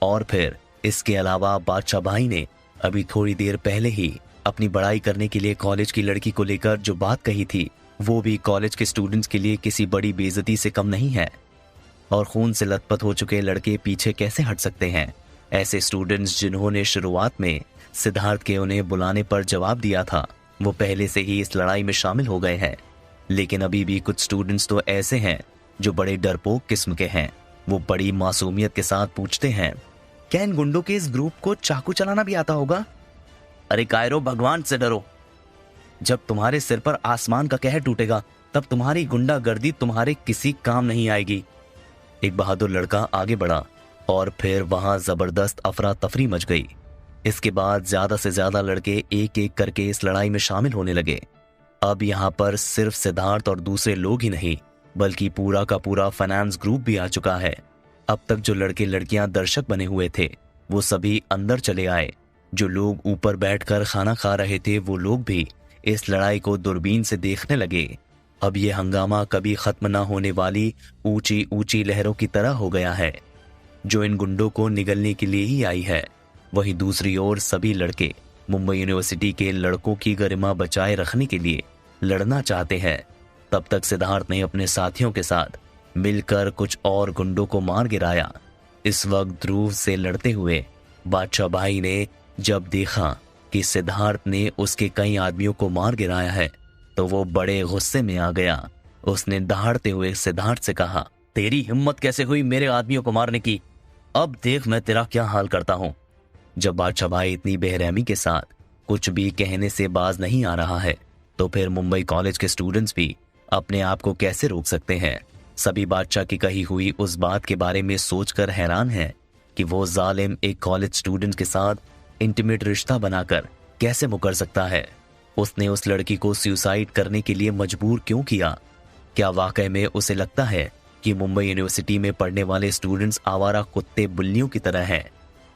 और फिर इसके अलावा बादशाह भाई ने अभी थोड़ी देर पहले ही अपनी बड़ाई करने के लिए कॉलेज की लड़की को लेकर जो बात कही थी वो भी कॉलेज के स्टूडेंट्स के लिए किसी बड़ी बेइज्जती से कम नहीं है। और खून से लथपथ हो चुके लड़के पीछे कैसे हट सकते हैं? ऐसे स्टूडेंट्स जिन्होंने शुरुआत में सिद्धार्थ के उन्हें बुलाने पर जवाब दिया था वो पहले से ही इस लड़ाई में शामिल हो गए हैं। लेकिन अभी भी कुछ स्टूडेंट्स तो ऐसे हैं जो बड़े डरपोक किस्म के हैं। वो बड़ी मासूमियत के साथ पूछते हैं, क्या इन गुंडों के इस ग्रुप को चाकू चलाना भी आता होगा? अरे कायरो, भगवान से डरो। जब तुम्हारे सिर पर आसमान का कहर टूटेगा तब तुम्हारी गुंडागर्दी तुम्हारे किसी काम नहीं आएगी। एक बहादुर लड़का आगे बढ़ा और फिर वहां जबरदस्त अफरा तफरी मच गई। इसके बाद ज्यादा से ज्यादा लड़के एक एक करके इस लड़ाई में शामिल होने लगे। अब यहाँ पर सिर्फ सिद्धार्थ और दूसरे लोग ही नहीं बल्कि पूरा का पूरा फाइनेंस ग्रुप भी आ चुका है। अब तक जो लड़के लड़कियां दर्शक बने हुए थे वो सभी अंदर चले आए। जो लोग ऊपर बैठकर खाना खा रहे थे वो लोग भी इस लड़ाई को दूरबीन से देखने लगे। अब ये हंगामा कभी खत्म ना होने वाली ऊंची ऊंची लहरों की तरह हो गया है जो इन गुंडों को निगलने के लिए ही आई है। वहीं दूसरी ओर सभी लड़के मुंबई यूनिवर्सिटी के लड़कों की गरिमा बचाए रखने के लिए लड़ना चाहते हैं। तब तक सिद्धार्थ ने अपने साथियों के साथ मिलकर कुछ और गुंडों को मार गिराया। इस वक्त ध्रुव से लड़ते हुए बादशाह भाई ने जब देखा कि सिद्धार्थ ने उसके कई आदमियों को मार गिराया है तो वो बड़े गुस्से में आ गया। उसने दहाड़ते हुए सिद्धार्थ से कहा, तेरी हिम्मत कैसे हुई मेरे आदमियों को मारने की? अब देख मैं तेरा क्या हाल करता हूं। जब बादशाह भाई इतनी बेरहमी के साथ कुछ भी कहने से बाज नहीं आ रहा है तो फिर मुंबई कॉलेज के स्टूडेंट्स भी अपने आप को कैसे रोक सकते हैं? सभी बादशाह की कही हुई उस बात के बारे में सोचकर हैरान हैं कि वो जालिम एक कॉलेज स्टूडेंट के साथ इंटीमेट रिश्ता बनाकर कैसे मुकर सकता है। उसने उस लड़की को सुसाइड करने के लिए मजबूर क्यों किया? क्या वाकई में उसे लगता है कि मुंबई यूनिवर्सिटी में पढ़ने वाले स्टूडेंट्स आवारा कुत्ते बिल्लियों की तरह हैं?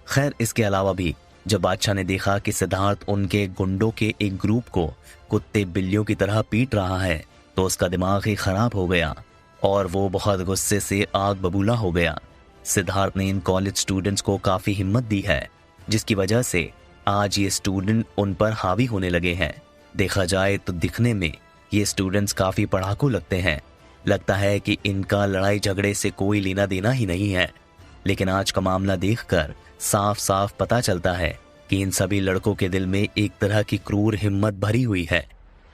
खैर, इसके अलावा भी जब बादशाह ने देखा कि सिद्धार्थ उनके गुंडों के एक ग्रुप को कुत्ते बिल्लियों की तरह पीट रहा है तो उसका दिमाग ही खराब हो गया और वो बहुत गुस्से से आग बबूला हो गया। सिद्धार्थ ने इन कॉलेज स्टूडेंट्स को काफी हिम्मत दी है जिसकी वजह से आज ये स्टूडेंट उन पर हावी होने लगे हैं। देखा जाए तो दिखने में ये स्टूडेंट्स काफी पढ़ाकू लगते हैं। लगता है कि इनका लड़ाई झगड़े से कोई लेना देना ही नहीं है। लेकिन आज का मामला देखकर साफ साफ पता चलता है कि इन सभी लड़कों के दिल में एक तरह की क्रूर हिम्मत भरी हुई है।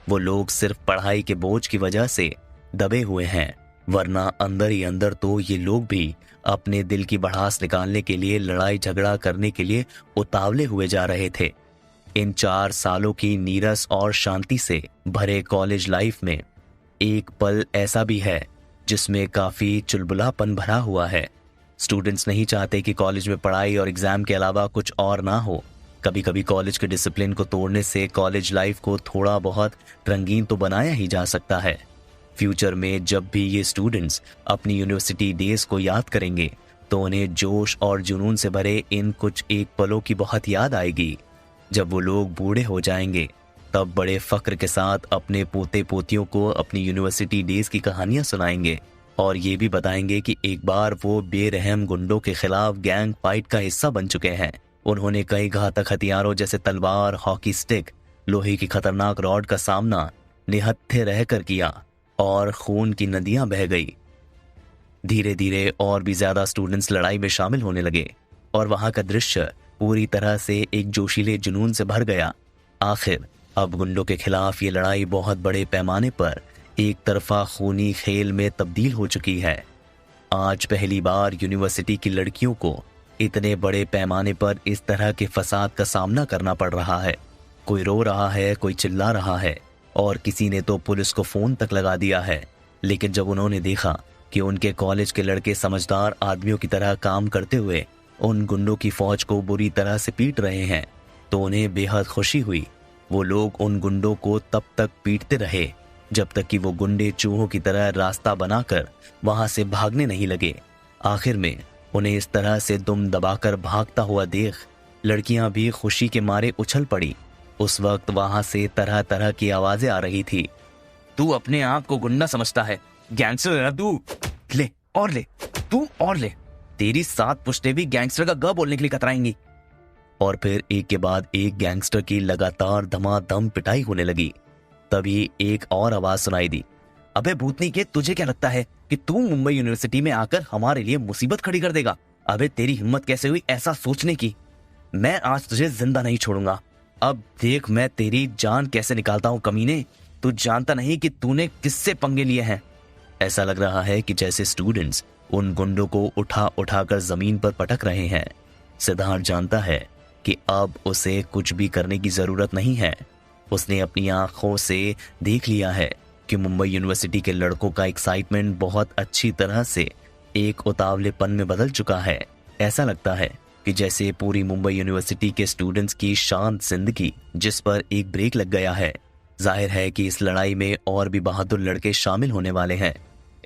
वो लोग सिर्फ पढ़ाई के बोझ की वजह से दबे हुए हैं, वरना अंदर ही अंदर तो ये लोग भी अपने दिल की भड़ास निकालने के लिए लड़ाई झगड़ा करने के लिए उतावले हुए जा रहे थे। इन 4 सालों की नीरस और शांति से भरे कॉलेज लाइफ में एक पल ऐसा भी है जिसमें काफी चुलबुलापन भरा हुआ है। स्टूडेंट्स नहीं चाहते कि कॉलेज में पढ़ाई और एग्जाम के अलावा कुछ और ना हो। कभी कभी कॉलेज के डिसिप्लिन को तोड़ने से कॉलेज लाइफ को थोड़ा बहुत रंगीन तो बनाया ही जा सकता है। फ्यूचर में जब भी ये स्टूडेंट्स अपनी यूनिवर्सिटी डेज को याद करेंगे तो उन्हें जोश और जुनून से भरे इन कुछ एक पलों की बहुत याद आएगी। जब वो लोग बूढ़े हो जाएंगे तब बड़े फक्र के साथ अपने पोते पोतियों को अपनी यूनिवर्सिटी डेज की कहानियां सुनाएंगे और ये भी बताएंगे कि एक बार वो बेरहम गुंडों के खिलाफ गैंग फाइट का हिस्सा बन चुके हैं। उन्होंने कई घातक हथियारों जैसे तलवार, हॉकी स्टिक, लोहे की खतरनाक रॉड का सामना निहत्थे रहकर किया और खून की नदियां बह गई। धीरे धीरे और भी ज्यादा स्टूडेंट्स लड़ाई में शामिल होने लगे और वहां का दृश्य पूरी तरह से एक जोशीले जुनून से भर गया। आखिर अब गुंडों के खिलाफ ये लड़ाई बहुत बड़े पैमाने पर एक तरफा खूनी खेल में तब्दील हो चुकी है। आज पहली बार यूनिवर्सिटी की लड़कियों को इतने बड़े पैमाने पर इस तरह के फसाद का सामना करना पड़ रहा है। कोई रो रहा है, कोई चिल्ला रहा है और किसी ने तो पुलिस को फोन तक लगा दिया है। लेकिन जब उन्होंने देखा कि उनके कॉलेज के लड़के समझदार आदमियों की तरह काम करते हुए उन गुंडों की फौज को बुरी तरह से पीट रहे हैं, तो उन्हें बेहद खुशी हुई। वो लोग उन गुंडों को तब तक पीटते रहे जब तक कि वो गुंडे चूहों की तरह रास्ता बनाकर वहां से भागने नहीं लगे। आखिर में उन्हें इस तरह से दुम दबाकर भागता हुआ देख लड़कियां भी खुशी के मारे उछल पड़ी। उस वक्त वहां से तरह तरह की आवाजें आ रही थी। तू अपने आप को गुंडा समझता है, गैंगस्टर है तू। ले और ले, तू और ले, तेरी 7 पुश्ते भी गैंगस्टर का ग बोलने के लिए कतराएंगी। और फिर एक के बाद एक गैंगस्टर की लगातार धमाधम पिटाई होने लगी। तभी एक और आवाज सुनाई दी। अबे भूतनी के, तुझे क्या लगता है कि तू मुंबई यूनिवर्सिटी में आकर हमारे लिए मुसीबत खड़ी कर देगा? अबे तेरी हिम्मत कैसे हुई ऐसा सोचने की? मैं आज तुझे जिंदा नहीं छोड़ूंगा। अब देख मैं तेरी जान कैसे निकालता हूँ कमीने। तू जानता नहीं कि तूने किससे पंगे लिए हैं। ऐसा लग रहा है कि जैसे स्टूडेंट्स उन गुंडों को उठा उठाकर जमीन पर पटक रहे हैं। सिद्धार्थ जानता है कि अब उसे कुछ भी करने की जरूरत नहीं है। उसने अपनी आंखों से देख लिया है कि मुंबई यूनिवर्सिटी के लड़कों का एक्साइटमेंट बहुत अच्छी तरह से एक उतावलेपन में बदल चुका है। ऐसा लगता है कि जैसे पूरी मुंबई यूनिवर्सिटी के स्टूडेंट्स की शांत जिंदगी जिस पर एक ब्रेक लग गया है। जाहिर है कि इस लड़ाई में और भी बहादुर लड़के शामिल होने वाले हैं।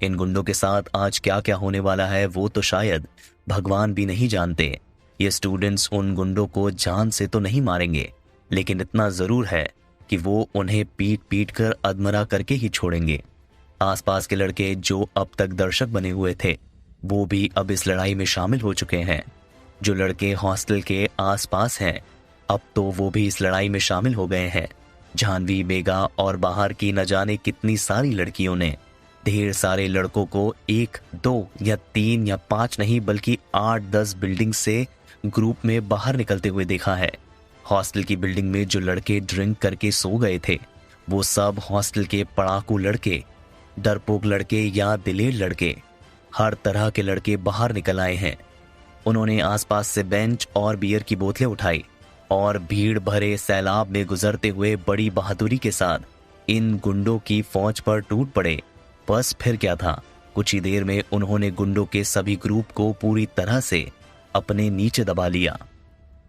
इन गुंडों के साथ आज क्या क्या होने वाला है वो तो शायद भगवान भी नहीं जानते। ये स्टूडेंट्स उन गुंडों को जान से तो नहीं मारेंगे, लेकिन इतना जरूर है कि वो उन्हें पीट पीट कर अधमरा करके ही छोड़ेंगे। आसपास के लड़के जो अब तक दर्शक बने हुए थे वो भी अब इस लड़ाई में शामिल हो चुके हैं। जो लड़के हॉस्टल के आसपास हैं अब तो वो भी इस लड़ाई में शामिल हो गए हैं। जानवी, मेघा और बाहर की न जाने कितनी सारी लड़कियों ने ढेर सारे लड़कों को 1, 2 या 3 या 5 नहीं बल्कि 8-10 बिल्डिंग से ग्रुप में बाहर निकलते हुए देखा है। हॉस्टल की बिल्डिंग में जो लड़के ड्रिंक करके सो गए थे वो सब हॉस्टल के पड़ाकू लड़के, डरपोक लड़के या दिलेर लड़के, हर तरह के लड़के बाहर निकल आए हैं। उन्होंने आसपास से बेंच और बियर की बोतलें उठाई और भीड़ भरे सैलाब में गुजरते हुए बड़ी बहादुरी के साथ इन गुंडों की फौज पर टूट पड़े। बस फिर क्या था, कुछ ही देर में उन्होंने गुंडों के सभी ग्रुप को पूरी तरह से अपने नीचे दबा लिया।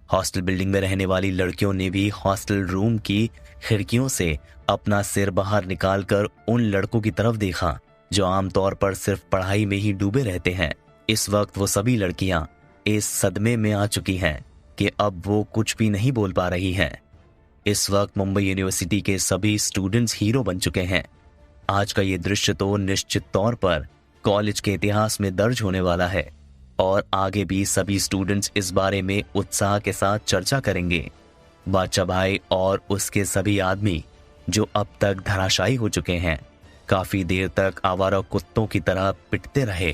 हॉस्टल बिल्डिंग में रहने वाली लड़कियों ने भी हॉस्टल रूम की खिड़कियों से अपना सिर बाहर निकालकर उन लड़कों की तरफ देखा जो आमतौर पर सिर्फ पढ़ाई में ही डूबे रहते हैं। इस वक्त वो सभी लड़कियां इस सदमे में आ चुकी हैं कि अब वो कुछ भी नहीं बोल पा रही हैं। इस वक्त मुंबई यूनिवर्सिटी के सभी स्टूडेंट्स हीरो बन चुके हैं। आज का ये दृश्य तो निश्चित तौर पर कॉलेज के इतिहास में दर्ज होने वाला है और आगे भी सभी स्टूडेंट्स इस बारे में उत्साह के साथ चर्चा करेंगे। बादशाह भाई और उसके सभी आदमी जो अब तक धराशायी हो चुके हैं, काफी देर तक आवारा कुत्तों की तरह पिटते रहे।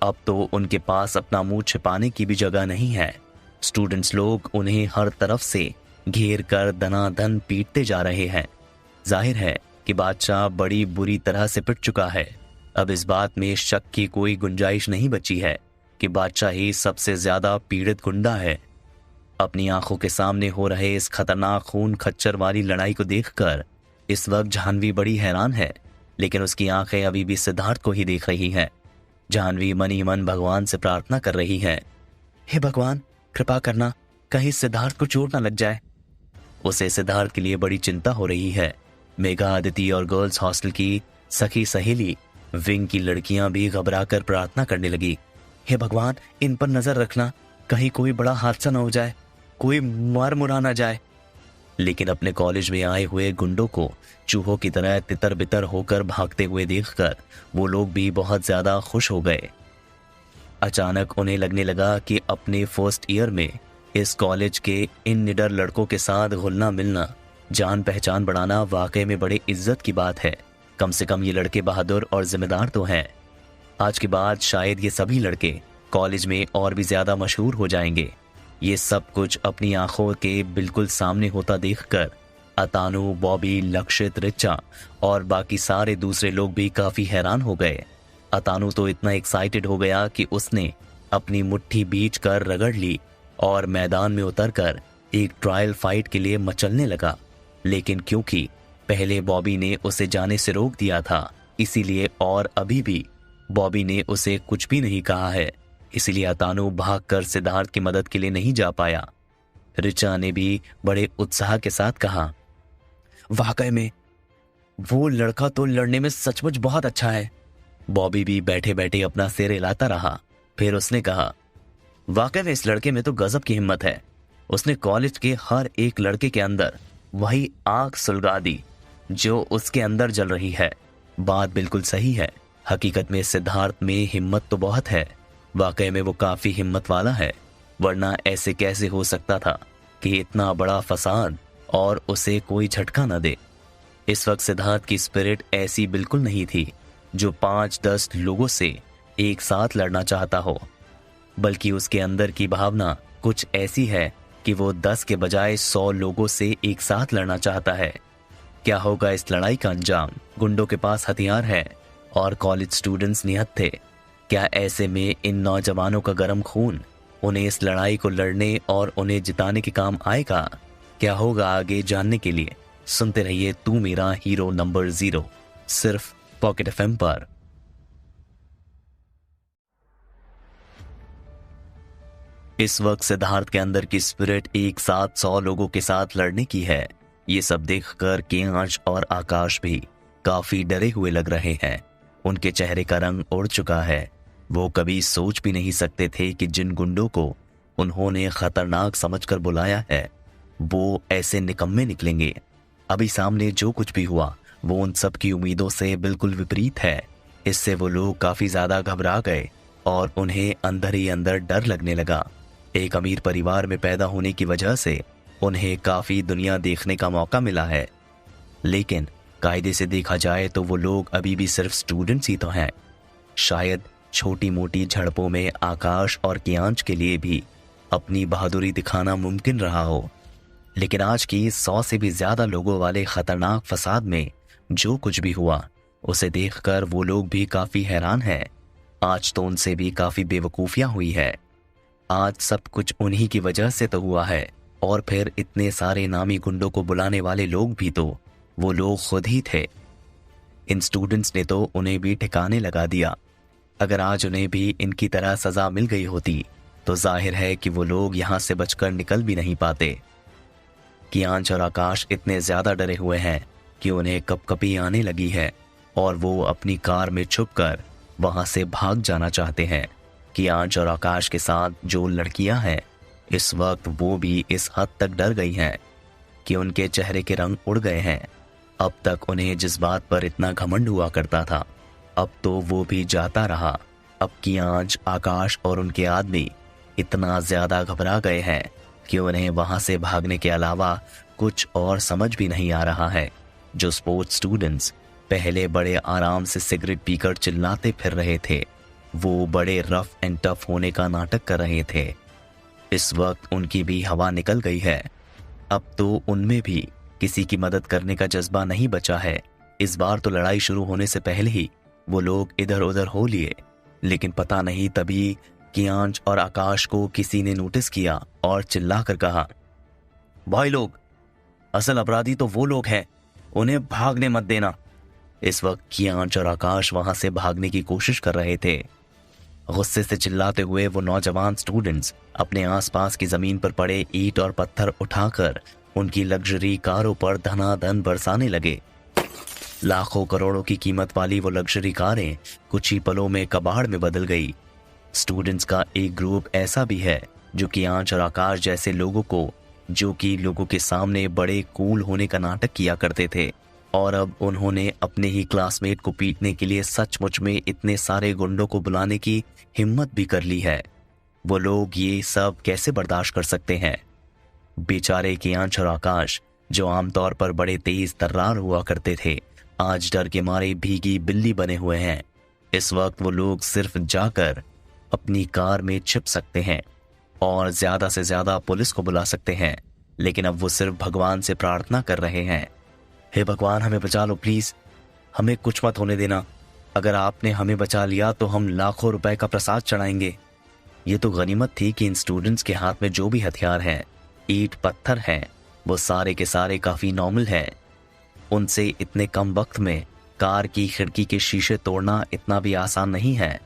अब तो उनके पास अपना मुंह छिपाने की भी जगह नहीं है। स्टूडेंट्स लोग उन्हें हर तरफ से घेर कर दनादन पीटते जा रहे हैं। जाहिर है कि बादशाह बड़ी बुरी तरह से पिट चुका है। अब इस बात में शक की कोई गुंजाइश नहीं बची है कि बादशाह ही सबसे ज्यादा पीड़ित गुंडा है। अपनी आंखों के सामने हो रहे इस खतरनाक खून खच्चर वाली लड़ाई को देखकर इस वक्त जानवी बड़ी हैरान है, लेकिन उसकी आंखें अभी भी सिद्धार्थ को ही देख रही हैं। जानवी मन ही मन भगवान से प्रार्थना कर रही है, हे भगवान कृपा करना, कहीं सिद्धार्थ को चोट न लग जाए। उसे सिद्धार्थ के लिए बड़ी चिंता हो रही है। मेघा, अदिति और गर्ल्स हॉस्टल की सखी सहेली विंग की लड़कियां भी घबराकर प्रार्थना करने लगी, हे भगवान इन पर नजर रखना, कहीं कोई बड़ा हादसा न हो जाए, कोई मार मुरा ना जाए। लेकिन अपने कॉलेज में आए हुए गुंडों को चूहों की तरह तितर बितर होकर भागते हुए देखकर वो लोग भी बहुत ज्यादा खुश हो गए। अचानक उन्हें लगने लगा कि अपने फर्स्ट ईयर में इस कॉलेज के इन निडर लड़कों के साथ घुलना मिलना, जान पहचान बढ़ाना वाकई में बड़े इज्जत की बात है। कम से कम ये लड़के बहादुर और जिम्मेदार तो हैं। आज के बाद शायद ये सभी लड़के कॉलेज में और भी ज्यादा मशहूर हो जाएंगे। ये सब कुछ अपनी आंखों के बिल्कुल सामने होता देखकर अतानु, बॉबी, लक्षित, रिचा और बाकी सारे दूसरे लोग भी काफी हैरान हो गए। अतानु तो इतना एक्साइटेड हो गया कि उसने अपनी मुट्ठी बीच कर रगड़ ली और मैदान में उतरकर एक ट्रायल फाइट के लिए मचलने लगा। लेकिन क्योंकि पहले बॉबी ने उसे जाने से रोक दिया था, इसीलिए और अभी भी बॉबी ने उसे कुछ भी नहीं कहा है, इसलिए अतानु भागकर सिद्धार्थ की मदद के लिए नहीं जा पाया। रिचा ने भी बड़े उत्साह के साथ कहा, वाकई में वो लड़का तो लड़ने में सचमुच बहुत अच्छा है। बॉबी भी बैठे बैठे अपना सिर हिलाता रहा। फिर उसने कहा, वाकई में इस लड़के में तो गजब की हिम्मत है। उसने कॉलेज के हर एक लड़के के अंदर वही आग सुलगा दी जो उसके अंदर जल रही है। बात बिल्कुल सही है। हकीकत में सिद्धार्थ में हिम्मत तो बहुत है। वाकई में वो काफी हिम्मत वाला है, वरना ऐसे कैसे हो सकता था कि इतना बड़ा फसाद और उसे कोई झटका न दे। इस वक्त सिद्धार्थ की स्पिरिट ऐसी बिल्कुल नहीं थी जो 5-10 लोगों से एक साथ लड़ना चाहता हो, बल्कि उसके अंदर की भावना कुछ ऐसी है कि वो 10 के बजाय 100 लोगों से एक साथ लड़ना चाहता है। क्या होगा इस लड़ाई का अंजाम? गुंडों के पास हथियार है और कॉलेज स्टूडेंट्स निहत्थे थे। क्या ऐसे में इन नौजवानों का गर्म खून उन्हें इस लड़ाई को लड़ने और उन्हें जिताने के काम आएगा? क्या होगा आगे जानने के लिए सुनते रहिए तू मेरा हीरो नंबर 0, सिर्फ पॉकेट एफएम पर। इस वक्त सिद्धार्थ के अंदर की स्पिरिट एक साथ 100 लोगों के साथ लड़ने की है। ये सब देखकर कियांश और आकाश भी काफी डरे हुए लग रहे हैं। उनके चेहरे का रंग उड़ चुका है। वो कभी सोच भी नहीं सकते थे कि जिन गुंडों को उन्होंने खतरनाक समझकर बुलाया है वो ऐसे निकम्मे निकलेंगे। अभी सामने जो कुछ भी हुआ वो उन सब की उम्मीदों से बिल्कुल विपरीत है। इससे वो लोग काफी ज्यादा घबरा गए और उन्हें अंदर ही अंदर डर लगने लगा। एक अमीर परिवार में पैदा होने की वजह से उन्हें काफी दुनिया देखने का मौका मिला है, लेकिन कायदे से देखा जाए तो वो लोग अभी भी सिर्फ स्टूडेंट्स ही तो हैं। शायद छोटी मोटी झड़पों में आकाश और कियांश के लिए भी अपनी बहादुरी दिखाना मुमकिन रहा हो, लेकिन आज की 100 से भी ज्यादा लोगों वाले खतरनाक फसाद में जो कुछ भी हुआ उसे देखकर वो लोग भी काफी हैरान हैं। आज तो उनसे भी काफी बेवकूफियां हुई है। आज सब कुछ उन्हीं की वजह से तो हुआ है, और फिर इतने सारे नामी गुंडों को बुलाने वाले लोग भी तो वो लोग खुद ही थे। इन स्टूडेंट्स ने तो उन्हें भी ठिकाने लगा दिया। अगर आज उन्हें भी इनकी तरह सजा मिल गई होती तो जाहिर है कि वो लोग यहाँ से बचकर निकल भी नहीं पाते। कियांश और आकाश इतने ज्यादा डरे हुए हैं कि उन्हें कपकपी आने लगी है और वो अपनी कार में छुपकर वहां से भाग जाना चाहते हैं। कियांश और आकाश के साथ जो लड़कियां हैं इस वक्त वो भी इस हद तक डर गई हैं कि उनके चेहरे के रंग उड़ गए हैं। अब तक उन्हें जिस बात पर इतना घमंड हुआ करता था अब तो वो भी जाता रहा। अब कियांश, आकाश और उनके आदमी इतना ज्यादा घबरा गए हैं कि उन्हें वहां से भागने के अलावा कुछ और समझ भी नहीं आ रहा है। जो स्पोर्ट्स स्टूडेंट्स पहले बड़े आराम से सिगरेट पीकर चिल्लाते फिर रहे थे वो बड़े रफ एंड टफ होने का नाटक कर रहे थे। इस वक्त उनकी भी हवा निकल गई है। अब तो उनमें भी किसी की मदद करने का जज्बा नहीं बचा है। इस बार तो लड़ाई शुरू होने से पहले ही वो लोग इधर उधर हो लिए, लेकिन पता नहीं तभी कियांश और आकाश को किसी ने नोटिस किया और चिल्लाकर कहा, भाई लोग, असल अपराधी तो वो लोग हैं, उन्हें भागने मत देना। इस वक्त कियांश और आकाश वहां से भागने की कोशिश कर रहे थे। गुस्से से चिल्लाते हुए वो नौजवान स्टूडेंट्स अपने आसपास की जमीन पर पड़े ईंट और पत्थर उठाकर उनकी लग्जरी कारों पर धनाधन बरसाने लगे। लाखों करोड़ों की कीमत वाली वो लग्जरी कारें कुछ ही पलों में कबाड़ में बदल गई। स्टूडेंट्स का एक ग्रुप ऐसा भी है जो कियांश और आकाश जैसे लोगों को, जो कि लोगों के सामने बड़े कूल होने का नाटक किया करते थे, और अब उन्होंने अपने ही क्लासमेट को पीटने के लिए सचमुच में इतने सारे गुंडों को बुलाने की हिम्मत भी कर ली है। वो लोग ये सब कैसे बर्दाश्त कर सकते हैं? बेचारे कियांश और आकाश, जो आमतौर पर बड़े तेज तर्रार हुआ करते थे, आज डर के मारे भीगी बिल्ली बने हुए हैं। इस वक्त वो लोग सिर्फ जाकर अपनी कार में छिप सकते हैं और ज्यादा से ज्यादा पुलिस को बुला सकते हैं, लेकिन अब वो सिर्फ भगवान से प्रार्थना कर रहे हैं। हे भगवान, हमें बचा लो प्लीज, हमें कुछ मत होने देना। अगर आपने हमें बचा लिया तो हम लाखों रुपए का प्रसाद चढ़ाएंगे। ये तो गनीमत थी कि इन स्टूडेंट्स के हाथ में जो भी हथियार हैं, ईंट पत्थर हैं, वो सारे के सारे काफी नॉर्मल हैं। उनसे इतने कम वक्त में कार की खिड़की के शीशे तोड़ना इतना भी आसान नहीं है।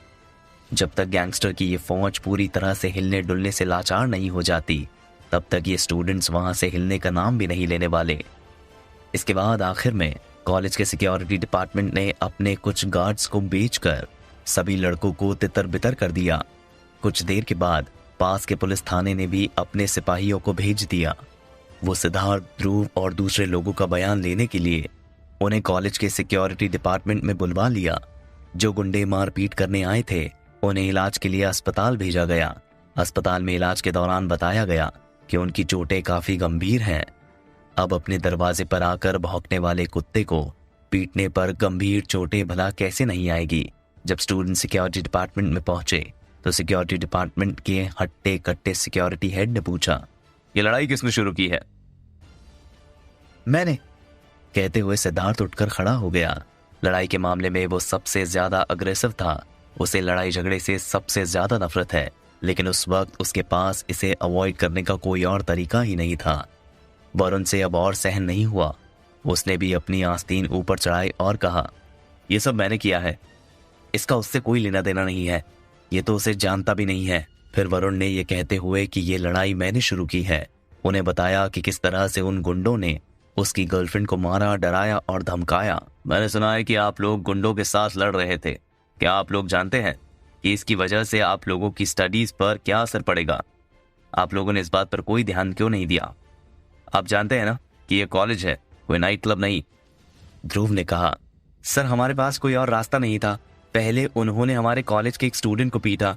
जब तक गैंगस्टर की ये फौज पूरी तरह से हिलने डुलने से लाचार नहीं हो जाती, तब तक ये स्टूडेंट्स वहां से हिलने का नाम भी नहीं लेने वाले। इसके बाद आखिर में कॉलेज के सिक्योरिटी डिपार्टमेंट ने अपने कुछ गार्ड्स को बेचकर सभी लड़कों को तितर बितर कर दिया। कुछ देर के बाद पास के पुलिस थाने ने भी अपने सिपाहियों को भेज दिया। वो सिद्धार्थ, ध्रुव और दूसरे लोगों का बयान लेने के लिए उन्हें कॉलेज के सिक्योरिटी डिपार्टमेंट में बुलवा लिया। जो गुंडे मारपीट करने आए थे, उन्हें इलाज के लिए अस्पताल भेजा गया। अस्पताल में इलाज के दौरान बताया गया कि उनकी चोटें काफी गंभीर हैं। अब अपने दरवाजे पर आकर भौंकने वाले कुत्ते को पीटने पर गंभीर चोटें भला कैसे नहीं आएगी। जब स्टूडेंट सिक्योरिटी डिपार्टमेंट में पहुंचे तो सिक्योरिटी डिपार्टमेंट के हट्टे कट्टे सिक्योरिटी हेड ने पूछा, ये लड़ाई किसने शुरू की है? मैंने, कहते हुए सिद्धार्थ उठकर खड़ा हो गया। लड़ाई के मामले में वो सबसे ज्यादा अग्रेसिव था। उसे लड़ाई झगड़े से सबसे ज्यादा नफरत है, लेकिन उस वक्त उसके पास इसे अवॉइड करने का कोई और तरीका ही नहीं था। वरुण से अब और सहन नहीं हुआ। उसने भी अपनी आस्तीन ऊपर चढ़ाई और कहा, यह सब मैंने किया है, इसका उससे कोई लेना देना नहीं है, ये तो उसे जानता भी नहीं है। फिर वरुण ने यह कहते हुए कि ये लड़ाई मैंने शुरू की है, उन्हें बताया कि किस तरह से उन गुंडों ने उसकी गर्लफ्रेंड को मारा, डराया और धमकाया। मैंने सुना है कि आप लोग गुंडों के साथ लड़ रहे थे। क्या आप लोग जानते हैं कि इसकी वजह से आप लोगों की स्टडीज पर क्या असर पड़ेगा? आप लोगों ने इस बात पर कोई ध्यान क्यों नहीं दिया? आप जानते हैं ना कि यह कॉलेज है, कोई नाइट क्लब नहीं। ध्रुव ने कहा, सर हमारे पास कोई और रास्ता नहीं था। पहले उन्होंने हमारे कॉलेज के एक स्टूडेंट को पीटा,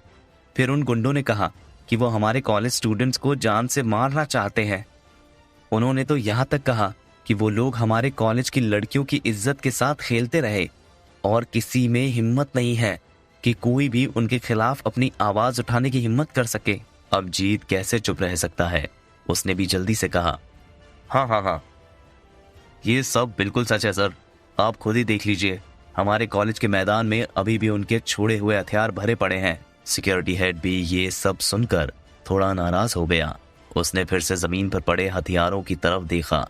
फिर उन गुंडों ने कहा कि वो हमारे कॉलेज स्टूडेंट्स को जान से मारना चाहते हैं। उन्होंने तो यहाँ तक कहा कि वो लोग हमारे कॉलेज की लड़कियों की इज्जत के साथ खेलते रहे और किसी में हिम्मत नहीं है कि कोई भी उनके खिलाफ अपनी आवाज उठाने की हिम्मत कर सके। अब जीत कैसे चुप रह सकता है? उसने भी जल्दी से कहा, हाँ, ये सब बिल्कुल सच है सर, आप खुद ही देख लीजिए, हमारे कॉलेज के मैदान में अभी भी उनके छोड़े हुए हथियार भरे पड़े हैं। सिक्योरिटी हेड भी ये सब सुनकर थोड़ा नाराज हो गया। उसने फिर से जमीन पर पड़े हथियारों की तरफ देखा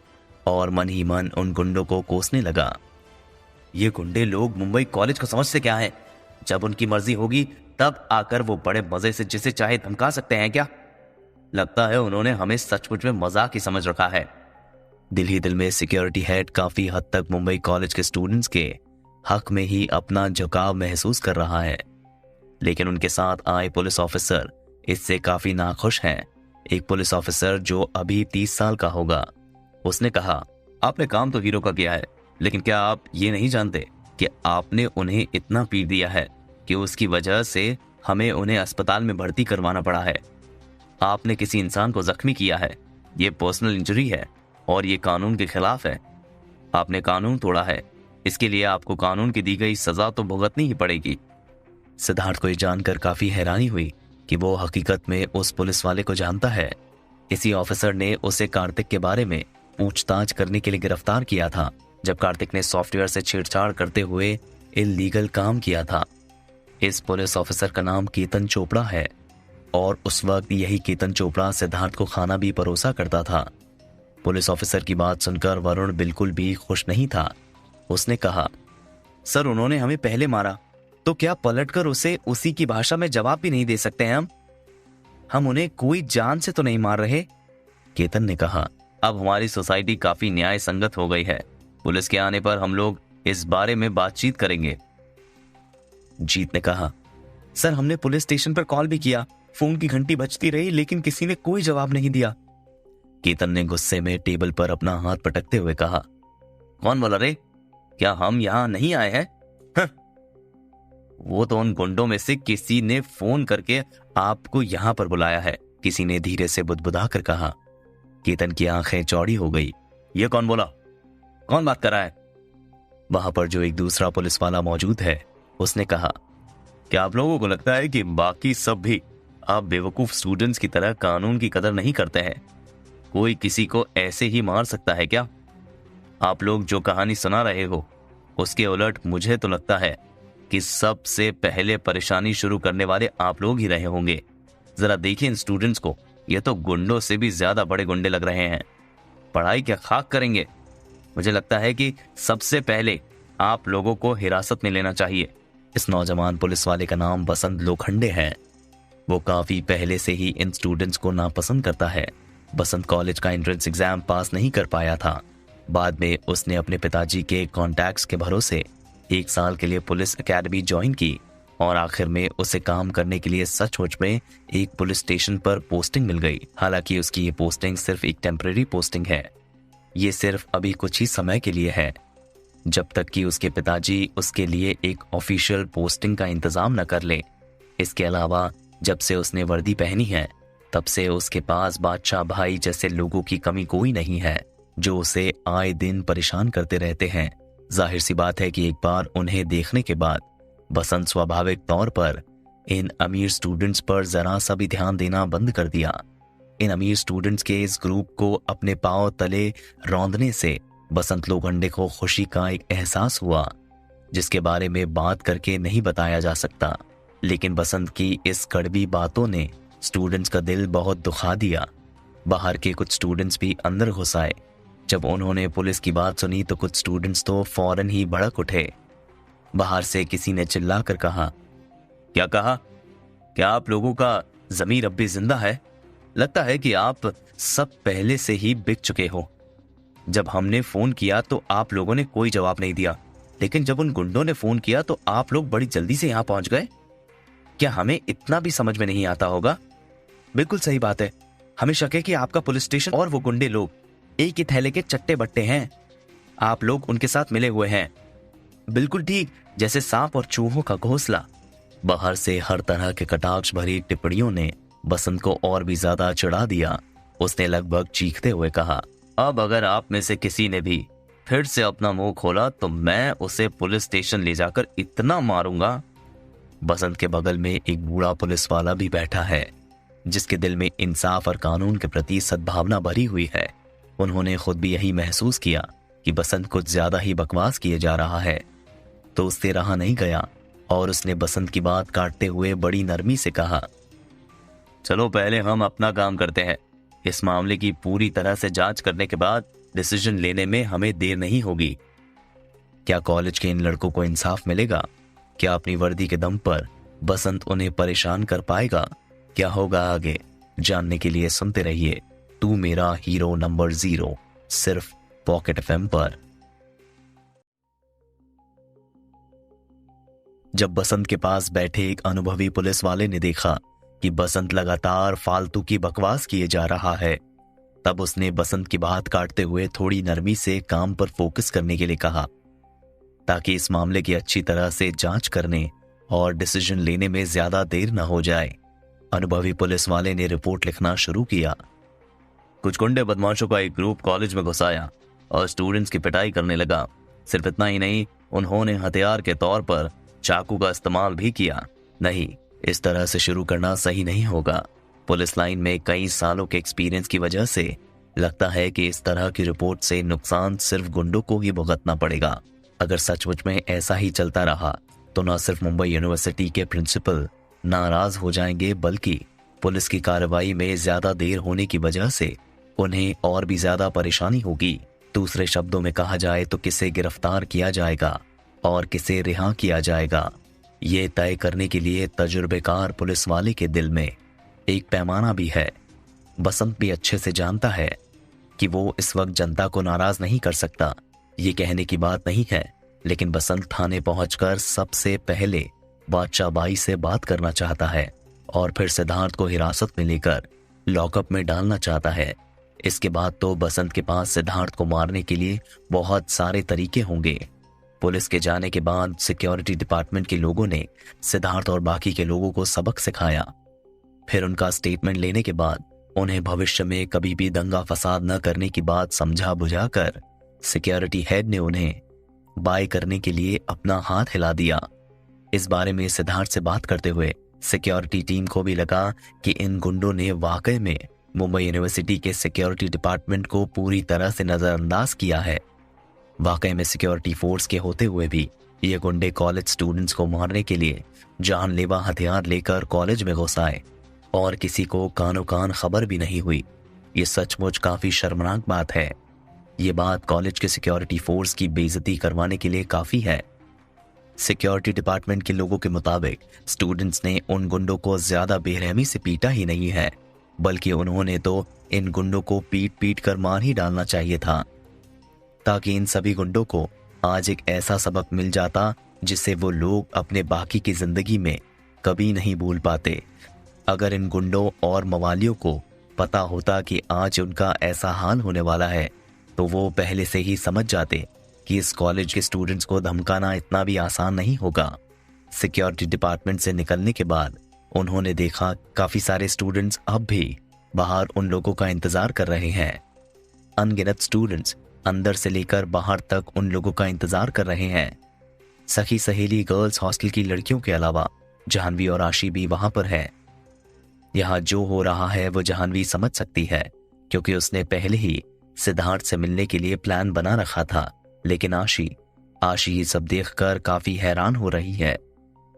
और मन ही मन उन गुंडों को कोसने लगा। ये गुंडे लोग मुंबई कॉलेज को समझते क्या है? जब उनकी मर्जी होगी तब आकर वो बड़े मजे से जिसे चाहे धमका सकते हैं क्या? लगता है उन्होंने हमें सचमुच में मजाक ही समझ रखा है। दिल ही दिल में सिक्योरिटी हेड काफी हद तक मुंबई कॉलेज के स्टूडेंट्स के हक में ही अपना झुकाव महसूस कर रहा है, लेकिन उनके साथ आए पुलिस ऑफिसर इससे काफी नाखुश हैं। एक पुलिस ऑफिसर जो अभी 30 साल का होगा, उसने कहा, आपने काम तो हीरो का किया है, लेकिन क्या आप ये नहीं जानते कि आपने उन्हें इतना पीट दिया है कि उसकी वजह से हमें उन्हें अस्पताल में भर्ती करवाना पड़ा है। आपने किसी इंसान को जख्मी किया है, ये पर्सनल इंजरी है और ये कानून के खिलाफ है। आपने कानून तोड़ा है, इसके लिए आपको कानून की दी गई सजा तो भुगतनी ही पड़ेगी। सिद्धार्थ को ये जानकर काफी हैरानी हुई कि वो हकीकत में उस पुलिस वाले को जानता है। इसी ऑफिसर ने उसे कार्तिक के बारे में पूछताछ करने के लिए गिरफ्तार किया था, जब कार्तिक ने सॉफ्टवेयर से छेड़छाड़ करते हुए इल्लीगल काम किया था। इस पुलिस ऑफिसर का नाम केतन चोपड़ा है और उस वक्त यही केतन चोपड़ा सिद्धार्थ को खाना भी परोसा करता था। पुलिस ऑफिसर की बात सुनकर वरुण बिल्कुल भी खुश नहीं था। उसने कहा, सर उन्होंने हमें पहले मारा, तो क्या पलटकर उसे उसी की भाषा में जवाब भी नहीं दे सकते हैं? हम उन्हें कोई जान से तो नहीं मार रहे। केतन ने कहा, अब हमारी सोसाइटी काफी न्याय संगत हो गई है, पुलिस के आने पर हम लोग इस बारे में बातचीत करेंगे। जीत ने कहा, सर हमने पुलिस स्टेशन पर कॉल भी किया, फोन की घंटी बजती रही, लेकिन किसी ने कोई जवाब नहीं दिया। केतन ने गुस्से में टेबल पर अपना हाथ पटकते हुए कहा, कौन बोला रे? क्या हम यहां नहीं आए हैं? वो तो उन गुंडों में से किसी ने फोन करके आपको यहां पर बुलाया है, किसी ने धीरे से बुदबुदा कर कहा। केतन की आंखें चौड़ी हो गई। ये कौन बोला? कौन बात कर रहा है? वहां पर जो एक दूसरा पुलिस वाला मौजूद है, उसने कहा, क्या आप लोगों को लगता है कि बाकी सब भी आप बेवकूफ स्टूडेंट्स की तरह कानून की कदर नहीं करते हैं? कोई किसी को ऐसे ही मार सकता है क्या? आप लोग जो कहानी सुना रहे हो उसके उलट मुझे तो लगता है कि सबसे पहले परेशानी शुरू करने वाले आप लोग ही रहे होंगे। जरा देखिए इन स्टूडेंट्स को, ये तो गुंडों से भी ज्यादा बड़े गुंडे लग रहे हैं। पढ़ाई क्या खाक करेंगे? मुझे लगता है कि सबसे पहले आप लोगों को हिरासत में लेना चाहिए। इस नौजवान पुलिस वाले का नाम बसंत लोखंडे है। वो काफी पहले से ही इन स्टूडेंट्स को नापसंद करता है। बसंत कॉलेज का एंट्रेंस एग्जाम पास नहीं कर पाया था। बाद में उसने अपने पिताजी के कॉन्टैक्ट्स के भरोसे 1 साल के लिए पुलिस एकेडमी ज्वाइन की और आखिर में उसे काम करने के लिए सचमुच में एक पुलिस स्टेशन पर पोस्टिंग मिल गई। हालांकि उसकी ये पोस्टिंग सिर्फ एक टेम्परेरी पोस्टिंग है। ये सिर्फ अभी कुछ ही समय के लिए है, जब तक कि उसके पिताजी उसके लिए एक ऑफिशियल पोस्टिंग का इंतजाम न कर ले। इसके अलावा जब से उसने वर्दी पहनी है तब से उसके पास बादशाह भाई जैसे लोगों की कमी कोई नहीं है, जो उसे आए दिन परेशान करते रहते हैं। जाहिर सी बात है कि एक बार उन्हें देखने के बाद बसंत स्वाभाविक तौर पर इन अमीर स्टूडेंट्स पर जरा सा भी ध्यान देना बंद कर दिया। इन अमीर स्टूडेंट्स के इस ग्रुप को अपने पांव तले रौंदने से बसंत लोखंडे को खुशी का एक एहसास हुआ, जिसके बारे में बात करके नहीं बताया जा सकता। लेकिन बसंत की इस कड़वी बातों ने स्टूडेंट्स का दिल बहुत दुखा दिया। बाहर के कुछ स्टूडेंट्स भी अंदर घुस आए। जब उन्होंने पुलिस की बात सुनी तो कुछ स्टूडेंट्स तो फौरन ही भड़क उठे। बाहर से किसी ने चिल्लाकर कहा, क्या कहा? क्या आप लोगों का ज़मीर अब भी जिंदा है? लगता है कि आप सब पहले से ही बिक चुके हो। जब हमने फोन किया तो आप लोगों ने कोई जवाब नहीं दिया, लेकिन जब उन गुंडों ने फोन किया तो आप लोग बड़ी जल्दी से यहाँ पहुंच गए। क्या हमें इतना भी समझ में नहीं आता होगा? बिल्कुल सही बात है। हमें शक है कि आपका पुलिस स्टेशन और वो गुंडे लोग एक ही थैले के चट्टे बट्टे हैं। आप लोग उनके साथ मिले हुए हैं। बिल्कुल ठीक, जैसे सांप और चूहों का घोंसला। बाहर से हर तरह के कटाक्ष भरी टिप्पणियों ने बसंत को और भी ज्यादा चिढ़ा दिया। उसने लगभग चीखते हुए कहा, अब अगर आप में से किसी ने भी फिर से अपना मुंह खोला तो मैं उसे पुलिस स्टेशन ले जाकर इतना मारूंगा। बसंत के बगल में एक बूढ़ा पुलिस वाला भी बैठा है, जिसके दिल में इंसाफ और कानून के प्रति सद्भावना भरी हुई है। उन्होंने खुद भी यही महसूस किया कि बसंत कुछ ज्यादा ही बकवास किए जा रहा है, तो उससे रहा नहीं गया और उसने बसंत की बात काटते हुए बड़ी नरमी से कहा, चलो पहले हम अपना काम करते हैं। इस मामले की पूरी तरह से जांच करने के बाद डिसीजन लेने में हमें देर नहीं होगी। क्या कॉलेज के इन लड़कों को इंसाफ मिलेगा? क्या अपनी वर्दी के दम पर बसंत उन्हें परेशान कर पाएगा? क्या होगा आगे जानने के लिए सुनते रहिए तू मेरा हीरो नंबर 0, सिर्फ पॉकेट एफएम पर। जब बसंत के पास बैठे एक अनुभवी पुलिस वाले ने देखा कि बसंत लगातार फालतू की बकवास किए जा रहा है, तब उसने बसंत की बात काटते हुए थोड़ी नरमी से काम पर फोकस करने के लिए कहा, ताकि इस मामले की अच्छी तरह से जांच करने और डिसीजन लेने में ज्यादा देर न हो जाए। अनुभवी पुलिस वाले ने रिपोर्ट लिखना शुरू किया। कुछ गुंडे बदमाशों का एक ग्रुप कॉलेज में घुस आया और स्टूडेंट्स की पिटाई करने लगा। सिर्फ इतना ही नहीं, उन्होंने हथियार के तौर पर चाकू का इस्तेमाल भी किया। नहीं, इस तरह से शुरू करना सही नहीं होगा। पुलिस लाइन में कई सालों के एक्सपीरियंस की वजह से लगता है कि इस तरह की रिपोर्ट से नुकसान सिर्फ गुंडों को ही भुगतना पड़ेगा। अगर सचमुच में ऐसा ही चलता रहा तो न सिर्फ मुंबई यूनिवर्सिटी के प्रिंसिपल नाराज हो जाएंगे, बल्कि पुलिस की कार्रवाई में ज्यादा देर होने की वजह से उन्हें और भी ज्यादा परेशानी होगी। दूसरे शब्दों में कहा जाए तो किसे गिरफ्तार किया जाएगा और किसे रिहा किया जाएगा, ये तय करने के लिए तजुर्बेकार पुलिस वाले के दिल में एक पैमाना भी है। बसंत भी अच्छे से जानता है कि वो इस वक्त जनता को नाराज नहीं कर सकता। ये कहने की बात नहीं है, लेकिन बसंत थाने पहुंचकर सबसे पहले बादशाह बाई से बात करना चाहता है और फिर सिद्धार्थ को हिरासत में लेकर लॉकअप में डालना चाहता है। इसके बाद तो बसंत के पास सिद्धार्थ को मारने के लिए बहुत सारे तरीके होंगे। पुलिस के जाने के बाद सिक्योरिटी डिपार्टमेंट के लोगों ने सिद्धार्थ और बाकी के लोगों को सबक सिखाया। फिर उनका स्टेटमेंट लेने के बाद उन्हें भविष्य में कभी भी दंगा फसाद न करने की बात समझा बुझाकर सिक्योरिटी हेड ने उन्हें बाय करने के लिए अपना हाथ हिला दिया। इस बारे में सिद्धार्थ से बात करते हुए सिक्योरिटी टीम को भी लगा कि इन गुंडों ने वाकई में मुंबई यूनिवर्सिटी के सिक्योरिटी डिपार्टमेंट को पूरी तरह से नजरअंदाज किया है। वाकई में सिक्योरिटी फोर्स के होते हुए भी ये गुंडे कॉलेज स्टूडेंट्स को मारने के लिए जानलेवा हथियार लेकर कॉलेज में घुस आए और किसी को कानो कान खबर भी नहीं हुई। ये सचमुच काफी शर्मनाक बात है। ये बात कॉलेज के सिक्योरिटी फोर्स की बेइज्जती करवाने के लिए काफी है। सिक्योरिटी डिपार्टमेंट के लोगों के मुताबिक स्टूडेंट्स ने उन गुंडों को ज्यादा बेरहमी से पीटा ही नहीं है, बल्कि उन्होंने तो इन गुंडों को पीट पीट कर मार ही डालना चाहिए था, ताकि इन सभी गुंडों को आज एक ऐसा सबक मिल जाता जिससे वो लोग अपने बाकी की जिंदगी में कभी नहीं भूल पाते। अगर इन गुंडों और मवालियों को पता होता कि आज उनका ऐसा हाल होने वाला है तो वो पहले से ही समझ जाते कि इस कॉलेज के स्टूडेंट्स को धमकाना इतना भी आसान नहीं होगा। सिक्योरिटी डिपार्टमेंट से निकलने के बाद उन्होंने देखा काफी सारे स्टूडेंट्स अब भी बाहर उन लोगों का इंतजार कर रहे हैं। अनगिनत स्टूडेंट्स अंदर से लेकर बाहर तक उन लोगों का इंतजार कर रहे हैं। सखी सहेली गर्ल्स हॉस्टल की लड़कियों के अलावा जाह्नवी और आशी भी वहां पर है। यहाँ जो हो रहा है वो जाह्नवी समझ सकती है, क्योंकि उसने पहले ही सिद्धार्थ से मिलने के लिए प्लान बना रखा था। लेकिन आशी ये सब देखकर काफी हैरान हो रही है।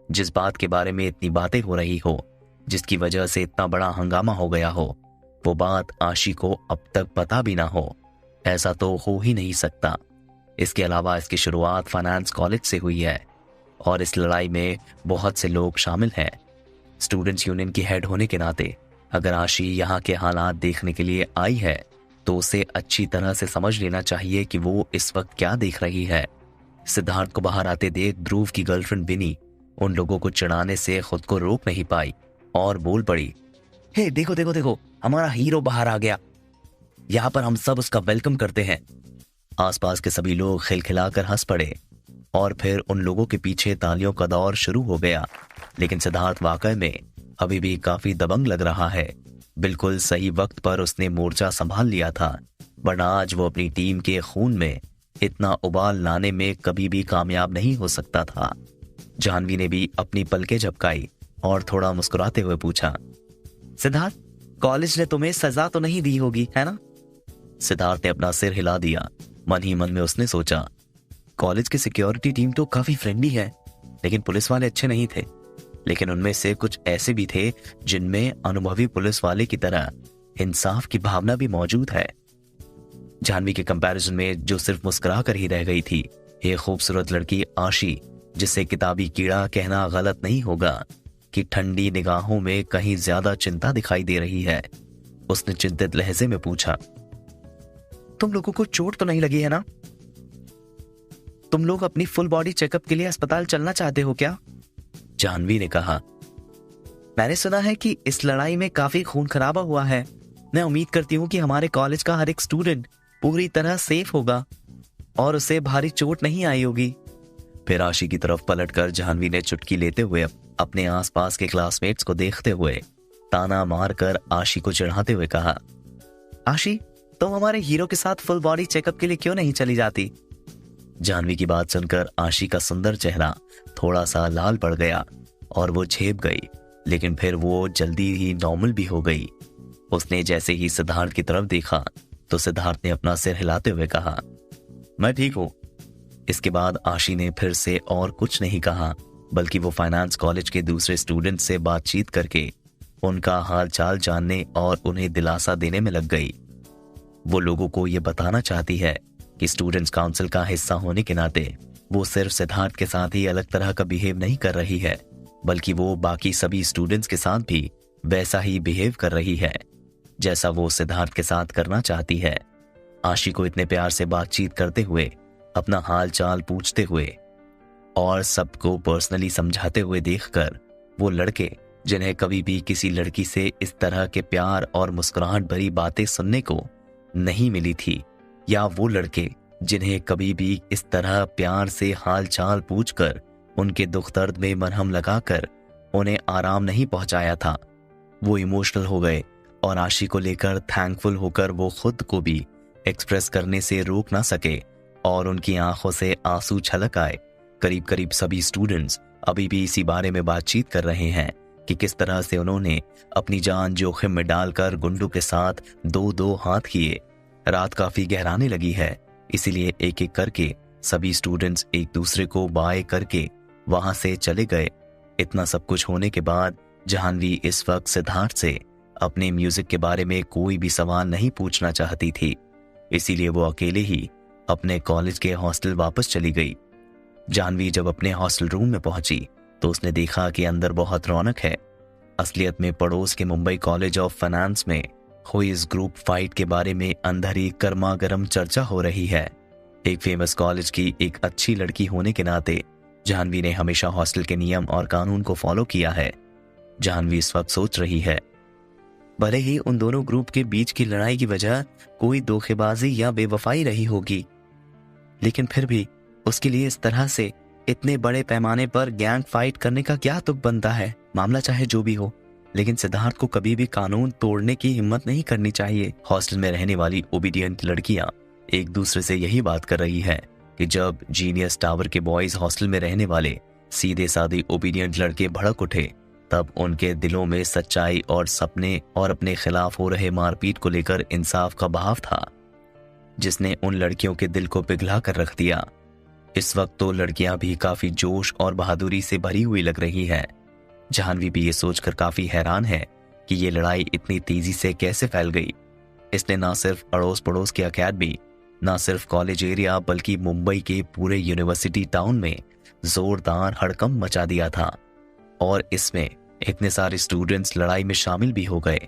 जिस बात के बारे में इतनी बातें हो रही हो, जिसकी वजह से इतना बड़ा हंगामा हो गया हो, वो बात आशी को अब तक पता भी ना हो, ऐसा तो हो ही नहीं सकता। इसके अलावा इसकी शुरुआत फाइनेंस कॉलेज से हुई है और इस लड़ाई में बहुत से लोग शामिल हैं। स्टूडेंट्स यूनियन की हेड होने के नाते अगर आशी यहाँ के हालात देखने के लिए आई है तो उसे अच्छी तरह से समझ लेना चाहिए कि वो इस वक्त क्या देख रही है। सिद्धार्थ को बाहर आते देख ध्रुव की गर्लफ्रेंड विनी उन लोगों को चिढ़ाने से खुद को रोक नहीं पाई और बोल पड़ी, हे देखो देखो देखो, हमारा हीरो बाहर आ गया, यहाँ पर हम सब उसका वेलकम करते हैं। आसपास के सभी लोग खिलखिलाकर हंस पड़े और फिर उन लोगों के पीछे तालियों का दौर शुरू हो गया। लेकिन सिद्धार्थ वाकई में अभी भी काफी दबंग लग रहा है। बिल्कुल सही वक्त पर उसने मोर्चा संभाल लिया था, वरना आज वो अपनी टीम के खून में इतना उबाल लाने में कभी भी कामयाब नहीं हो सकता था। जाह्नवी ने भी अपनी पलकें झपकाई और थोड़ा मुस्कुराते हुए पूछा, सिद्धार्थ, कॉलेज ने तुम्हें सजा तो नहीं दी होगी, है ना? सिद्धार्थ ने अपना सिर हिला दिया। मन ही मन में उसने सोचा, कॉलेज की सिक्योरिटी टीम तो काफी फ्रेंडली है, लेकिन पुलिस वाले अच्छे नहीं थे। लेकिन उनमें से कुछ ऐसे भी थे जिनमें अनुभवी पुलिस वाले की तरह इंसाफ की भावना भी मौजूद है। जाह्नवी के कंपैरिजन में जो सिर्फ मुस्कुरा कर ही रह गई थी, ये खूबसूरत लड़की आशी, जिसे किताबी कीड़ा कहना गलत नहीं होगा, कि ठंडी निगाहों में कहीं ज्यादा चिंता दिखाई दे रही है। उसने चिंतित लहजे में पूछा, तुम लोगों को चोट तो नहीं लगी है ना? तुम लोग अपनी फुल बॉडी चेकअप के लिए अस्पताल चलना चाहते हो क्या? जाह्नवी ने कहा, मैंने सुना है कि इस लड़ाई में काफी खून खराबा हुआ है। मैं उम्मीद करती हूँ कि हमारे कॉलेज का हर एक स्टूडेंट पूरी तरह सेफ होगा और उसे भारी चोट नहीं आई होगी। फिर आशी की तरफ पलटकर जाह्नवी ने चुटकी लेते हुए अपने आसपास के क्लासमेट्स को देखते हुए ताना मारकर आशी को चिढ़ाते हुए कहा, आशी, तुम हमारे हीरो के साथ फुल बॉडी चेकअप के लिए क्यों नहीं चली जाती? जाह्नवी की बात सुनकर आशी का सुंदर चेहरा थोड़ा सा लाल पड़ गया और वो झेप गई, लेकिन फिर वो जल्दी ही नॉर्मल भी हो गई। उसने जैसे ही सिद्धार्थ की तरफ देखा तो सिद्धार्थ ने अपना सिर हिलाते हुए कहा, मैं ठीक हूं। इसके बाद आशी ने फिर से और कुछ नहीं कहा, बल्कि वो फाइनेंस कॉलेज के दूसरे स्टूडेंट से बातचीत करके उनका हाल चाल जानने और उन्हें दिलासा देने में लग गई। वो लोगों को ये बताना चाहती है कि स्टूडेंट्स काउंसिल का हिस्सा होने के नाते वो सिर्फ सिद्धार्थ के साथ ही अलग तरह का बिहेव नहीं कर रही है, बल्कि वो बाकी सभी स्टूडेंट्स के साथ भी वैसा ही बिहेव कर रही है जैसा वो सिद्धार्थ के साथ करना चाहती है। आशी को इतने प्यार से बातचीत करते हुए, अपना हाल चाल पूछते हुए और सबको पर्सनली समझाते हुए देखकर वो लड़के जिन्हें कभी भी किसी लड़की से इस तरह के प्यार और मुस्कुराहट भरी बातें सुनने को नहीं मिली थी, या वो लड़के जिन्हें कभी भी इस तरह प्यार से हाल चाल पूछकर उनके दुख दर्द में मरहम लगाकर उन्हें आराम नहीं पहुंचाया था, वो इमोशनल हो गए और आशी को लेकर थैंकफुल होकर वो खुद को भी एक्सप्रेस करने से रोक ना सके और उनकी आंखों से आंसू छलक आए। करीब करीब सभी स्टूडेंट्स अभी भी इसी बारे में बातचीत कर रहे हैं कि किस तरह से उन्होंने अपनी जान जोखिम में डालकर गुंडों के साथ दो दो हाथ किए। रात काफी गहराने लगी है, इसीलिए एक एक करके सभी स्टूडेंट्स एक दूसरे को बाय करके वहां से चले गए। इतना सब कुछ होने के बाद जाह्नवी इस वक्त सिद्धार्थ से अपने म्यूजिक के बारे में कोई भी सवाल नहीं पूछना चाहती थी, इसीलिए वो अकेले ही अपने कॉलेज के हॉस्टल वापस चली गई। जाह्नवी जब अपने हॉस्टल रूम में पहुंची तो उसने देखा कि अंदर बहुत रौनक है। असलियत में पड़ोस के मुंबई कॉलेज ऑफ फाइनेंस में हुई इस ग्रुप फाइट के बारे में अंदर ही गर्मा गर्म चर्चा हो रही है। एक फेमस कॉलेज की एक अच्छी लड़की होने के नाते जाह्नवी ने हमेशा हॉस्टल के नियम और कानून को फॉलो किया है। जाह्नवी इस वक्त सोच रही है, भले ही उन दोनों ग्रुप के बीच की लड़ाई की वजह कोई धोखेबाजी या बेवफाई रही होगी, लेकिन फिर भी उसके लिए इस तरह से इतने बड़े पैमाने पर गैंग फाइट करने का क्या तुक बनता है। मामला चाहे जो भी हो, लेकिन सिद्धार्थ को कभी भी कानून तोड़ने की हिम्मत नहीं करनी चाहिए। हॉस्टल में रहने वाली ओबीडियंट लड़कियां एक दूसरे से यही बात कर रही है कि जब जीनियस टावर के बॉयज हॉस्टल में रहने वाले सीधे साधे ओबीडियंट लड़के भड़क उठे, तब उनके दिलों में सच्चाई और सपने और अपने खिलाफ हो रहे मारपीट को लेकर इंसाफ का बहाव था, जिसने उन लड़कियों के दिल को पिघला कर रख दिया। इस वक्त तो लड़कियां भी काफी जोश और बहादुरी से भरी हुई लग रही है। जाह्नवी भी ये सोचकर काफी हैरान है कि ये लड़ाई इतनी तेजी से कैसे फैल गई। इसने ना सिर्फ अड़ोस पड़ोस के अकेडमी, ना सिर्फ कॉलेज एरिया, बल्कि मुंबई के पूरे यूनिवर्सिटी टाउन में जोरदार हड़कंप मचा दिया था। और इसमें इतने सारे स्टूडेंट्स लड़ाई में शामिल भी हो गए।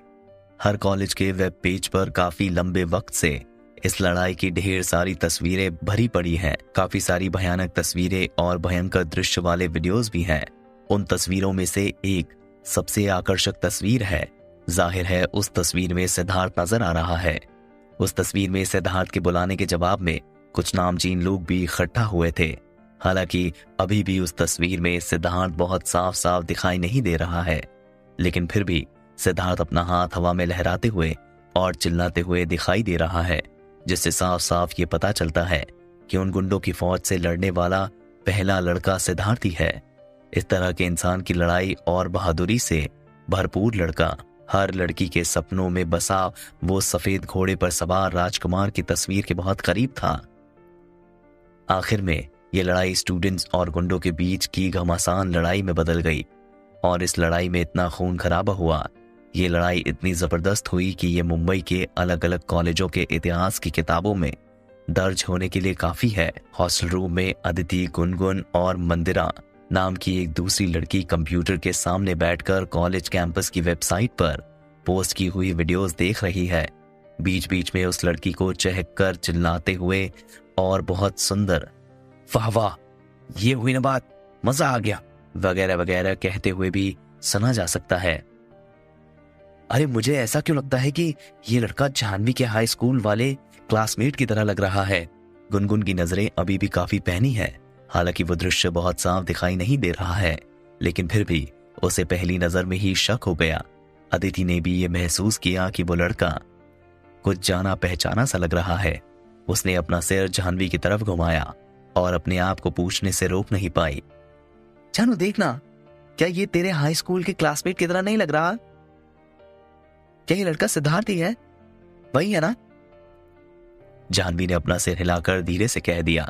हर कॉलेज के वेब पेज पर काफी लंबे वक्त से इस लड़ाई की ढेर सारी तस्वीरें भरी पड़ी हैं। काफी सारी भयानक तस्वीरें और भयंकर दृश्य वाले वीडियोस भी हैं। उन तस्वीरों में से एक सबसे आकर्षक तस्वीर है। जाहिर है उस तस्वीर में सिद्धार्थ नजर आ रहा है। उस तस्वीर में सिद्धार्थ के बुलाने के जवाब में कुछ नामचीन लोग भी इकट्ठा हुए थे। हालांकि अभी भी उस तस्वीर में सिद्धार्थ बहुत साफ साफ दिखाई नहीं दे रहा है, लेकिन फिर भी सिद्धार्थ अपना हाथ हवा में लहराते हुए और चिल्लाते हुए दिखाई दे रहा है, जिससे साफ साफ ये पता चलता है कि उन गुंडों की फौज से लड़ने वाला पहला लड़का सिद्धार्थ ही है। इस तरह के इंसान की लड़ाई और बहादुरी से भरपूर लड़का हर लड़की के सपनों में बसा वो सफेद घोड़े पर सवार राजकुमार की तस्वीर के बहुत करीब था। आखिर में ये लड़ाई स्टूडेंट्स और गुंडों के बीच की घमासान लड़ाई में बदल गई और इस लड़ाई में इतना खून खराबा हुआ, ये लड़ाई इतनी जबरदस्त हुई कि ये मुंबई के अलग अलग कॉलेजों के इतिहास की किताबों में दर्ज होने के लिए काफी है। हॉस्टल रूम में अदिति, गुनगुन और मंदिरा नाम की एक दूसरी लड़की कंप्यूटर के सामने बैठकर कॉलेज कैंपस की वेबसाइट पर पोस्ट की हुई वीडियोस देख रही है। बीच बीच में उस लड़की को चहककर चिल्लाते हुए और बहुत सुंदर, वाह वाह ये हुई ना बात, मजा आ गया वगैरह वगैरह कहते हुए भी सुना जा सकता है। अरे मुझे ऐसा क्यों लगता है कि ये लड़का जाह्नवी के हाई स्कूल वाले क्लासमेट की तरह लग रहा है। गुनगुन की नजरें अभी भी काफी पैनी है। हालांकि वो दृश्य बहुत साफ दिखाई नहीं दे रहा है, लेकिन फिर भी उसे पहली नजर में ही शक हो गया। अदिति ने भी ये महसूस किया कि वो लड़का कुछ जाना पहचाना सा लग रहा है। उसने अपना सिर जाह्नवी की तरफ घुमाया और अपने आप को पूछने से रोक नहीं पाई, जानू देखना, क्या ये तेरे हाई स्कूल के क्लासमेट की तरह नहीं लग रहा? क्या ये लड़का सिद्धार्थ ही है? वही है ना? जाह्नवी ने अपना सिर हिलाकर धीरे से कह दिया,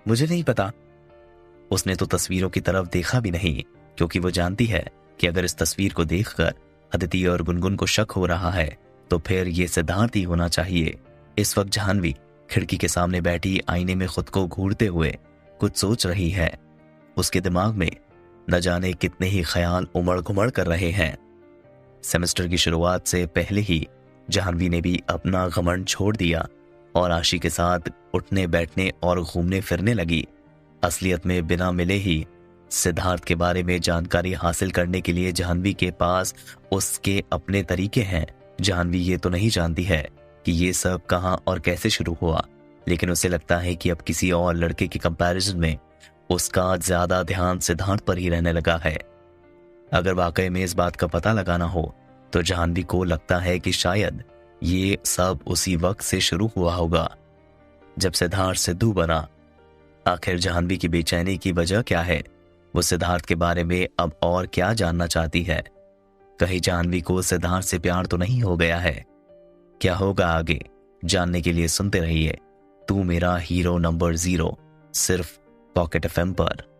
मुझे नहीं पता। उसने तो तस्वीरों की तरफ देखा भी नहीं, क्योंकि वो जानती है कि अगर इस तस्वीर को देखकर अदिति और गुनगुन को शक हो रहा है तो फिर ये सिद्धार्थ ही होना चाहिए। इस वक्त जाह्नवी खिड़की के सामने बैठी आईने में खुद को घूरते हुए कुछ सोच रही है। उसके दिमाग में न जाने कितने ही ख्याल उमड़ घुमड़ कर रहे हैं। सेमेस्टर की शुरुआत से पहले ही जाह्नवी ने भी अपना घमंड छोड़ दिया और आशी के साथ उठने बैठने और घूमने फिरने लगी। असलियत में बिना मिले ही सिद्धार्थ के बारे में जानकारी हासिल करने के लिए जाह्नवी के पास उसके अपने तरीके हैं। जाह्नवी ये तो नहीं जानती है कि ये सब कहां और कैसे शुरू हुआ, लेकिन उसे लगता है कि अब किसी और लड़के के कंपैरिजन में उसका ज्यादा ध्यान सिद्धार्थ पर ही रहने लगा है। अगर वाकई में इस बात का पता लगाना हो तो जाह्नवी को लगता है कि शायद ये सब उसी वक्त से शुरू हुआ होगा जब सिद्धार्थ सिद्धू बना। आखिर जाह्नवी की बेचैनी की वजह क्या है? वो सिद्धार्थ के बारे में अब और क्या जानना चाहती है? कहीं जाह्नवी को सिद्धार्थ से प्यार तो नहीं हो गया है? क्या होगा आगे जानने के लिए सुनते रहिए तू मेरा हीरो नंबर 0, सिर्फ पॉकेट एफएम पर।